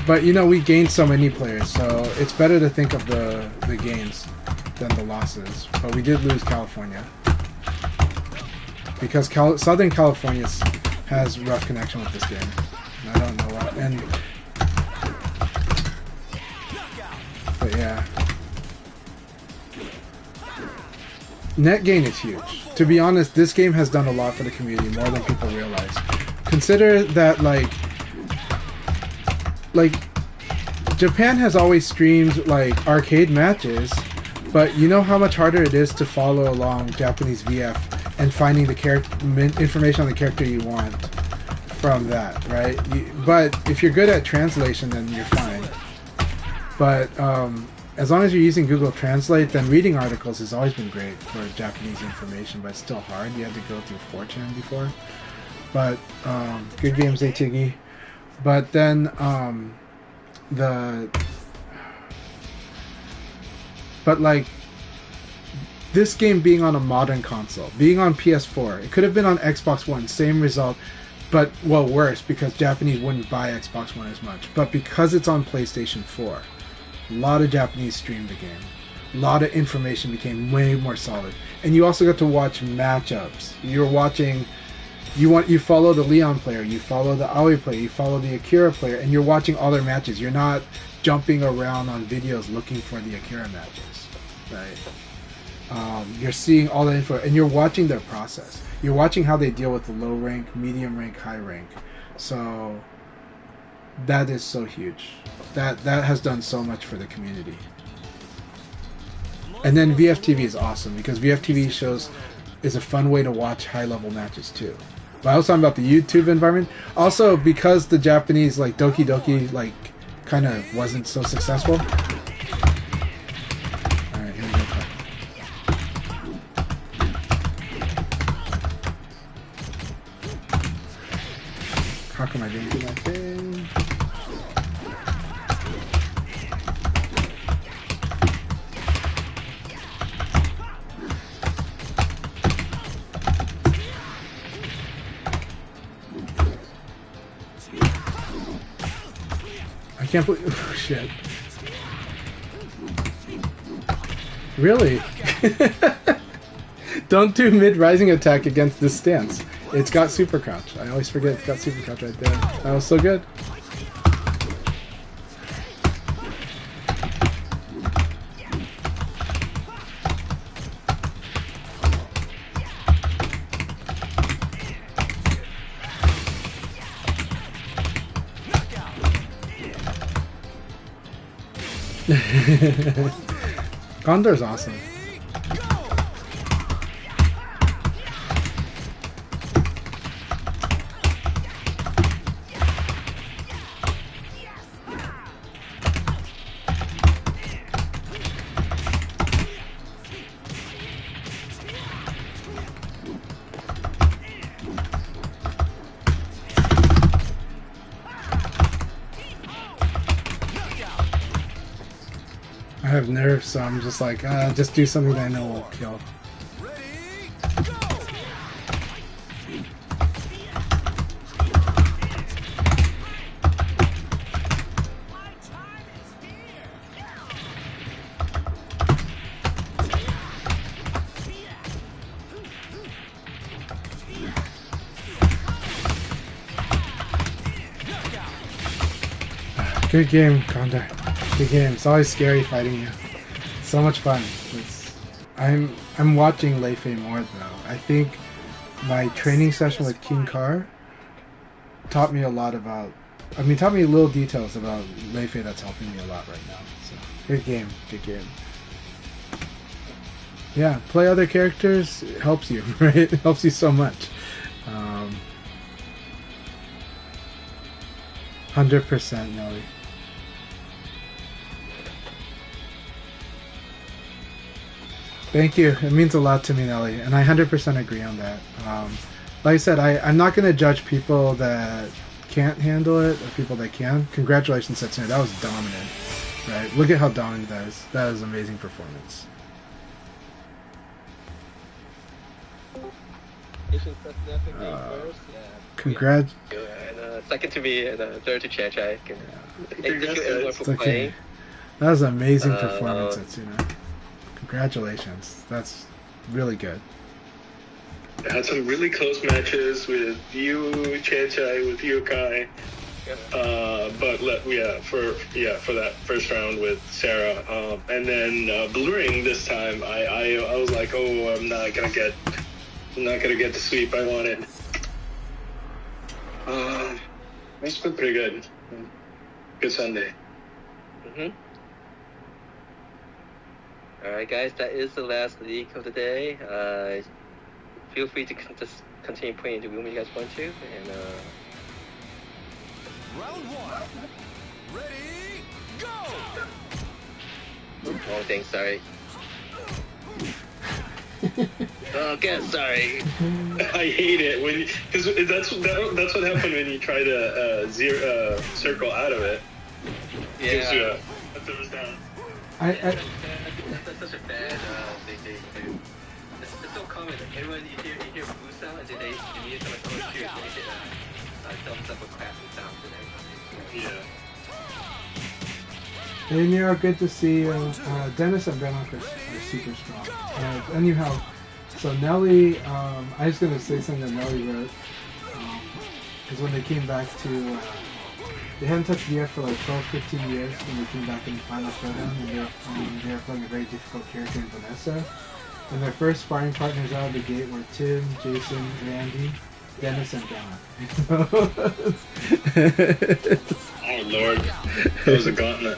A: But you know, we gained so many players, so it's better to think of the gains than the losses. But we did lose California. Because Southern California has rough connection with this game. And I don't know why. But yeah. Net gain is huge. To be honest, this game has done a lot for the community, more than people realize. Consider that, like Japan has always streamed, like, arcade matches, but you know how much harder it is to follow along Japanese VF and finding the information on the character you want from that, right? But if you're good at translation, then you're fine. But as long as you're using Google Translate, then reading articles has always been great for Japanese information, but it's still hard. You had to go through 4chan before. But good games, Atiggy. But then this game being on a modern console, being on PS4, it could have been on Xbox One, same result, but, well, worse, because Japanese wouldn't buy Xbox One as much. But because it's on PlayStation 4, a lot of Japanese streamed the game. A lot of information became way more solid. And you also got to watch matchups. You're watching, you follow the Leon player, you follow the Aoi player, you follow the Akira player, and you're watching all their matches. You're not jumping around on videos looking for the Akira matches, right? You're seeing all the info, and you're watching their process. You're watching how they deal with the low rank, medium rank, high rank. So that is so huge. That has done so much for the community. And then VFTV is awesome because VFTV shows is a fun way to watch high level matches too. But I was talking about the YouTube environment. Also, because the Japanese like Doki Doki like kind of wasn't so successful. How come I didn't do my thing? I can't believe. Oh, shit. Really? Don't do mid-rising attack against this stance. It's got super crouch. I always forget it's got super crouch right there. That was so good. Condor's awesome. I have nerves, so I'm just like, just do something that I know will kill.
D: Ready, go!
A: Good game, Condor. Good game. It's always scary fighting you. So much fun. I'm watching Lei Fei more though. I think my training session with King Car taught me a lot about. I mean, taught me little details about Lei Fei that's helping me a lot right now. So good game. Good game. Yeah, play other characters helps you, right? It helps you so much. 100% Nelly. Thank you. It means a lot to me, Nelly, and I 100% agree on that. Like I said, I'm not going to judge people that can't handle it or people that can. Congratulations, Setsuna. That was dominant, right? Look at how dominant that is. That is amazing performance. Congrats.
C: And second to me, and third to Chan Chai. Thank you everyone for
A: Okay.
C: playing.
A: That was an amazing performance, Setsuna. Congratulations. That's really good.
B: I had some really close matches with you, Chanchai, with you, Akai. For that first round with Sarah, and then Blue Ring this time, I was like, oh, I'm not gonna get the sweep I wanted. It's been pretty good. Good Sunday.
C: Alright guys, that is the last league of the day. Feel free to just continue playing the room if you guys want to. And
D: Round one. Ready, go!
C: wrong thing, sorry. Okay, sorry.
B: I hate it because that's what happened when you try to circle out of it.
C: Yeah.
B: Gives you a thumbs down.
C: That's such a bad thing to do. It's so common. Everyone you hear a blue sound and then they immediately come and shoot and they hit a thumbs up or clapping sound and everything.
B: Yeah.
A: Hey Nero, good to see you. Dennis and Benok are super strong. Anyhow, so Nelly, I was going to say something that Nelly wrote. Because when they came back to, they hadn't touched VF for like 12, 15 years when they came back in the final showdown, and they were playing a very difficult character in Vanessa. And their first sparring partners out of the gate were Tim, Jason, Randy, Dennis, and Benok.
B: Oh Lord, that was a gauntlet.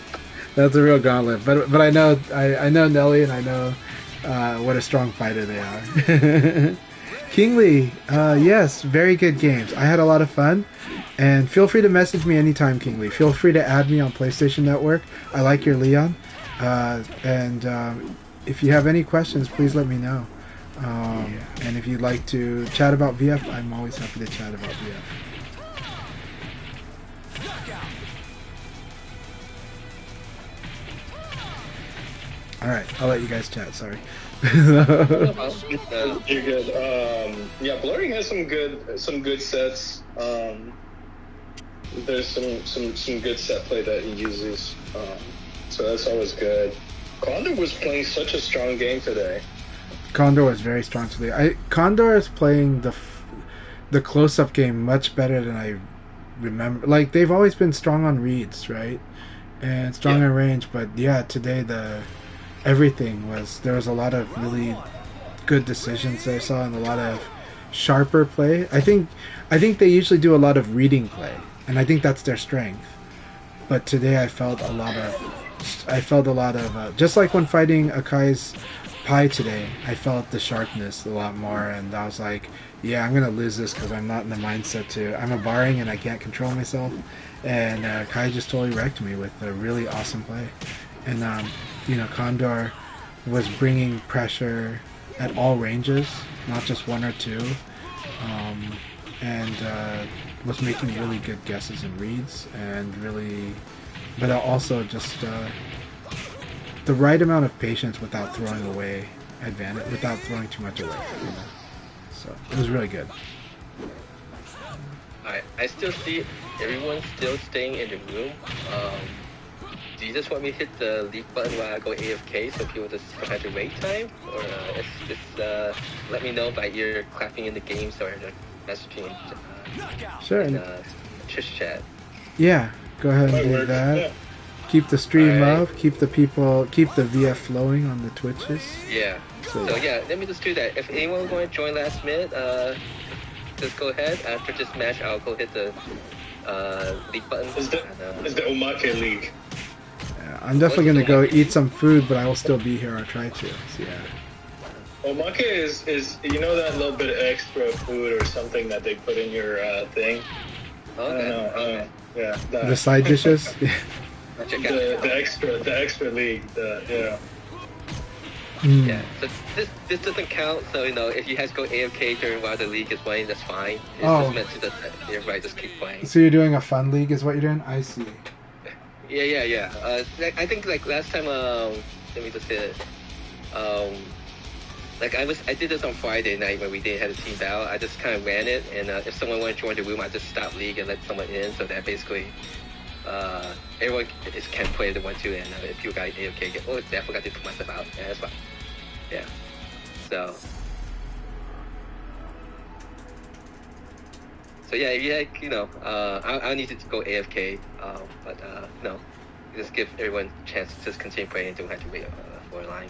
A: That's a real gauntlet, but I know Nelly, and I know what a strong fighter they are. Kingly, yes, very good games. I had a lot of fun, and feel free to message me anytime, Kingly. Feel free to add me on PlayStation Network. I like your Leon, and if you have any questions, please let me know. And if you'd like to chat about VF, I'm always happy to chat about VF. All right, I'll let you guys chat. Sorry.
B: You're good. Yeah, Blurring has some good sets. There's some good set play that he uses. So that's always good. Condor was playing such a strong game today.
A: Condor was very strong today. Condor is playing the close-up game much better than I remember. Like, they've always been strong on reads, right? And strong in range, but yeah, today there was a lot of really good decisions I saw and a lot of sharper play. I think they usually do a lot of reading play, and I think that's their strength. But today I felt a lot of just like when fighting Akai's Pi today, I felt the sharpness a lot more, and I was like, yeah, I'm gonna lose this because I'm not in the mindset I'm a barring and I can't control myself. And Kai just totally wrecked me with a really awesome play. And Condor was bringing pressure at all ranges, not just one or two, and was making really good guesses and reads, but also just the right amount of patience without throwing too much away. So it was really good.
C: I still see everyone still staying in the room. Do you just want me to hit the leave button while I go AFK so people just don't have to wait time? Or just let me know by either clapping in the games or messaging
A: Sure.
C: in Twitch chat.
A: Yeah, go ahead and do that.
B: Yeah.
A: Keep the stream
C: Alright.
A: up, keep the VF flowing on the Twitches.
C: Yeah. So yeah, let me just do that. If anyone want to join last minute, just go ahead. After this match, I'll go hit the leave button.
B: It's the Omake League.
A: Yeah, I'm definitely gonna go eat some food, but I will still be here or try to. So yeah.
B: Omake is that little bit of extra food or something that they put in your thing.
C: Okay.
B: Yeah.
A: The side dishes.
C: I'll check out.
B: The extra league.
C: Yeah, so this doesn't count. So if you guys go AFK during while the league is playing, that's fine. It's just meant to that everybody just keep playing.
A: So you're doing a fun league, is what you're doing? I see.
C: Yeah. I think last time. Let me just say it. I did this on Friday night when we didn't have a team battle. I just kind of ran it, and if someone wanted to join the room, I just stopped league and let someone in, so that basically everyone can play the 1-2, and if you got AFK, I forgot to put myself out. Yeah, that's fine. Yeah. So yeah, I'll need to go AFK, but just give everyone a chance to just continue playing and don't have to wait for a line.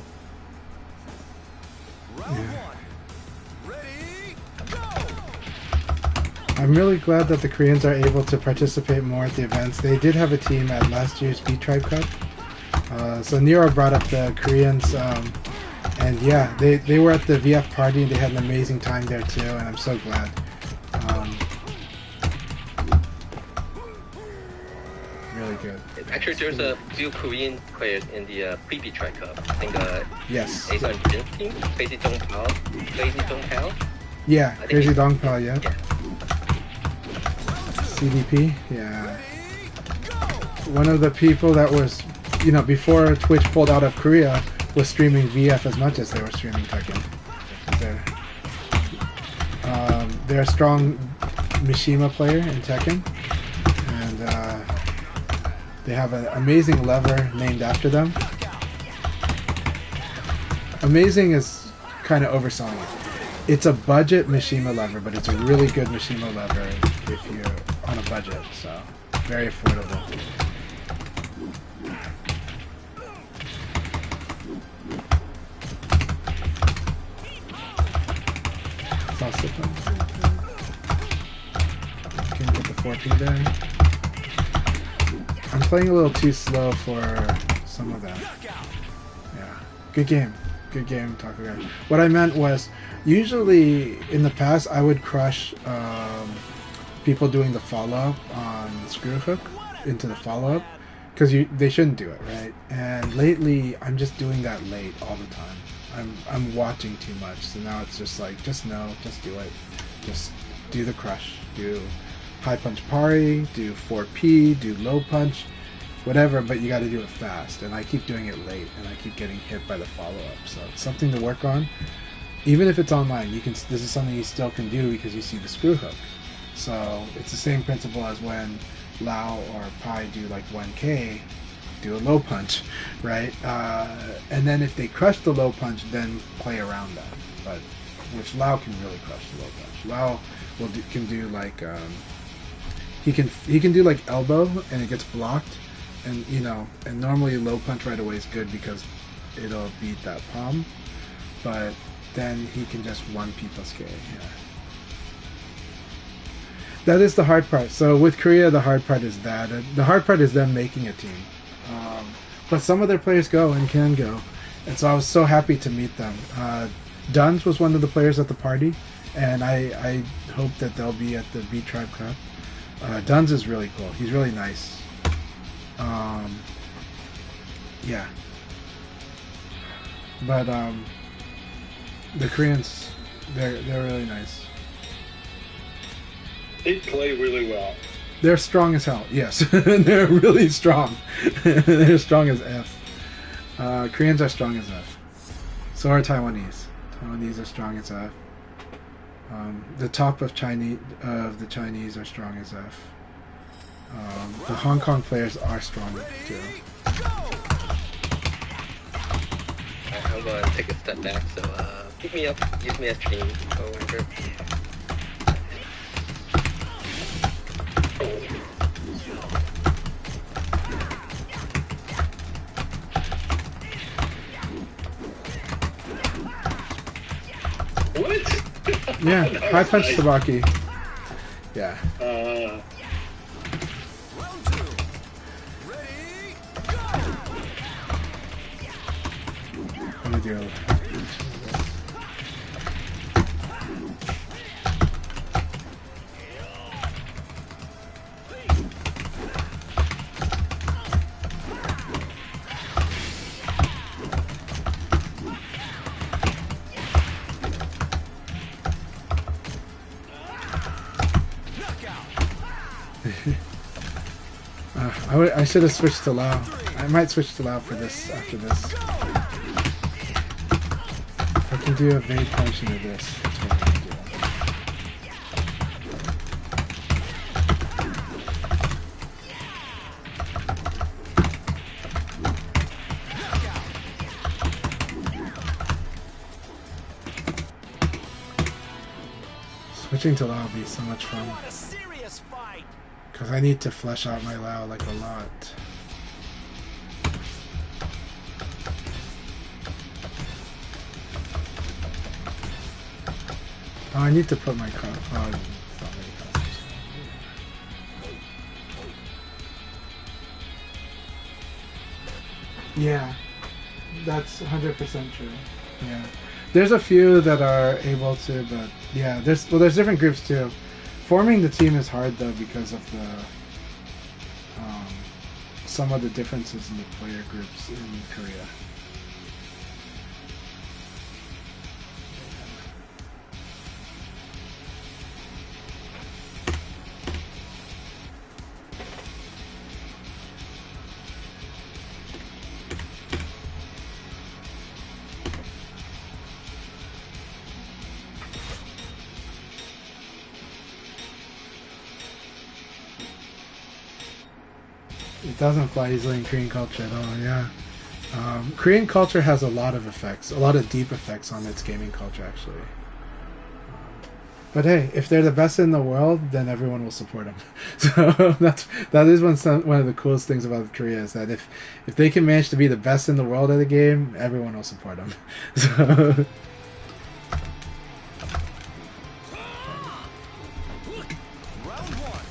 D: Round one. Ready, go!
A: I'm really glad that the Koreans are able to participate more at the events. They did have a team at last year's B-Tribe Cup. So Nero brought up the Koreans, and yeah, they were at the VF party and they had an amazing time there too, and I'm so glad. Really good.
C: Actually, there's a few Korean players in the pre-B-Tribe Cup. I think
A: Yes.
C: Ace on Jin's team, Crazy Dong Pao.
A: Yeah, Crazy Dongpao, yeah.
C: Yeah.
A: CDP, yeah. One of the people that was, before Twitch pulled out of Korea, was streaming VF as much as they were streaming Tekken. They're a strong Mishima player in Tekken, and they have an amazing lever named after them. Amazing is kind of overselling it. It's a budget Mishima lever, but it's a really good Mishima lever if you're on a budget, so very affordable. Can get the 4P there. I'm playing a little too slow for some of that. Yeah. Good game, Taco Guy. What I meant was, usually in the past I would crush people doing the follow-up on Screw Hook into the follow-up, because they shouldn't do it, right? And lately I'm just doing that late all the time. I'm watching too much, so now it's just like, just do it. Just do the crush, do high punch parry, do 4P, do low punch, whatever, but you got to do it fast. And I keep doing it late, and I keep getting hit by the follow-up. So it's something to work on. Even if it's online, you can. This is something you still can do because you see the screw hook. So it's the same principle as when Lao or Pi do like 1K, do a low punch, right? And then if they crush the low punch, then play around that. But which Lao can really crush the low punch. Lao can do like he can do like elbow and it gets blocked, and and normally low punch right away is good because it'll beat that palm, but then he can just 1P plus K. Yeah. That is the hard part. So with Korea, the hard part is that. The hard part is them making a team. But some of their players go and can go. And so I was so happy to meet them. Duns was one of the players at the party, and I hope that they'll be at the Beat Tribe Cup. Duns is really cool. He's really nice. Yeah. But the Koreans, they're really nice.
B: They play really well.
A: They're strong as hell. Yes, they're really strong. They're strong as F. Koreans are strong as F. So are Taiwanese. Taiwanese are strong as F. The top of the Chinese are strong as F. The Hong Kong players are strong too.
C: I'm going to take a step back, so pick me up, use me as team. Over.
B: What?
A: Yeah, high punch Sabaki. Yeah.
D: Round 2. Ready, go!
A: I'm gonna do. I should have switched to Lao. I might switch to Lao for this after this. I can do a vague function of this. That's what I'm gonna do. Switching to Lao would be so much fun.
D: Want a serious fight?
A: Because I need to flesh out my Lao like a lot. Oh, I need to put my car. Oh, it's not really custom. Yeah, that's 100% true. Yeah, there's a few that are able to, but yeah, there's different groups too. Forming the team is hard though because of the some of the differences in the player groups in Korea. It doesn't fly easily in Korean culture at all, yeah. Korean culture has a lot of effects, a lot of deep effects on its gaming culture, actually. But hey, if they're the best in the world, then everyone will support them. So that is one of the coolest things about Korea is that if they can manage to be the best in the world at a game, everyone will support them. So.
D: Round 1.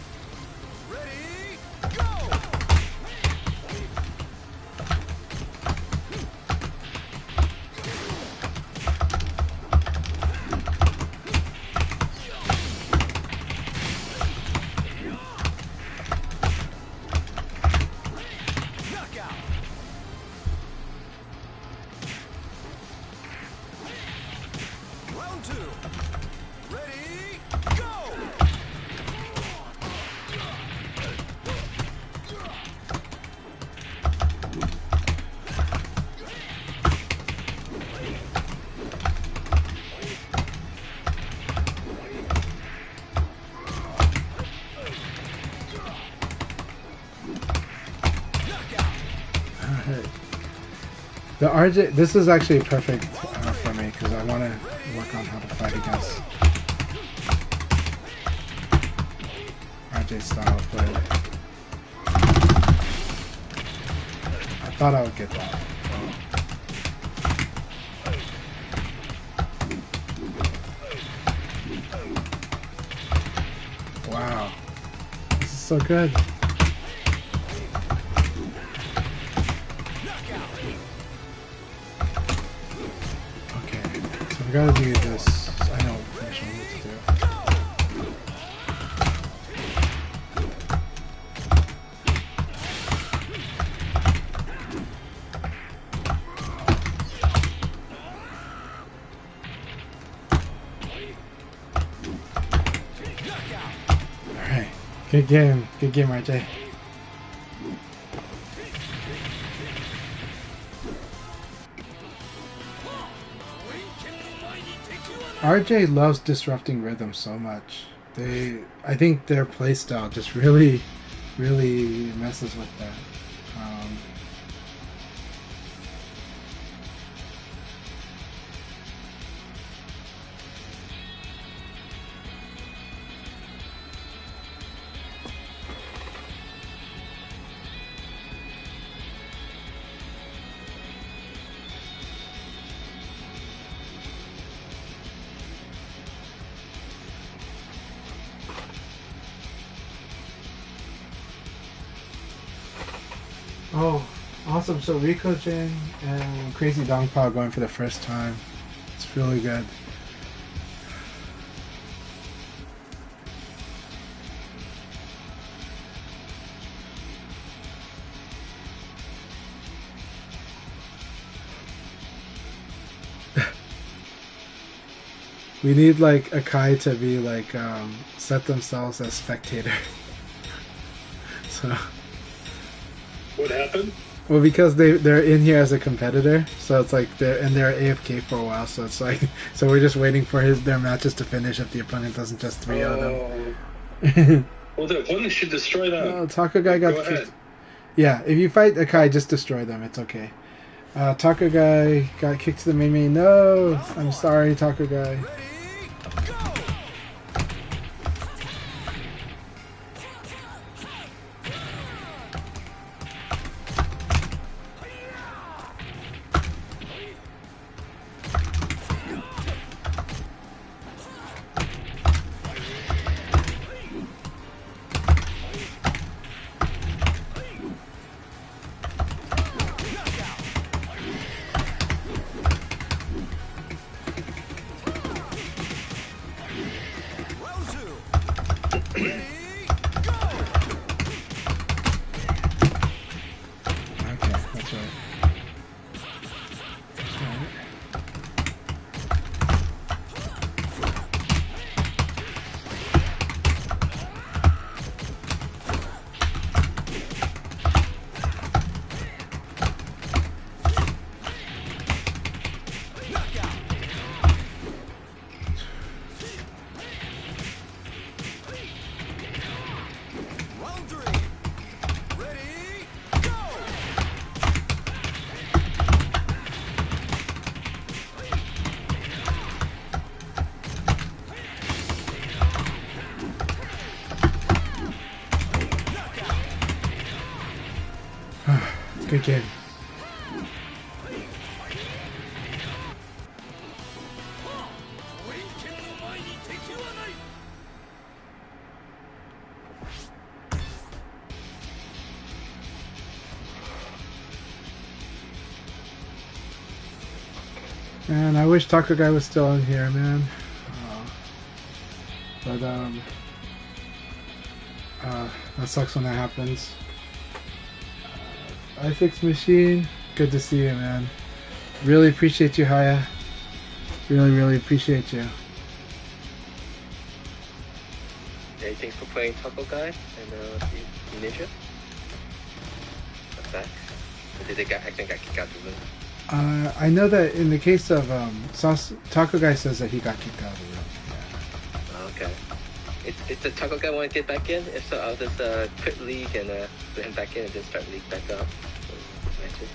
D: Ready, go! Knockout!
A: The RJ, this is actually perfect for me because I want to work on how to fight against RJ style play. I thought I would get that. Wow, this is so good. Okay, so we gotta do this. I know what I need to do. Alright, good game, RJ. RJ loves disrupting rhythm so much. I think their playstyle just really messes with that. Oh, awesome. So Rico Jin and Crazy Dongpa going for the first time. It's really good. We need like Akai to be like set themselves as spectator. So
B: What happened?
A: well, because they're in here as a competitor, so it's like they're AFK for a while. So it's like so we're just waiting for their matches to finish if the opponent doesn't just 3-0 them.
B: Well, the opponent should destroy them.
A: No, Taco Guy got
B: Go ahead.
A: Yeah, if you fight Akai, just destroy them. It's okay. Taco Guy got kicked to the main. No, I'm sorry, Taco Guy. Good game. Man, I wish Taco Guy was still in here, man. But that sucks when that happens. iFix Machine, good to see you, man. Really appreciate you, Haya. Really appreciate you.
C: Hey, thanks for playing Taco Guy and Ninja. What's that? Or did they actually got kicked out the room?
A: I know that in the case of Taco Guy says that he got kicked out of the room.
C: Oh, okay. If the Taco Guy want to get back in, if so, I'll just quit league and put him back in and then start league back up. Matches.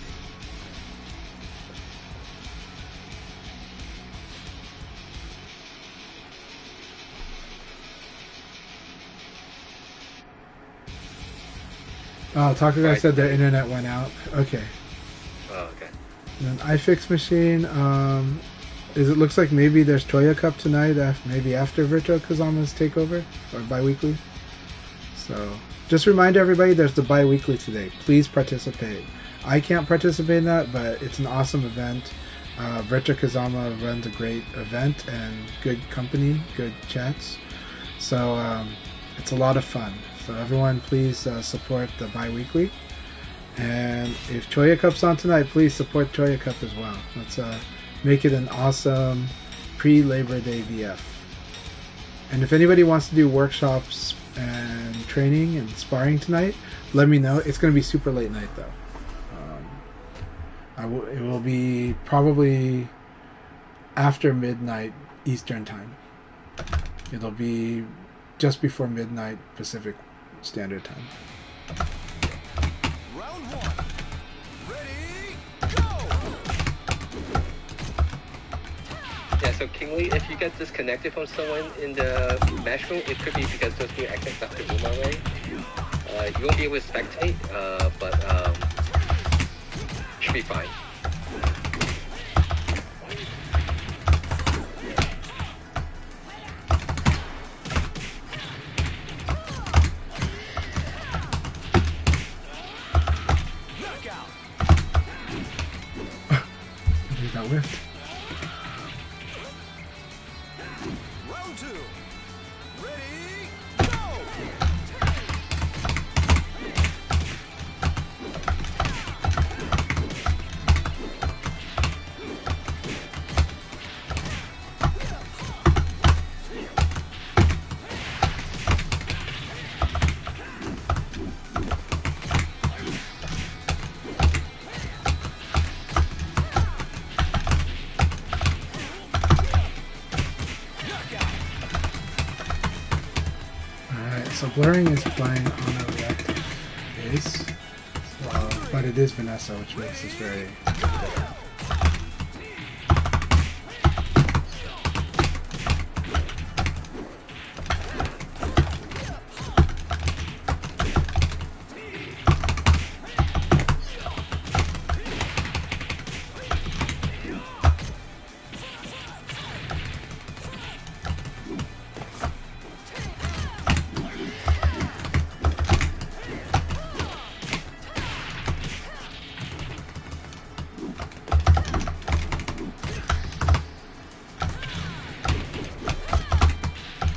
A: Oh, Taco Guy
C: Right.
A: said their internet went out. Okay.
C: Oh, okay.
A: And then iFix Machine. It looks like maybe there's Toya Cup tonight. Maybe after Virtual Kazama's takeover or bi-weekly. So just remind everybody there's the bi-weekly today. Please participate. I can't participate in that, but it's an awesome event. Virtual Kazama runs a great event and good company, good chats. So it's a lot of fun. So everyone, please support the bi-weekly. And if Choya Cup's on tonight, please support Choya Cup as well. Let's make it an awesome pre-Labor Day VF. And if anybody wants to do workshops and training and sparring tonight, let me know. It's going to be super late night though. It will be probably after midnight Eastern time. It'll be just before midnight Pacific Standard Time.
D: Round one. Ready, go!
C: Yeah, so Kingly, if you get disconnected from someone in the match room, it could be because those new access left the room already. You won't be able to spectate, but should be fine.
D: Knockout.
A: You got whiffed.
D: Round two. Ready, go!
A: Alright, so blurring is playing on a reactive base, but it is Vanessa, which makes this very different.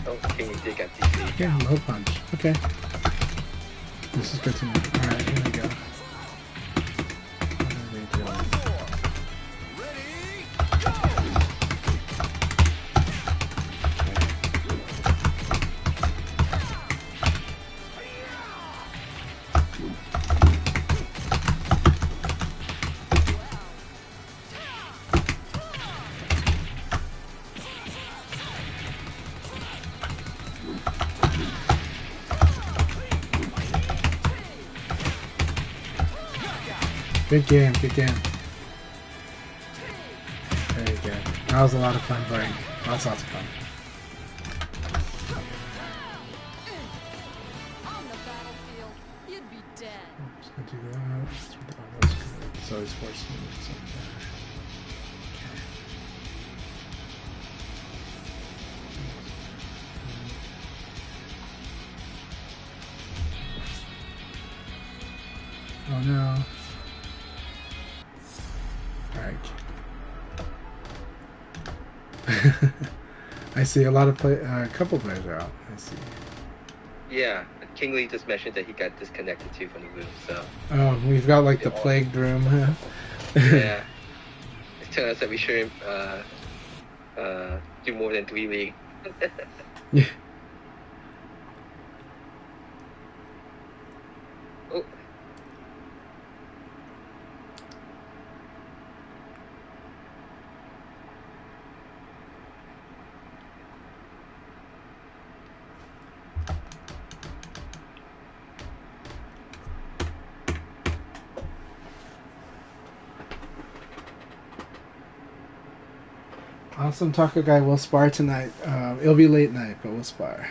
C: Oh, Kingly did get DC.
A: Yeah, low punch. Okay. This is good to know. Alright, here we go. What are they doing?
D: Round four. Ready, go!
A: Good game, good game. Very good. That was a lot of fun playing. Lots of fun.
E: On the battlefield, you'd be dead.
A: Just gonna do that. Oh, that's good. So it's forced me to do something there. Okay. Oh no. Alright. I see a lot of a couple players are out. I see.
C: Yeah, Kingly just mentioned that he got disconnected too from the room, so
A: Oh, we've got like the plagued room.
C: yeah. It turns out that we shouldn't do more than 3 league.
A: Yeah.
C: Oh.
A: Awesome Taco Guy, we'll spar tonight. It'll be late night, but we'll spar.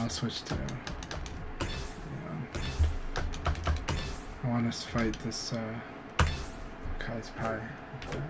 A: I'll switch to. I want to fight this Akai's pie. Like that.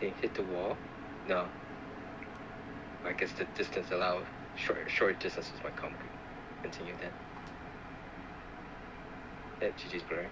C: Can you hit the wall? No. I guess the distance allows short distances might come. Continue then. Yeah, GG's blurring.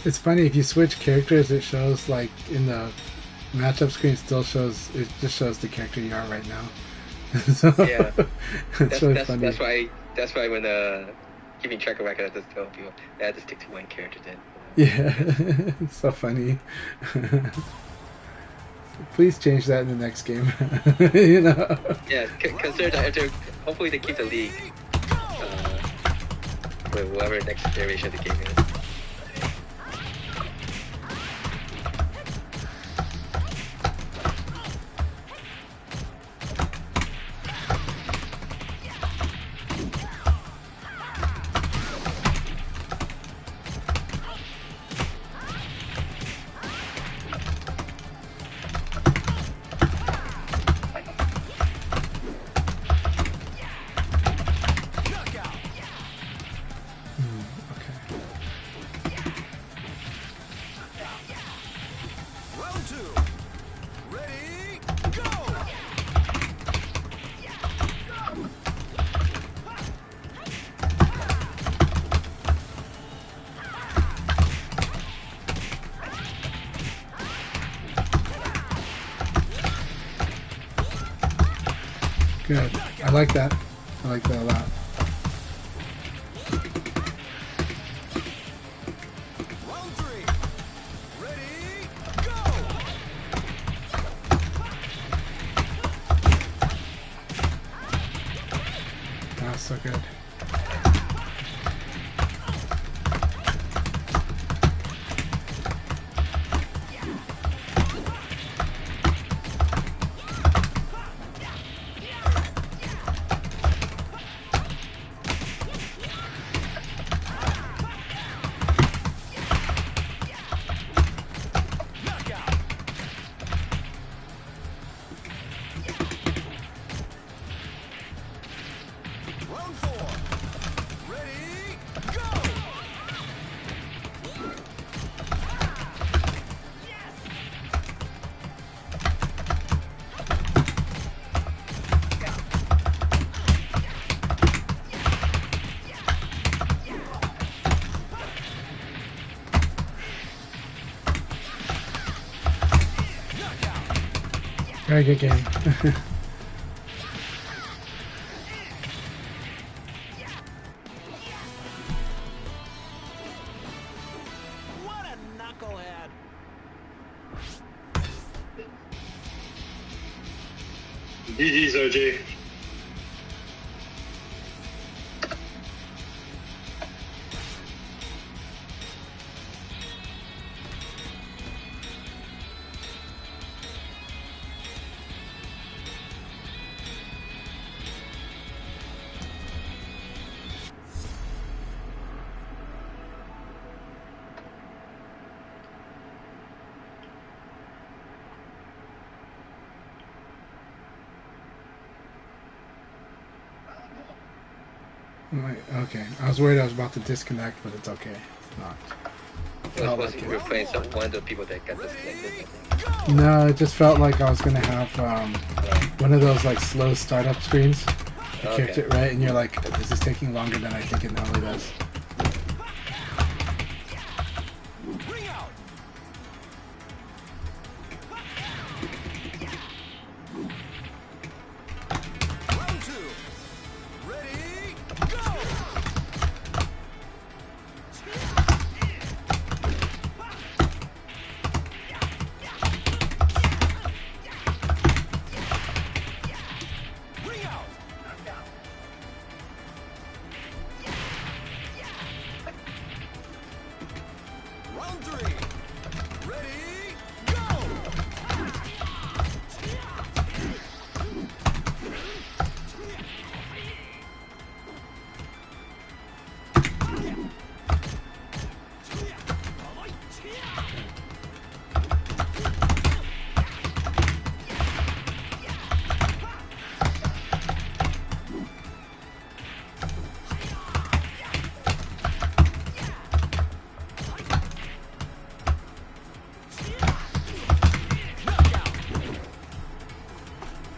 A: It's funny if you switch characters, it shows like in the matchup screen. Still shows it just shows the character you are right now. So,
C: Yeah,
A: it's really funny.
C: That's why when keeping track of record, I just tell people I had to stick to one character then.
A: Yeah, it's so funny. Please change that in the next game. You know.
C: Yeah, consider that after, hopefully they keep the league with whatever next iteration of the game is.
D: Round two. Ready, go!
A: Good. I like that. I like that a lot.
D: Round three. Ready, go!
A: That's so good.
D: Knockout. Round four. Ready, go! Knockout.
A: Very good game.
D: What a knucklehead.
B: GG's, OJ.
A: Okay, I was worried I was about to disconnect, but it's okay. It's not.
C: It was
A: Oh,
C: supposed
A: okay.
C: to be playing one of the people that got disconnected.
A: No, it just felt like I was gonna have one of those like slow startup screens. You kicked
C: Okay.
A: it right, and you're like, "This is taking longer than I think it normally does."
D: Ring out. Round 2. Ready, go. Ring out. Round 3. Ready, go.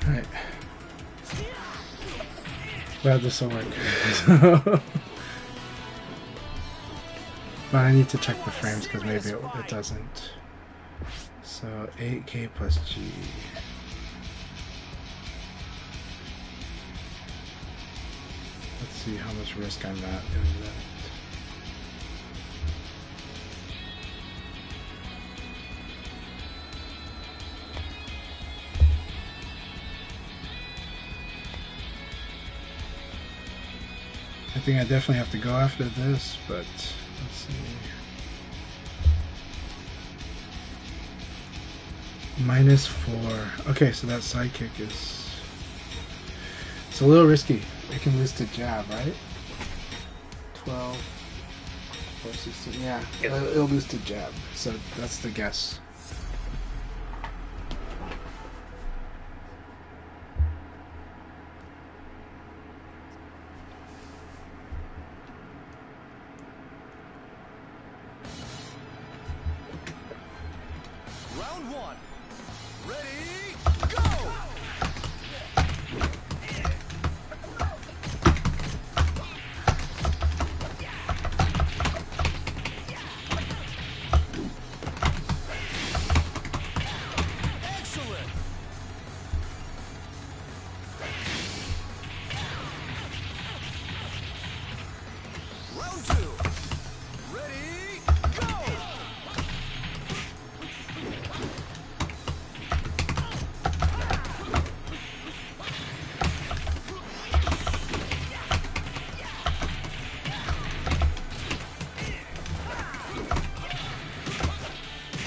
A: Right. Glad this will work. But I need to check the frames because maybe it doesn't. So 8K plus G. Let's see how much risk I'm at doing that. I think I definitely have to go after this, but let's see. -4. Okay, so that sidekick is... It's a little risky. It can lose to jab, right? 12, 4, 16. Yeah, it'll lose to jab. So that's the guess.
D: Round 1. Ready, go. Excellent. Round 2. Ready, go.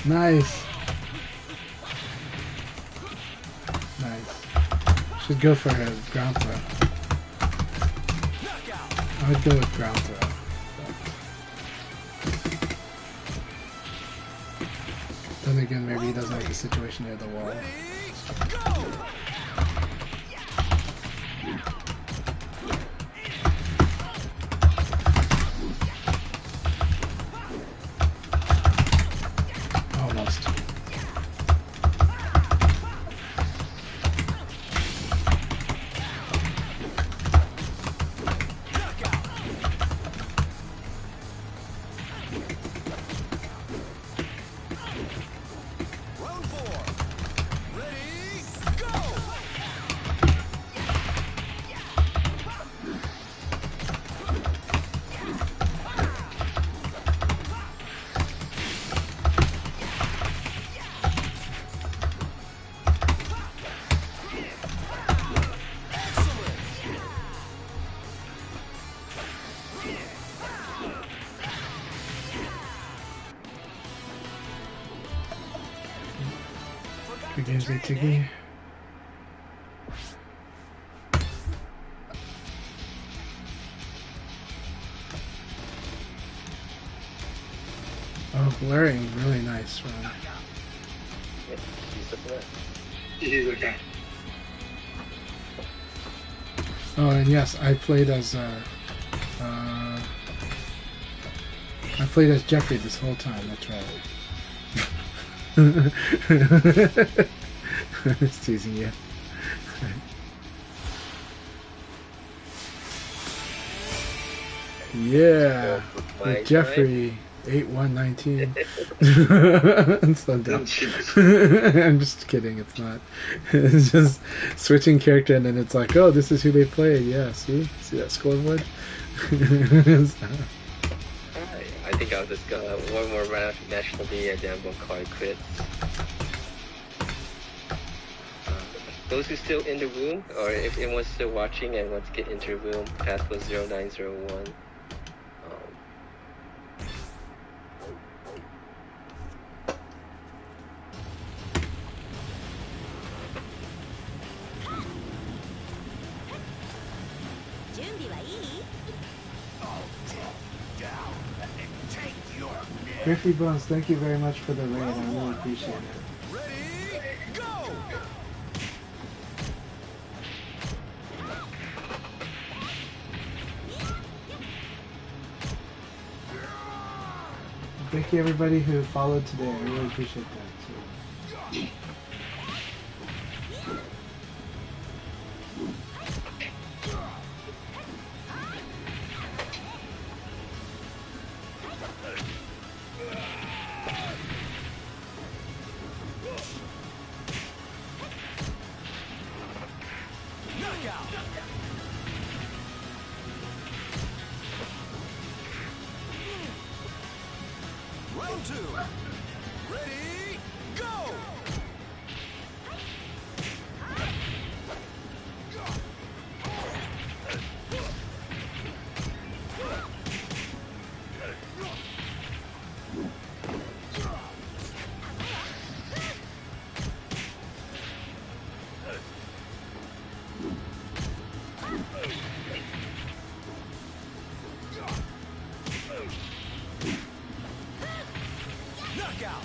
A: Nice. Nice. Should go for a ground throw.
D: Knockout.
A: I would go with ground throw. Then again, maybe he doesn't like the situation near the wall.
D: Ready, go.
A: Almost.
D: Knockout. Round 4. Ready, go. Excellent.
A: Good games, big Tiggy. Oh, blurring, really nice, man.
C: Yeah, he's the threat.
B: He's okay.
A: Oh, and yes, I played as I played as Jeffrey this whole time. That's right. Just teasing you. Yeah,
C: My
A: with Jeffrey 8119. So dumb. I'm just kidding. It's not. It's just switching character, and then it's like, oh, this is who they played. Yeah, see that scoreboard.
C: I think I'll just go one more round of National League and then I'm going to call it quits. Those who still in the room, or if anyone's still watching and wants to get into the room, passcode 0901.
A: Griffey Bones, thank you very much for the raid. I really appreciate it.
D: Ready, go!
A: Thank you everybody who followed today. I really appreciate that. So.
D: Knockout! Round 2. Ready, go! Knockout!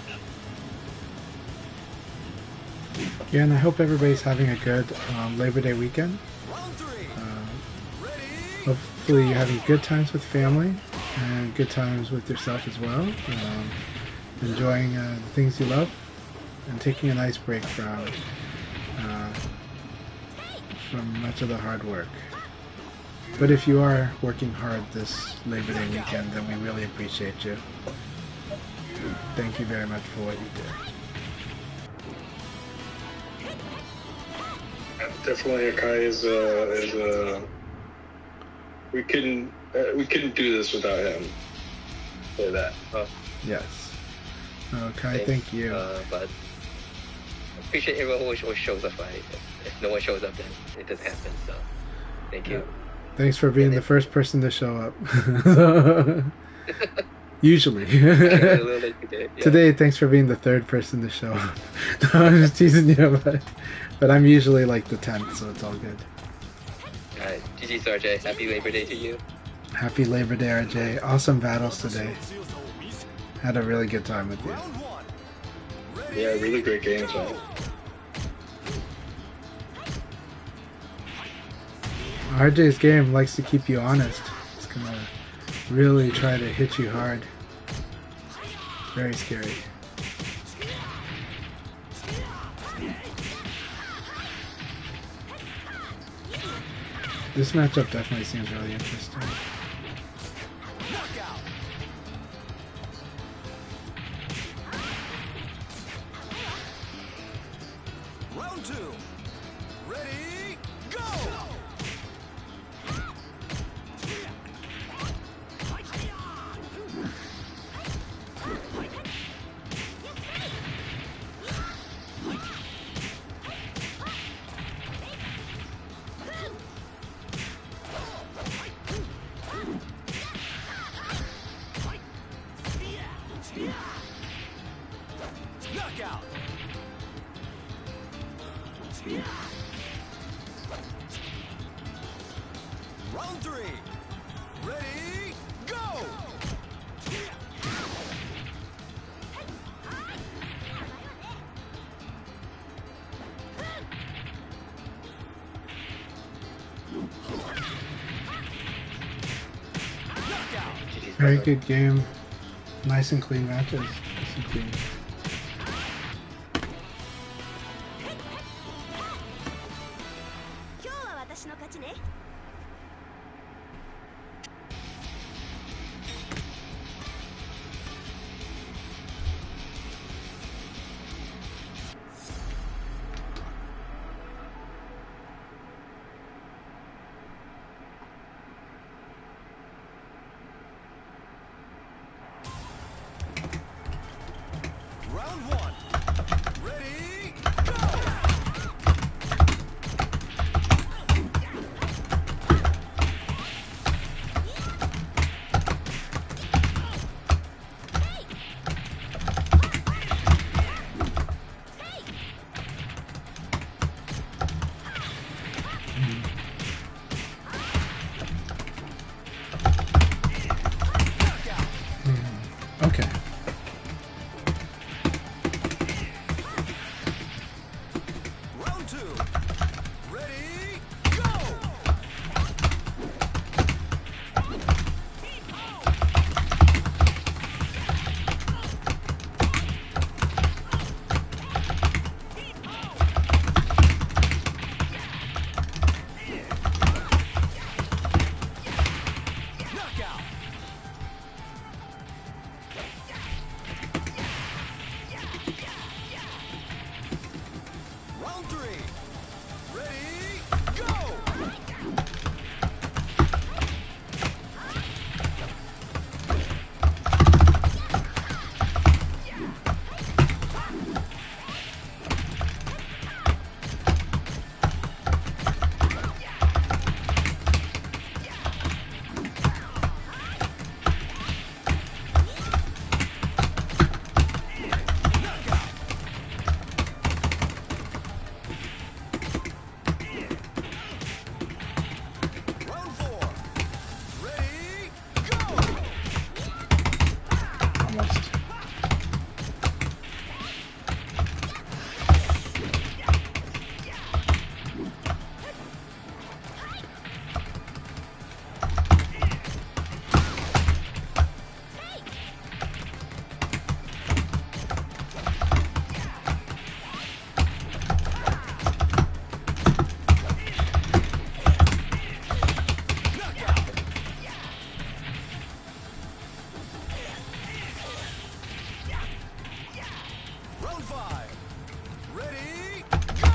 A: Yeah, and I hope everybody's having a good Labor Day weekend.
D: Round 3. Ready,
A: Hopefully you're having good times with family and good times with yourself as well. Enjoying the things you love and taking a nice break from much of the hard work. But if you are working hard this Labor Day weekend, then we really appreciate you. Thank you very much for what you did.
B: Definitely, Akai is we couldn't do this without him. Say that.
A: Yes. Okay,
C: Thanks,
A: thank you.
C: But I appreciate everyone who always shows up. Right? If no one shows up, then it doesn't happen. So thank you.
A: Thanks for being the first person to show up. Usually.
C: A little late today. Yeah.
A: Today, thanks for being the third person to show up. No, I'm just teasing you, but I'm usually like the 10th, so it's all good.
C: Alright, GG RJ. Happy Labor Day to you.
A: Happy Labor Day, RJ. Awesome battles today. Had a really good time with you.
D: round 1.
B: Yeah, really great games, man.
A: RJ's game likes to keep you honest. It's gonna really try to hit you hard. It's very scary. This matchup definitely seems really interesting.
D: Knockout! Round 2. Ready, go! Knockout! Round 3. Ready, go!
A: Very good game. Nice and clean matches. Nice and clean.
F: 今日は私の勝ちね。
D: Round one. Ready, go! Knockout.
A: Okay.
D: Round two. Ready, go! Knockout. Round three. Ready, go! Knockout. Round four. Ready, go!
A: Almost.
D: Knockout. Round five. Ready, go!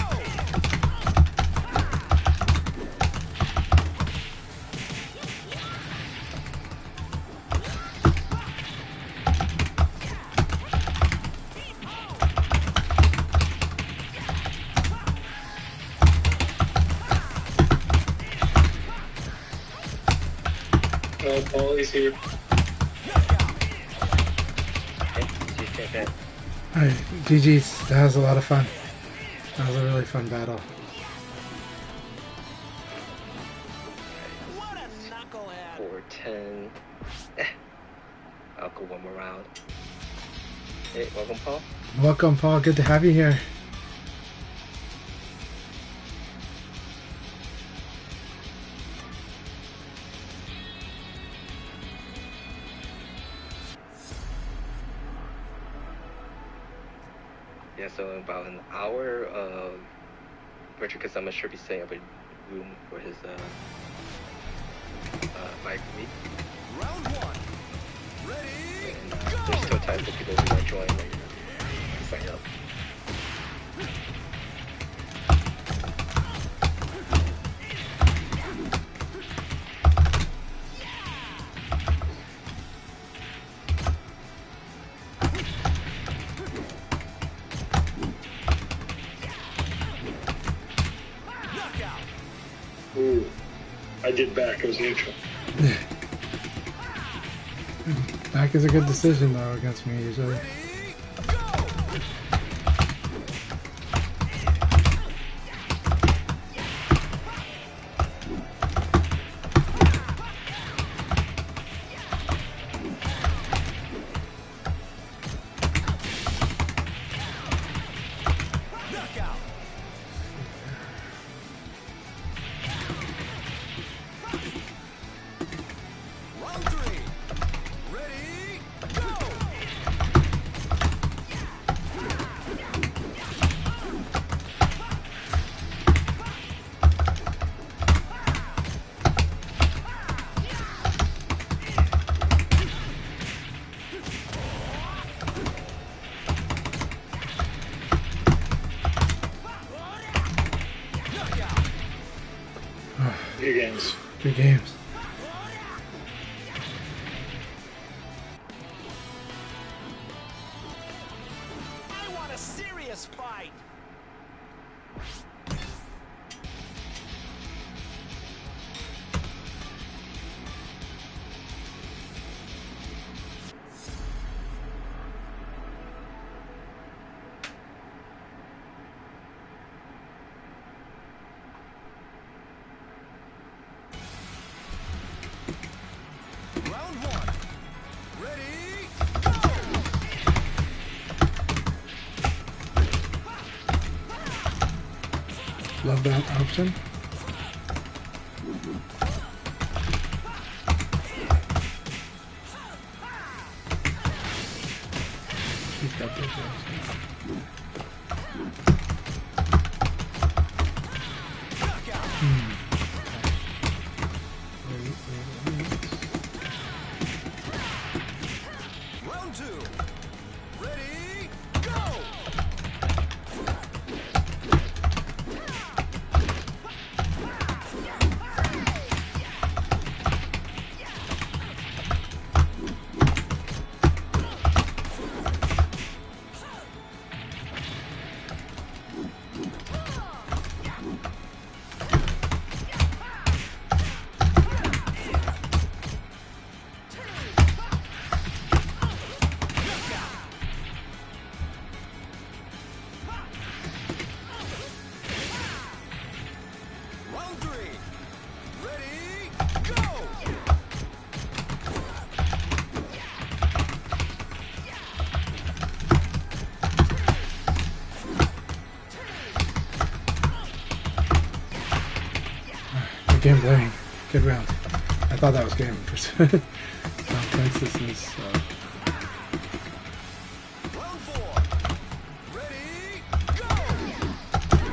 B: Paul is here.
D: Knockout.
C: Okay, she said that.
A: Alright, GG's. That was a lot of fun. That was a really fun battle.
D: What a knucklehead.
C: 410. I'll go one more round. Hey, welcome, Paul.
A: Welcome, Paul. Good to have you here.
C: Yeah, so in about an hour, Richard Kasama should be setting up a room for his live meet.
D: Round one. Ready,
C: And there's still time for people who want to join and sign up.
D: knockout.
B: Ooh, I did back. I was neutral.
A: Back is a good decision, though, against me, usually.
D: Ready, go! Knockout. Round three.
B: Your games.
A: Good games.
D: I want a serious fight. Round one. Ready?
A: Love that option. She's got this one.
D: Round two. Ready? Go! Round three. Ready? Go!
A: Good game playing. Good round. I thought that was game. Princess is.
D: Round four. Ready? Go!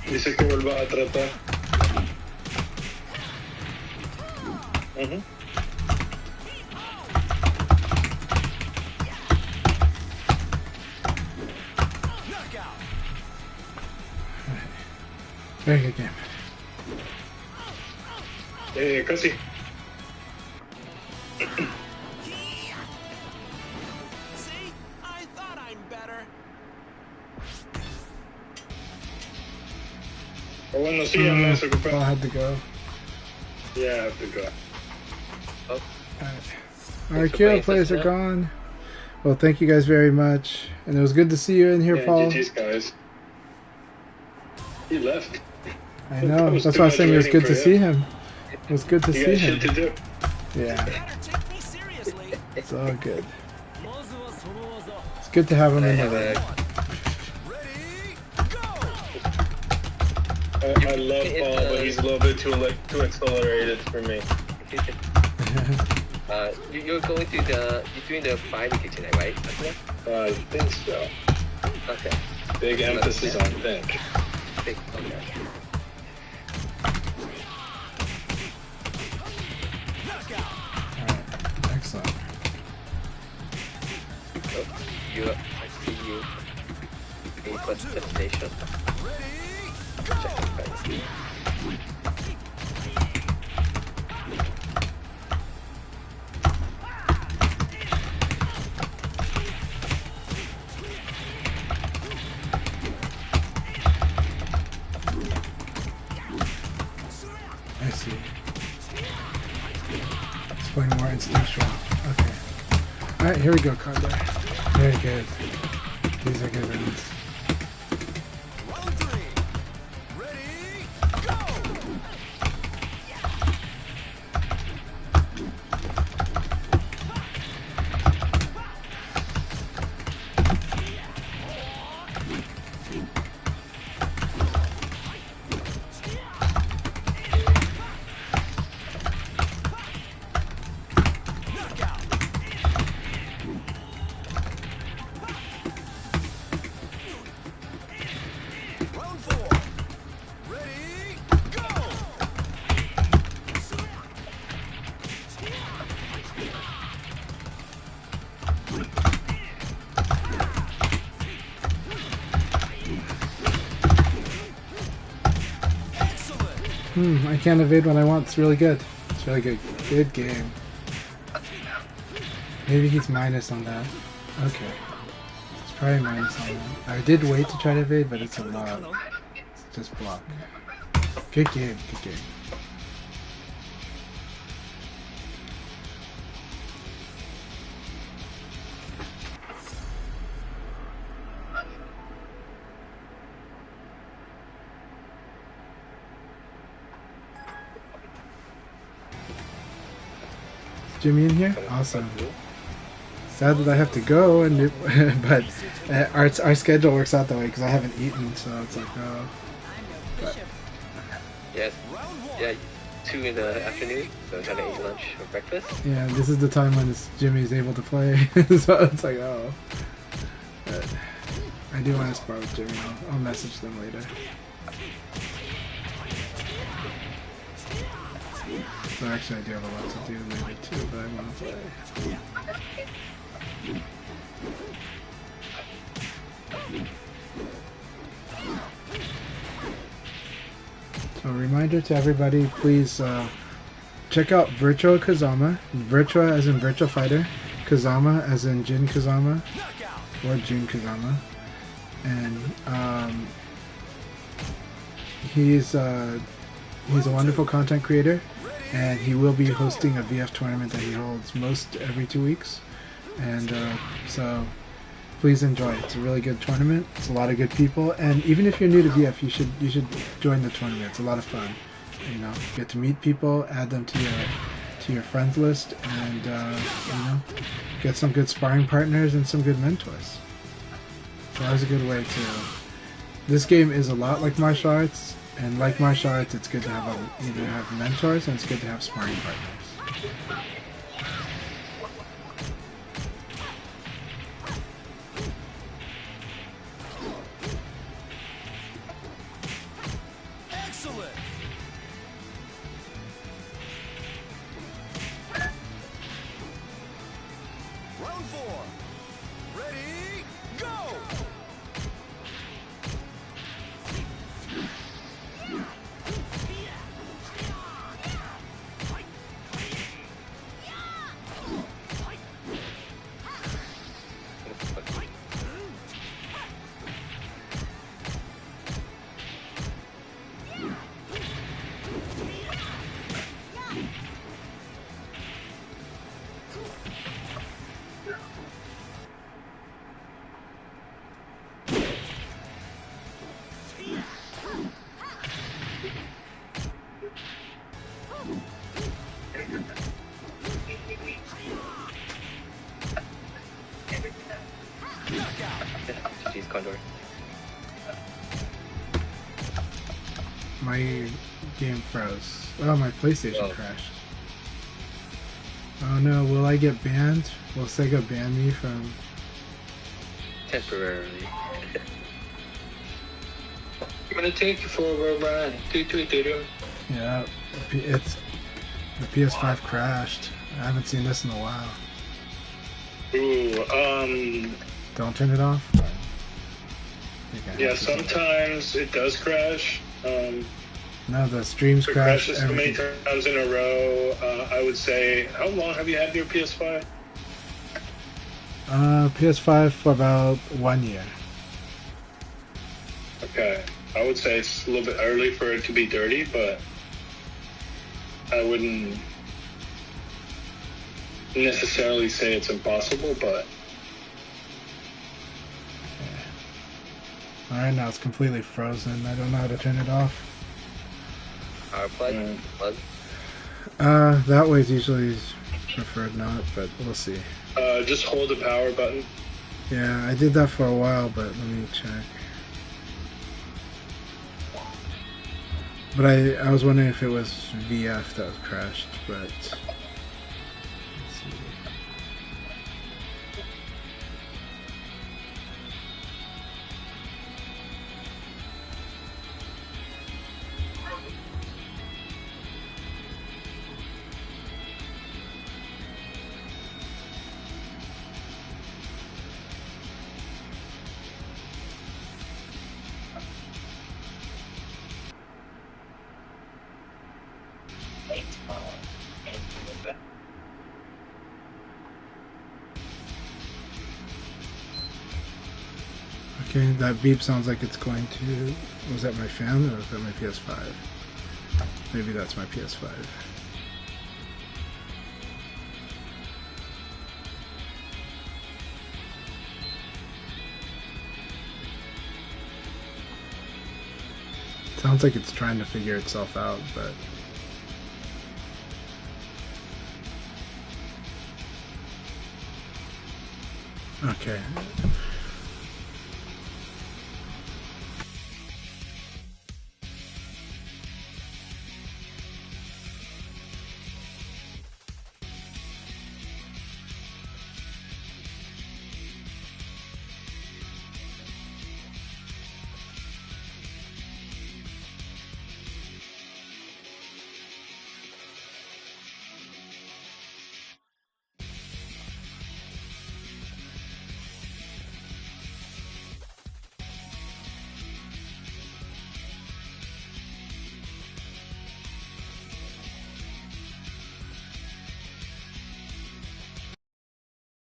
B: Dice que vuelva a tratar. Ujú.
D: Knockout.
A: Very good game.
B: Casi.
D: See? I thought I'm better.
B: O bueno, sí, ya me desocupé.
A: Ball had to go.
B: Yeah, I have to go.
C: Oh,
A: Our
C: for
A: Kyo
C: playing
A: players
C: such
A: are
C: a-
A: gone. Well, thank you guys very much. And it was good to see you in here,
B: Yeah,
A: Paul.
B: GG's, guys. He left.
A: I
B: That
A: know.
B: was
A: That's
B: too
A: why I'm
B: much
A: saying it was
B: waiting
A: good
B: for
A: to
B: him.
A: see him. It was good to
B: You
A: see
B: got shit to
A: him.
B: do.
A: Yeah,
D: Better take me seriously.
A: it's all good. It's good to have him
C: I
A: in
C: have
A: there.
C: a.
D: Ready? Go!
B: I love Paul, but he's a little bit too accelerated for me.
C: You're going to the. You're doing the private tonight, right?
B: I think so.
C: Okay.
B: Big emphasis on think.
C: Big. Okay.
D: Knockout.
A: Alright, excellent.
C: Oh, I see you. Input destination.
D: Ready?
C: Checking
D: Go!
C: privacy.
A: I see. It's playing more instinctual. Okay. Alright, here we go, Condor. Very good. These are good rounds.
D: Round three. Ready? Go! Knockout. Round four. Ready? Go!
A: I can't evade when I want. It's really good. It's really good. Good game. Maybe he's minus on that. Okay. It's probably minus on that. I did wait to try to evade, but it's a lot. It's just block. Good game. Good game. Is Jimmy in here? Awesome. Sad that I have to go, and but our schedule works out that way because I haven't eaten, so it's like, oh. But,
C: Yes. Yeah. 2 in the afternoon, so I gotta eat lunch or breakfast.
A: yeah, this is the time when Jimmy's able to play, so it's like, oh. But I do want to spar with Jimmy. I'll message them later. So actually, I do have a lot to do later too, but I want to play. So a reminder to everybody, please check out Virtua Kazama. Virtua as in Virtua Fighter. Kazama as in Jin Kazama. Or Jun Kazama. And he's a wonderful content creator. And he will be hosting a VF tournament that he holds most every 2 weeks. And so please enjoy. It's a really good tournament. It's a lot of good people, and even if you're new to VF, you should join the tournament. It's a lot of fun. You know, get to meet people, add them to your friends list, and you know, get some good sparring partners and some good mentors. So that was a good way to. This game is a lot like martial arts, and like martial arts, it's good to have either have mentors and it's good to have sparring partners.
D: Excellent. Round 4. Ready, go!
C: Jeez, Condor.
A: My game froze. Oh, my PlayStation crashed. Oh no, will I get banned? Will Sega ban me from...
C: Temporarily.
B: I'm gonna take you for a ride.
A: Yeah, it's... The PS5 crashed. I haven't seen this in a while.
B: Ooh,
A: Don't turn it off?
B: yeah, sometimes it does crash.
A: No, the streams
B: It
A: crash.
B: crashes so many times in a row. I would say, how long have you had your PS5?
A: PS5 for about 1 year.
B: Okay, I would say it's a little bit early for it to be dirty, but I wouldn't necessarily say it's impossible, but
A: Alright, now it's completely frozen. I don't know how to turn it off.
C: Power plug? Plug?
A: That way is usually preferred not, but we'll see.
B: just hold the power button.
A: Yeah, I did that for a while, but let me check. But I was wondering if it was VF that was crashed, but let's see. Okay, that beep sounds like it's going to... Was that my fan or was that my PS5? Maybe that's my PS5. Sounds like it's trying to figure itself out, but... Okay.